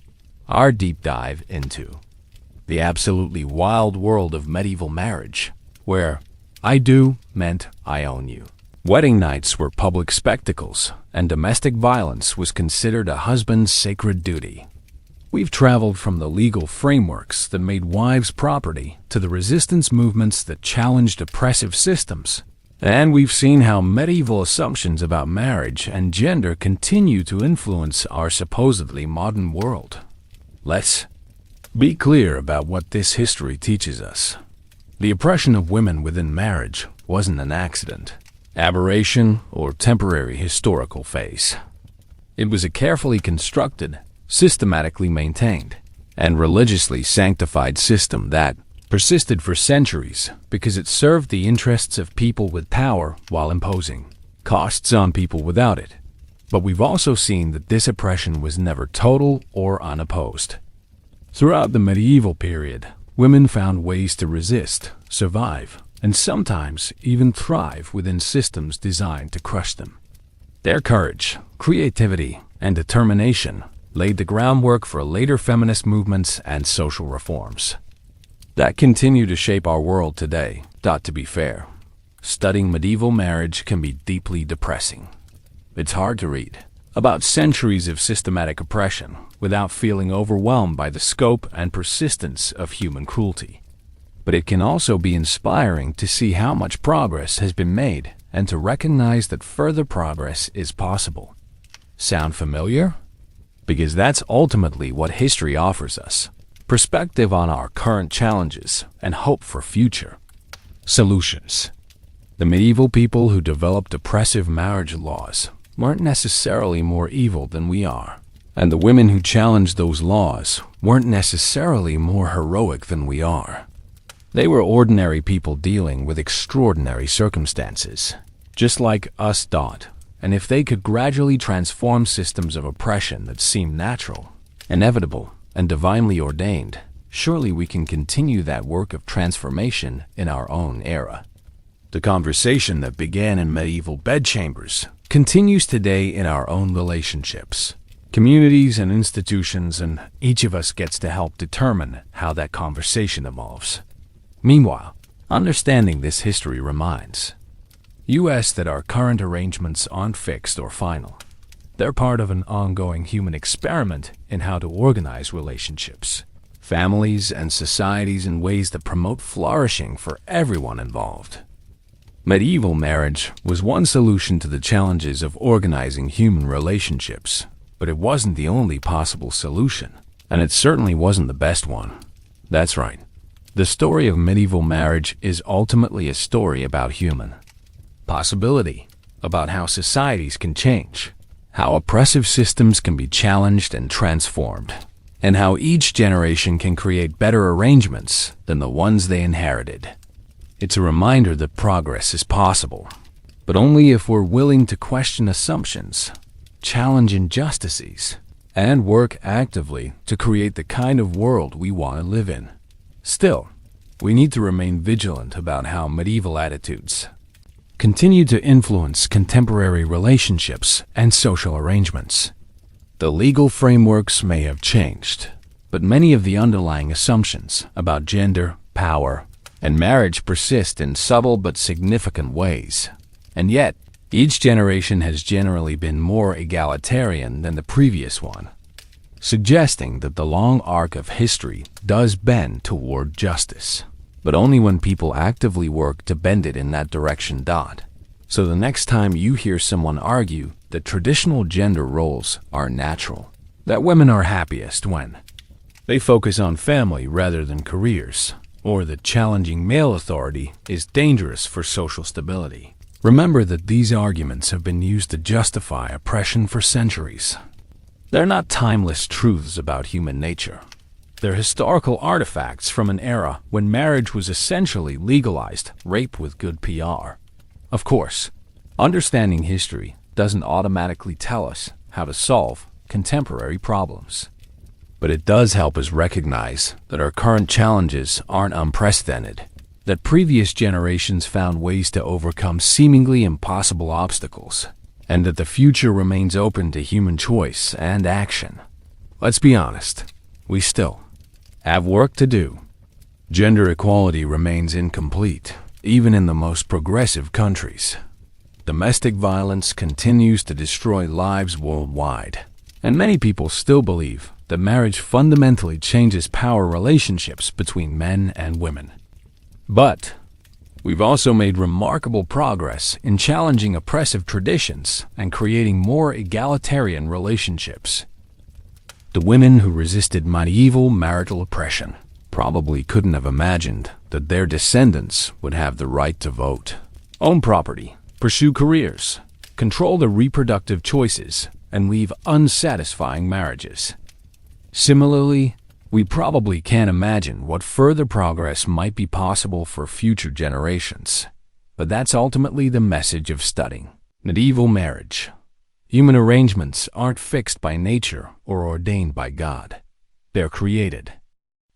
our deep dive into the absolutely wild world of medieval marriage, where I do meant I own you. Wedding nights were public spectacles, and domestic violence was considered a husband's sacred duty. We've traveled from the legal frameworks that made wives property to the resistance movements that challenged oppressive systems. And we've seen how medieval assumptions about marriage and gender continue to influence our supposedly modern world. Let's be clear about what this history teaches us. The oppression of women within marriage wasn't an accident, aberration, or temporary historical phase. It was a carefully constructed, systematically maintained, and religiously sanctified system that persisted for centuries because it served the interests of people with power while imposing costs on people without it. But we've also seen that this oppression was never total or unopposed. Throughout the medieval period, women found ways to resist, survive, and sometimes even thrive within systems designed to crush them. Their courage, creativity, and determination laid the groundwork for later feminist movements and social reforms that continue to shape our world today. To be fair, studying medieval marriage can be deeply depressing. It's hard to read about centuries of systematic oppression without feeling overwhelmed by the scope and persistence of human cruelty. But it can also be inspiring to see how much progress has been made and to recognize that further progress is possible. Sound familiar? Because that's ultimately what history offers us: perspective on our current challenges and hope for future solutions. The medieval people who developed oppressive marriage laws weren't necessarily more evil than we are, and the women who challenged those laws weren't necessarily more heroic than we are. They were ordinary people dealing with extraordinary circumstances, just like us. And if they could gradually transform systems of oppression that seem natural, inevitable, and divinely ordained, surely we can continue that work of transformation in our own era. The conversation that began in medieval bedchambers continues today in our own relationships, communities, and institutions, and each of us gets to help determine how that conversation evolves. Meanwhile, understanding this history reminds us that our current arrangements aren't fixed or final. They're part of an ongoing human experiment in how to organize relationships, families, and societies in ways that promote flourishing for everyone involved. Medieval marriage was one solution to the challenges of organizing human relationships, but it wasn't the only possible solution, and it certainly wasn't the best one. That's right. The story of medieval marriage is ultimately a story about human possibility, about how societies can change, how oppressive systems can be challenged and transformed, and how each generation can create better arrangements than the ones they inherited. It's a reminder that progress is possible, but only if we're willing to question assumptions, challenge injustices, and work actively to create the kind of world we want to live in. Still, we need to remain vigilant about how medieval attitudes continue to influence contemporary relationships and social arrangements. The legal frameworks may have changed, but many of the underlying assumptions about gender, power, and marriage persist in subtle but significant ways. And yet, each generation has generally been more egalitarian than the previous one, suggesting that the long arc of history does bend toward justice, but only when people actively work to bend it in that direction. So the next time you hear someone argue that traditional gender roles are natural, that women are happiest when they focus on family rather than careers, or that challenging male authority is dangerous for social stability, remember that these arguments have been used to justify oppression for centuries. They're not timeless truths about human nature. They're historical artifacts from an era when marriage was essentially legalized rape with good PR. Of course, understanding history doesn't automatically tell us how to solve contemporary problems. But it does help us recognize that our current challenges aren't unprecedented, that previous generations found ways to overcome seemingly impossible obstacles, and that the future remains open to human choice and action. Let's be honest, we still have work to do. Gender equality remains incomplete, even in the most progressive countries. Domestic violence continues to destroy lives worldwide, and many people still believe that marriage fundamentally changes power relationships between men and women. But we've also made remarkable progress in challenging oppressive traditions and creating more egalitarian relationships. The women who resisted medieval marital oppression probably couldn't have imagined that their descendants would have the right to vote, own property, pursue careers, control their reproductive choices, and leave unsatisfying marriages. Similarly, we probably can't imagine what further progress might be possible for future generations. But that's ultimately the message of studying medieval marriage. Human arrangements aren't fixed by nature or ordained by God. They're created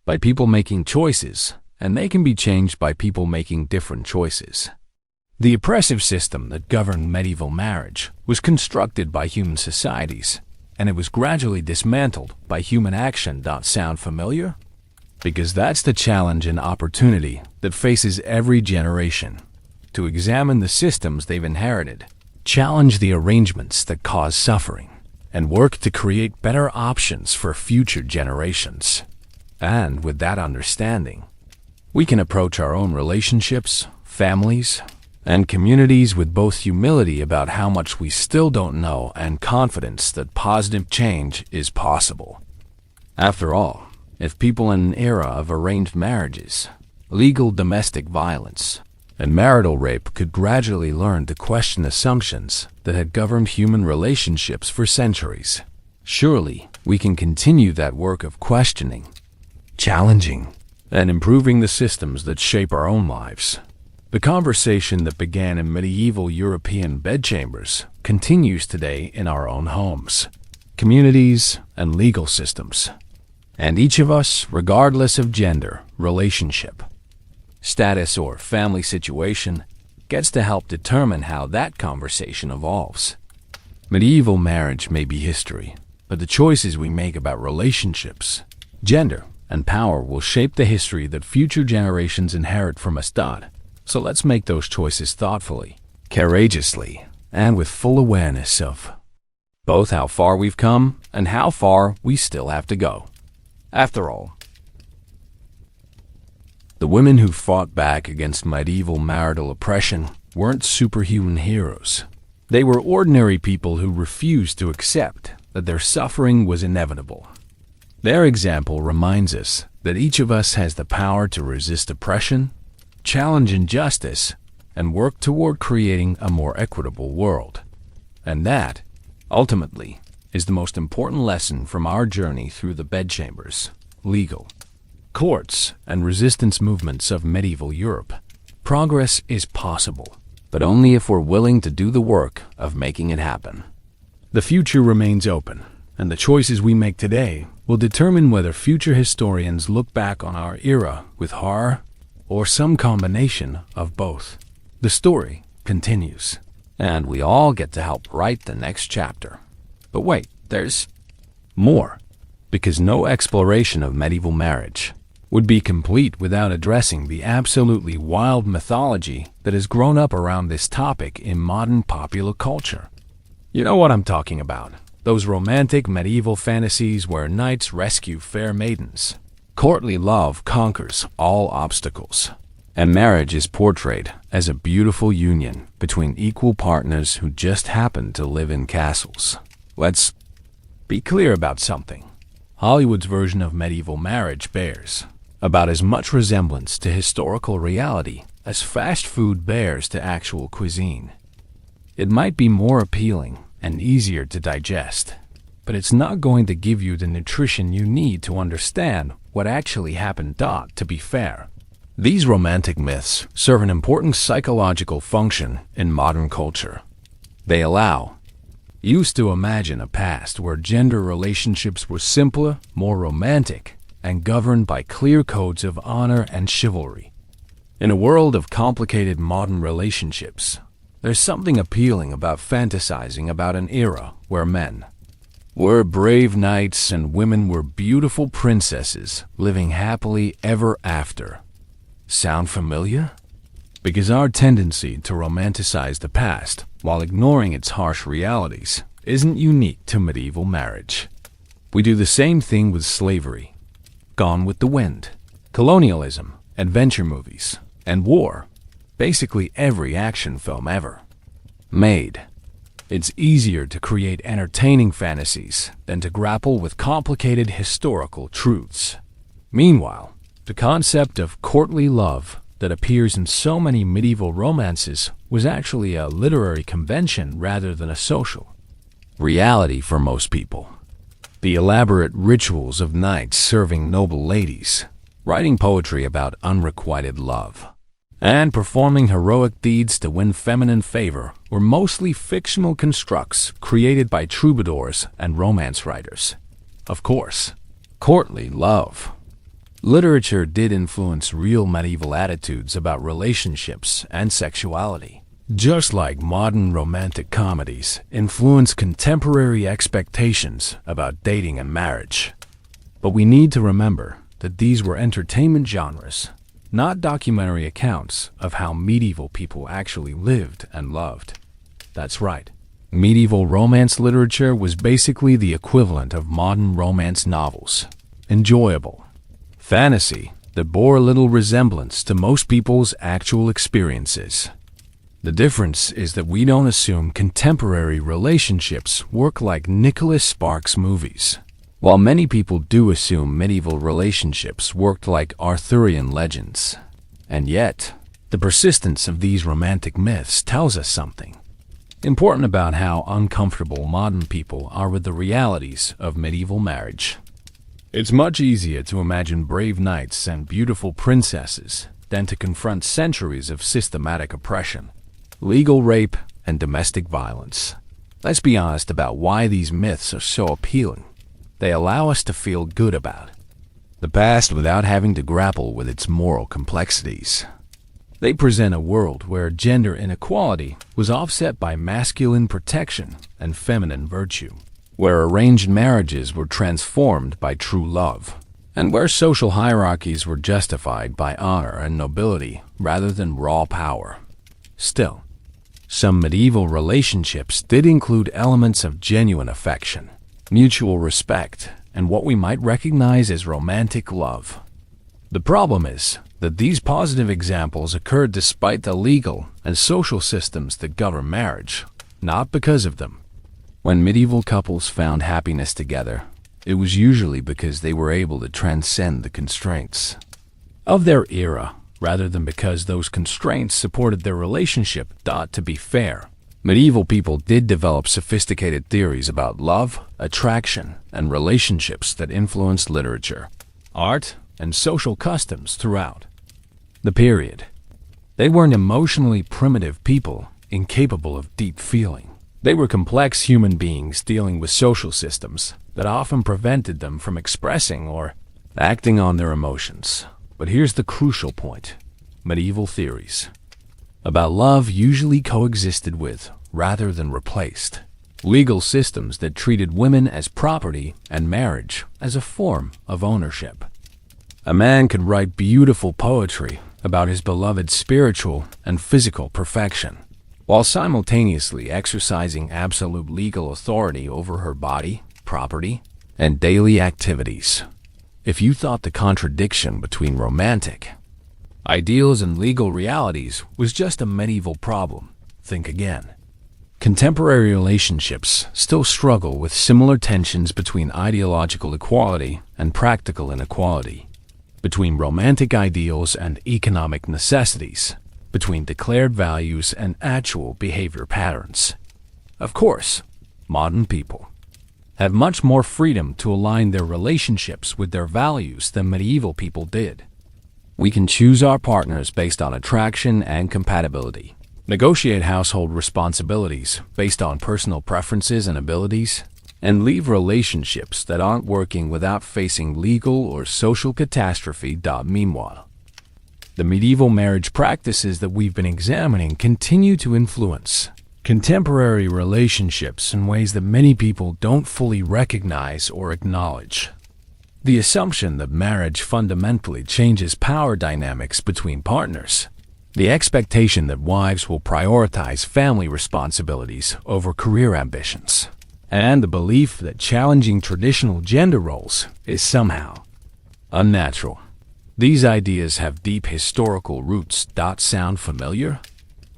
by people making choices, and they can be changed by people making different choices. The oppressive system that governed medieval marriage was constructed by human societies, and it was gradually dismantled by human action. Sound familiar? Because that's the challenge and opportunity that faces every generation: to examine the systems they've inherited, challenge the arrangements that cause suffering, and work to create better options for future generations. And with that understanding, we can approach our own relationships, families, and communities with both humility about how much we still don't know and confidence that positive change is possible. After all, if people in an era of arranged marriages, legal domestic violence, and marital rape could gradually learn to question assumptions that had governed human relationships for centuries, surely we can continue that work of questioning, challenging, and improving the systems that shape our own lives. The conversation that began in medieval European bedchambers continues today in our own homes, communities, and legal systems. And each of us, regardless of gender, relationship, status, or family situation, gets to help determine how that conversation evolves. Medieval marriage may be history, but the choices we make about relationships, gender, and power will shape the history that future generations inherit from us. So let's make those choices thoughtfully, courageously, and with full awareness of both how far we've come and how far we still have to go. After all, the women who fought back against medieval marital oppression weren't superhuman heroes. They were ordinary people who refused to accept that their suffering was inevitable. Their example reminds us that each of us has the power to resist oppression, challenge injustice, and work toward creating a more equitable world. And that, ultimately, is the most important lesson from our journey through the bedchambers, legal, courts, and resistance movements of medieval Europe. Progress is possible, but only if we're willing to do the work of making it happen. The future remains open, and the choices we make today will determine whether future historians look back on our era with horror or some combination of both. The story continues, and we all get to help write the next chapter. But wait, there's more, because no exploration of medieval marriage would be complete without addressing the absolutely wild mythology that has grown up around this topic in modern popular culture. You know what I'm talking about. Those romantic medieval fantasies where knights rescue fair maidens, courtly love conquers all obstacles, and marriage is portrayed as a beautiful union between equal partners who just happen to live in castles. Let's be clear about something. Hollywood's version of medieval marriage bears about as much resemblance to historical reality as fast food bears to actual cuisine. It might be more appealing and easier to digest, but it's not going to give you the nutrition you need to understand what actually happened. To be fair, these romantic myths serve an important psychological function in modern culture. They allow used to imagine a past where gender relationships were simpler, more romantic, and governed by clear codes of honor and chivalry. In a world of complicated modern relationships, there's something appealing about fantasizing about an era where men were brave knights and women were beautiful princesses living happily ever after. Sound familiar? Because our tendency to romanticize the past while ignoring its harsh realities isn't unique to medieval marriage. We do the same thing with slavery, Gone with the Wind, colonialism, adventure movies, and war. Basically every action film ever made. It's easier to create entertaining fantasies than to grapple with complicated historical truths. Meanwhile, the concept of courtly love that appears in so many medieval romances was actually a literary convention rather than a social reality for most people. The elaborate rituals of knights serving noble ladies, writing poetry about unrequited love, and performing heroic deeds to win feminine favor were mostly fictional constructs created by troubadours and romance writers. Of course, courtly love literature did influence real medieval attitudes about relationships and sexuality, just like modern romantic comedies influence contemporary expectations about dating and marriage. But we need to remember that these were entertainment genres, not documentary accounts of how medieval people actually lived and loved. That's right. Medieval romance literature was basically the equivalent of modern romance novels. Enjoyable fantasy that bore little resemblance to most people's actual experiences. The difference is that we don't assume contemporary relationships work like Nicholas Sparks movies, while many people do assume medieval relationships worked like Arthurian legends. And yet, the persistence of these romantic myths tells us something important about how uncomfortable modern people are with the realities of medieval marriage. It's much easier to imagine brave knights and beautiful princesses than to confront centuries of systematic oppression, legal rape, and domestic violence. Let's be honest about why these myths are so appealing. They allow us to feel good about the past without having to grapple with its moral complexities. They present a world where gender inequality was offset by masculine protection and feminine virtue, where arranged marriages were transformed by true love, and where social hierarchies were justified by honor and nobility rather than raw power. Still, some medieval relationships did include elements of genuine affection, mutual respect, and what we might recognize as romantic love. The problem is that these positive examples occurred despite the legal and social systems that govern marriage, not because of them. When medieval couples found happiness together, it was usually because they were able to transcend the constraints of their era, rather than because those constraints supported their relationship. To be fair, medieval people did develop sophisticated theories about love, attraction, and relationships that influenced literature, art, and social customs throughout the period. They weren't emotionally primitive people, incapable of deep feeling. They were complex human beings dealing with social systems that often prevented them from expressing or acting on their emotions. But here's the crucial point. Medieval theories about love usually coexisted with, rather than replaced, legal systems that treated women as property and marriage as a form of ownership. A man could write beautiful poetry about his beloved's spiritual and physical perfection, while simultaneously exercising absolute legal authority over her body, property, and daily activities. If you thought the contradiction between romantic ideals and legal realities was just a medieval problem, think again. Contemporary relationships still struggle with similar tensions between ideological equality and practical inequality, between romantic ideals and economic necessities, between declared values and actual behavior patterns. Of course, modern people have much more freedom to align their relationships with their values than medieval people did. We can choose our partners based on attraction and compatibility, negotiate household responsibilities based on personal preferences and abilities, and leave relationships that aren't working without facing legal or social catastrophe. Meanwhile, the medieval marriage practices that we've been examining continue to influence contemporary relationships in ways that many people don't fully recognize or acknowledge. The assumption that marriage fundamentally changes power dynamics between partners, the expectation that wives will prioritize family responsibilities over career ambitions, and the belief that challenging traditional gender roles is somehow unnatural. These ideas have deep historical roots. Sound familiar?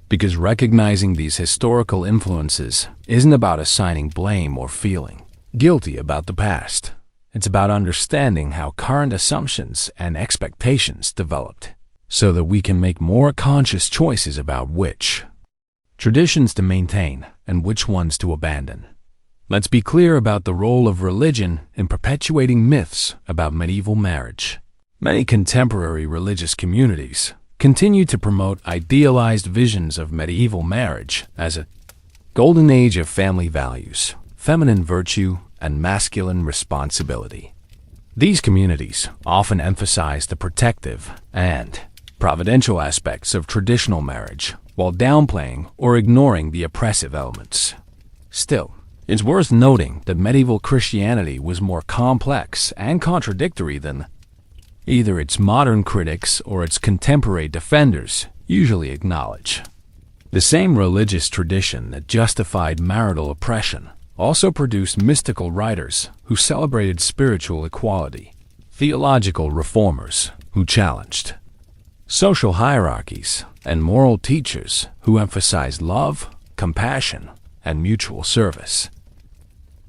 Because recognizing these historical influences isn't about assigning blame or feeling guilty about the past. It's about understanding how current assumptions and expectations developed, so that we can make more conscious choices about which traditions to maintain and which ones to abandon. Let's be clear about the role of religion in perpetuating myths about medieval marriage. Many contemporary religious communities continue to promote idealized visions of medieval marriage as a golden age of family values, feminine virtue, and masculine responsibility. These communities often emphasize the protective and providential aspects of traditional marriage while downplaying or ignoring the oppressive elements. Still, it's worth noting that medieval Christianity was more complex and contradictory than either its modern critics or its contemporary defenders usually acknowledge. The same religious tradition that justified marital oppression also produced mystical writers who celebrated spiritual equality, theological reformers who challenged social hierarchies, and moral teachers who emphasized love, compassion, and mutual service.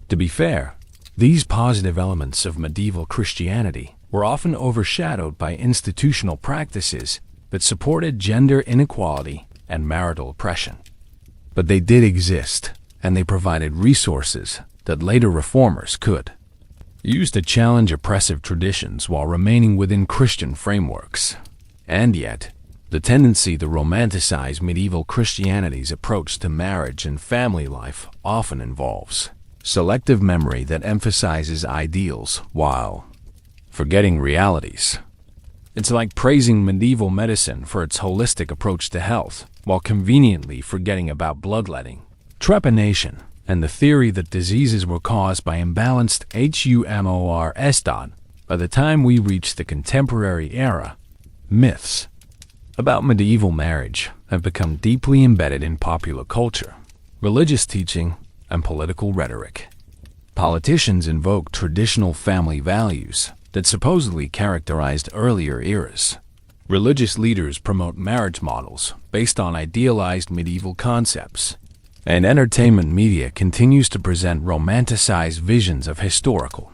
To be fair, these positive elements of medieval Christianity were often overshadowed by institutional practices that supported gender inequality and marital oppression. But they did exist, and they provided resources that later reformers could use to challenge oppressive traditions while remaining within Christian frameworks. And yet, the tendency to romanticize medieval Christianity's approach to marriage and family life often involves selective memory that emphasizes ideals while forgetting realities. It's like praising medieval medicine for its holistic approach to health, while conveniently forgetting about bloodletting, trepanation, and the theory that diseases were caused by imbalanced hormones. By the time we reach the contemporary era, myths about medieval marriage have become deeply embedded in popular culture, religious teaching, and political rhetoric. Politicians invoke traditional family values that supposedly characterized earlier eras. Religious leaders promote marriage models based on idealized medieval concepts, and entertainment media continues to present romanticized visions of historical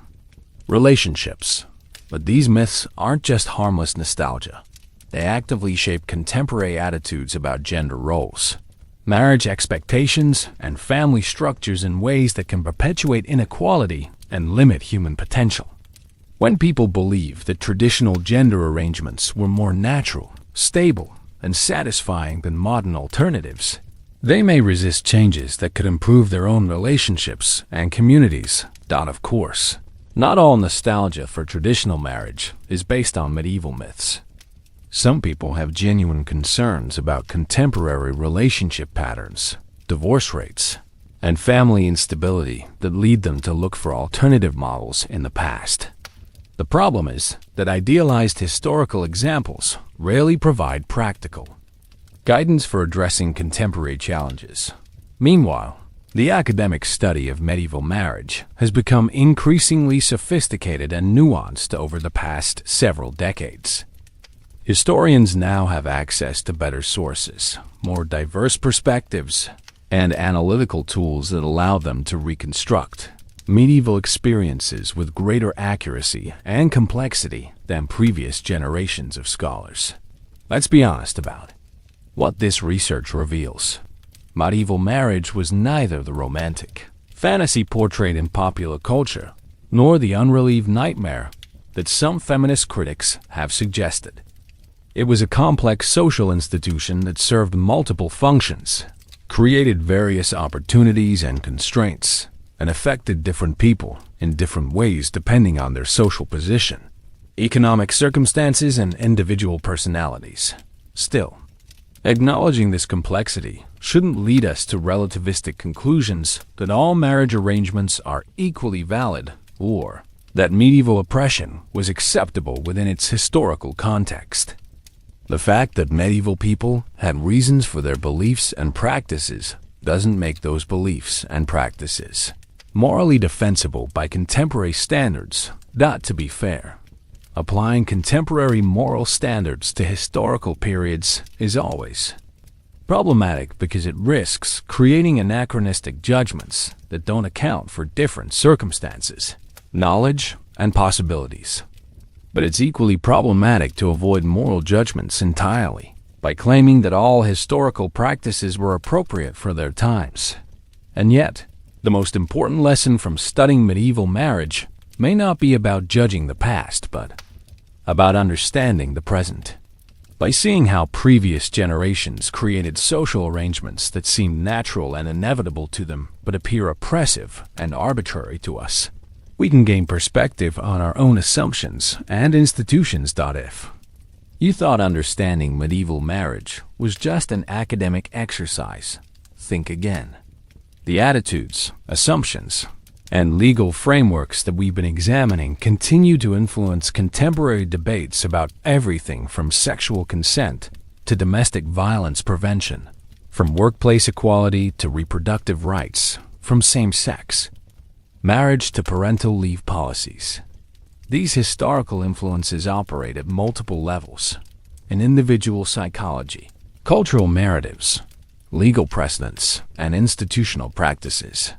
relationships. But these myths aren't just harmless nostalgia. They actively shape contemporary attitudes about gender roles, marriage expectations, and family structures in ways that can perpetuate inequality and limit human potential. When people believe that traditional gender arrangements were more natural, stable, and satisfying than modern alternatives, they may resist changes that could improve their own relationships and communities. Of course, not all nostalgia for traditional marriage is based on medieval myths. Some people have genuine concerns about contemporary relationship patterns, divorce rates, and family instability that lead them to look for alternative models in the past. The problem is that idealized historical examples rarely provide practical guidance for addressing contemporary challenges. Meanwhile, the academic study of medieval marriage has become increasingly sophisticated and nuanced over the past several decades. Historians now have access to better sources, more diverse perspectives, and analytical tools that allow them to reconstruct medieval experiences with greater accuracy and complexity than previous generations of scholars. Let's be honest about what this research reveals. Medieval marriage was neither the romantic, fantasy portrayed in popular culture, nor the unrelieved nightmare that some feminist critics have suggested. It was a complex social institution that served multiple functions, created various opportunities and constraints, and affected different people in different ways depending on their social position, economic circumstances, and individual personalities. Still, acknowledging this complexity shouldn't lead us to relativistic conclusions that all marriage arrangements are equally valid or that medieval oppression was acceptable within its historical context. The fact that medieval people had reasons for their beliefs and practices doesn't make those beliefs and practices morally defensible by contemporary standards. To be fair, applying contemporary moral standards to historical periods is always problematic because it risks creating anachronistic judgments that don't account for different circumstances, knowledge, and possibilities. But it's equally problematic to avoid moral judgments entirely by claiming that all historical practices were appropriate for their times. And yet, the most important lesson from studying medieval marriage may not be about judging the past, but about understanding the present. By seeing how previous generations created social arrangements that seem natural and inevitable to them but appear oppressive and arbitrary to us, we can gain perspective on our own assumptions and institutions. If you thought understanding medieval marriage was just an academic exercise, think again. The attitudes, assumptions, and legal frameworks that we've been examining continue to influence contemporary debates about everything from sexual consent to domestic violence prevention, from workplace equality to reproductive rights, from same-sex marriage to parental leave policies. These historical influences operate at multiple levels: in individual psychology, cultural narratives, legal precedents, and institutional practices.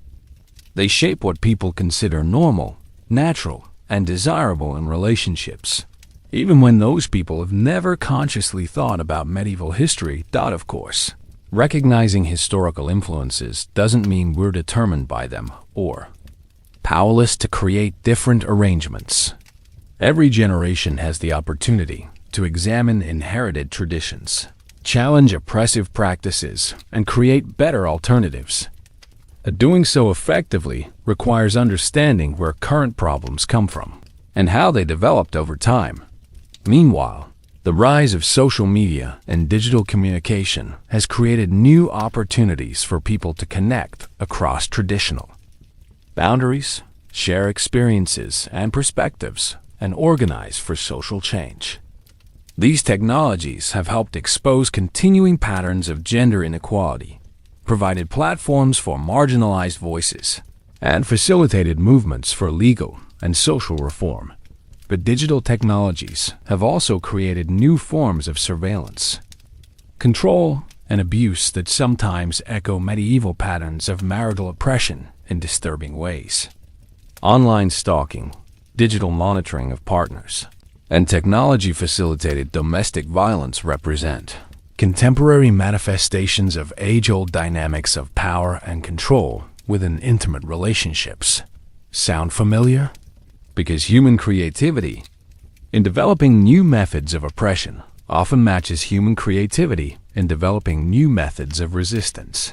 They shape what people consider normal, natural, and desirable in relationships, even when those people have never consciously thought about medieval history. Of course, recognizing historical influences doesn't mean we're determined by them or powerless to create different arrangements. Every generation has the opportunity to examine inherited traditions, challenge oppressive practices, and create better alternatives. Doing so effectively requires understanding where current problems come from and how they developed over time. Meanwhile, the rise of social media and digital communication has created new opportunities for people to connect across traditional boundaries, share experiences and perspectives, and organize for social change. These technologies have helped expose continuing patterns of gender inequality, provided platforms for marginalized voices, and facilitated movements for legal and social reform. But digital technologies have also created new forms of surveillance, control, and abuse that sometimes echo medieval patterns of marital oppression in disturbing ways. Online stalking, digital monitoring of partners, and technology-facilitated domestic violence represent contemporary manifestations of age-old dynamics of power and control within intimate relationships. Sound familiar? Because human creativity in developing new methods of oppression often matches human creativity in developing new methods of resistance.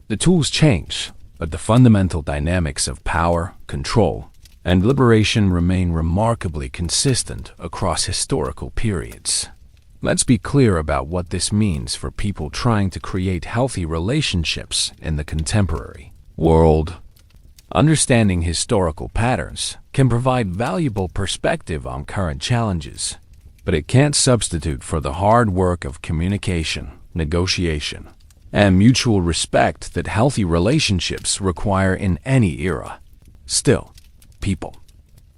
The tools change, but the fundamental dynamics of power, control, and liberation remain remarkably consistent across historical periods. Let's be clear about what this means for people trying to create healthy relationships in the contemporary world. Understanding historical patterns can provide valuable perspective on current challenges, but it can't substitute for the hard work of communication, negotiation, and mutual respect that healthy relationships require in any era. Still, people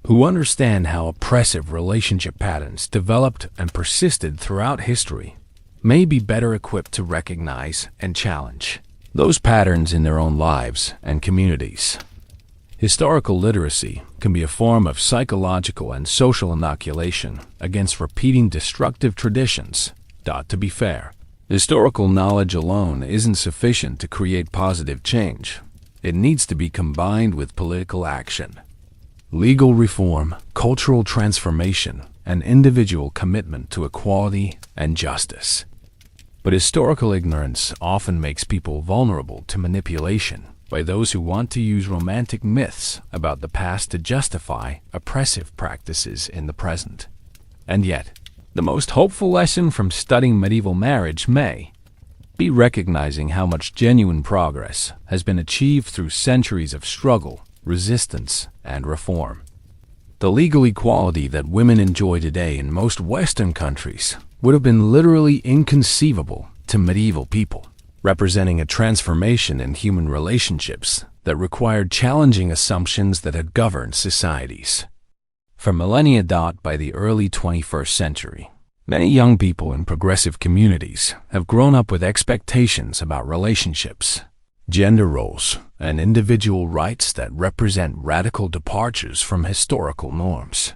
who understand how oppressive relationship patterns developed and persisted throughout history may be better equipped to recognize and challenge those patterns in their own lives and communities. Historical literacy can be a form of psychological and social inoculation against repeating destructive traditions. To be fair, historical knowledge alone isn't sufficient to create positive change. it needs to be combined with political action. Legal reform, cultural transformation, and individual commitment to equality and justice. But historical ignorance often makes people vulnerable to manipulation by those who want to use romantic myths about the past to justify oppressive practices in the present. And yet, the most hopeful lesson from studying medieval marriage may be recognizing how much genuine progress has been achieved through centuries of struggle, resistance, and reform. The legal equality that women enjoy today in most Western countries would have been literally inconceivable to medieval people, representing a transformation in human relationships that required challenging assumptions that had governed societies. For millennia. By the early 21st century, many young people in progressive communities have grown up with expectations about relationships, gender roles, and individual rights that represent radical departures from historical norms.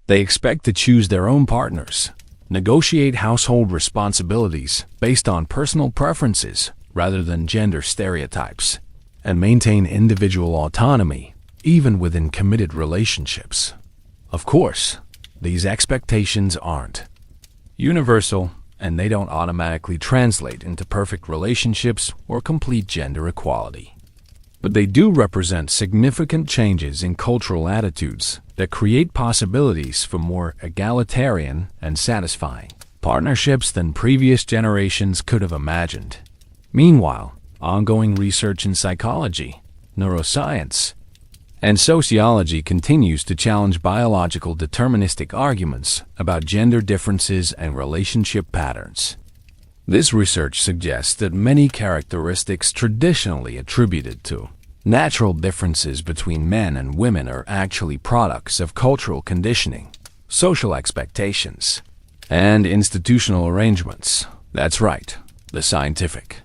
They expect to choose their own partners, negotiate household responsibilities based on personal preferences rather than gender stereotypes, and maintain individual autonomy even within committed relationships. Of course, these expectations aren't universal, and they don't automatically translate into perfect relationships or complete gender equality. But they do represent significant changes in cultural attitudes that create possibilities for more egalitarian and satisfying partnerships than previous generations could have imagined. Meanwhile, ongoing research in psychology, neuroscience, and sociology continues to challenge biological deterministic arguments about gender differences and relationship patterns. This research suggests that many characteristics traditionally attributed to natural differences between men and women are actually products of cultural conditioning, social expectations, and institutional arrangements. That's right, the scientific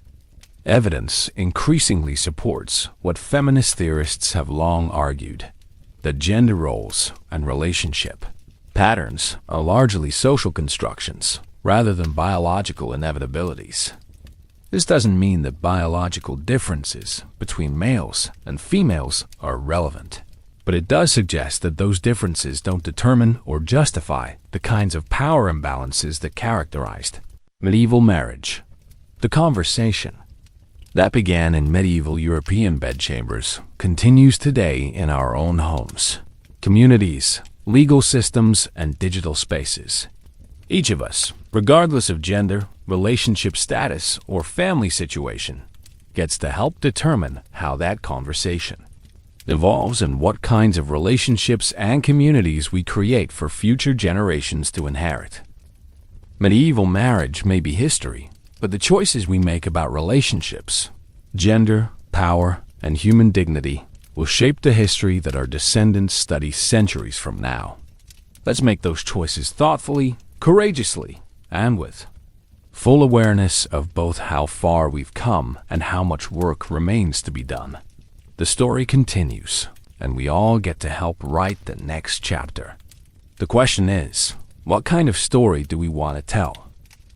evidence increasingly supports what feminist theorists have long argued, that gender roles and relationship patterns are largely social constructions rather than biological inevitabilities. This doesn't mean that biological differences between males and females are relevant, but it does suggest that those differences don't determine or justify the kinds of power imbalances that characterized medieval marriage. The conversation that began in medieval European bedchambers continues today in our own homes, communities, legal systems, and digital spaces. Each of us, regardless of gender, relationship status, or family situation, gets to help determine how that conversation evolves and what kinds of relationships and communities we create for future generations to inherit. Medieval marriage may be history, but the choices we make about relationships, gender, power, and human dignity will shape the history that our descendants study centuries from now. Let's make those choices thoughtfully, courageously, and with full awareness of both how far we've come and how much work remains to be done. The story continues, and we all get to help write the next chapter. The question is, what kind of story do we want to tell?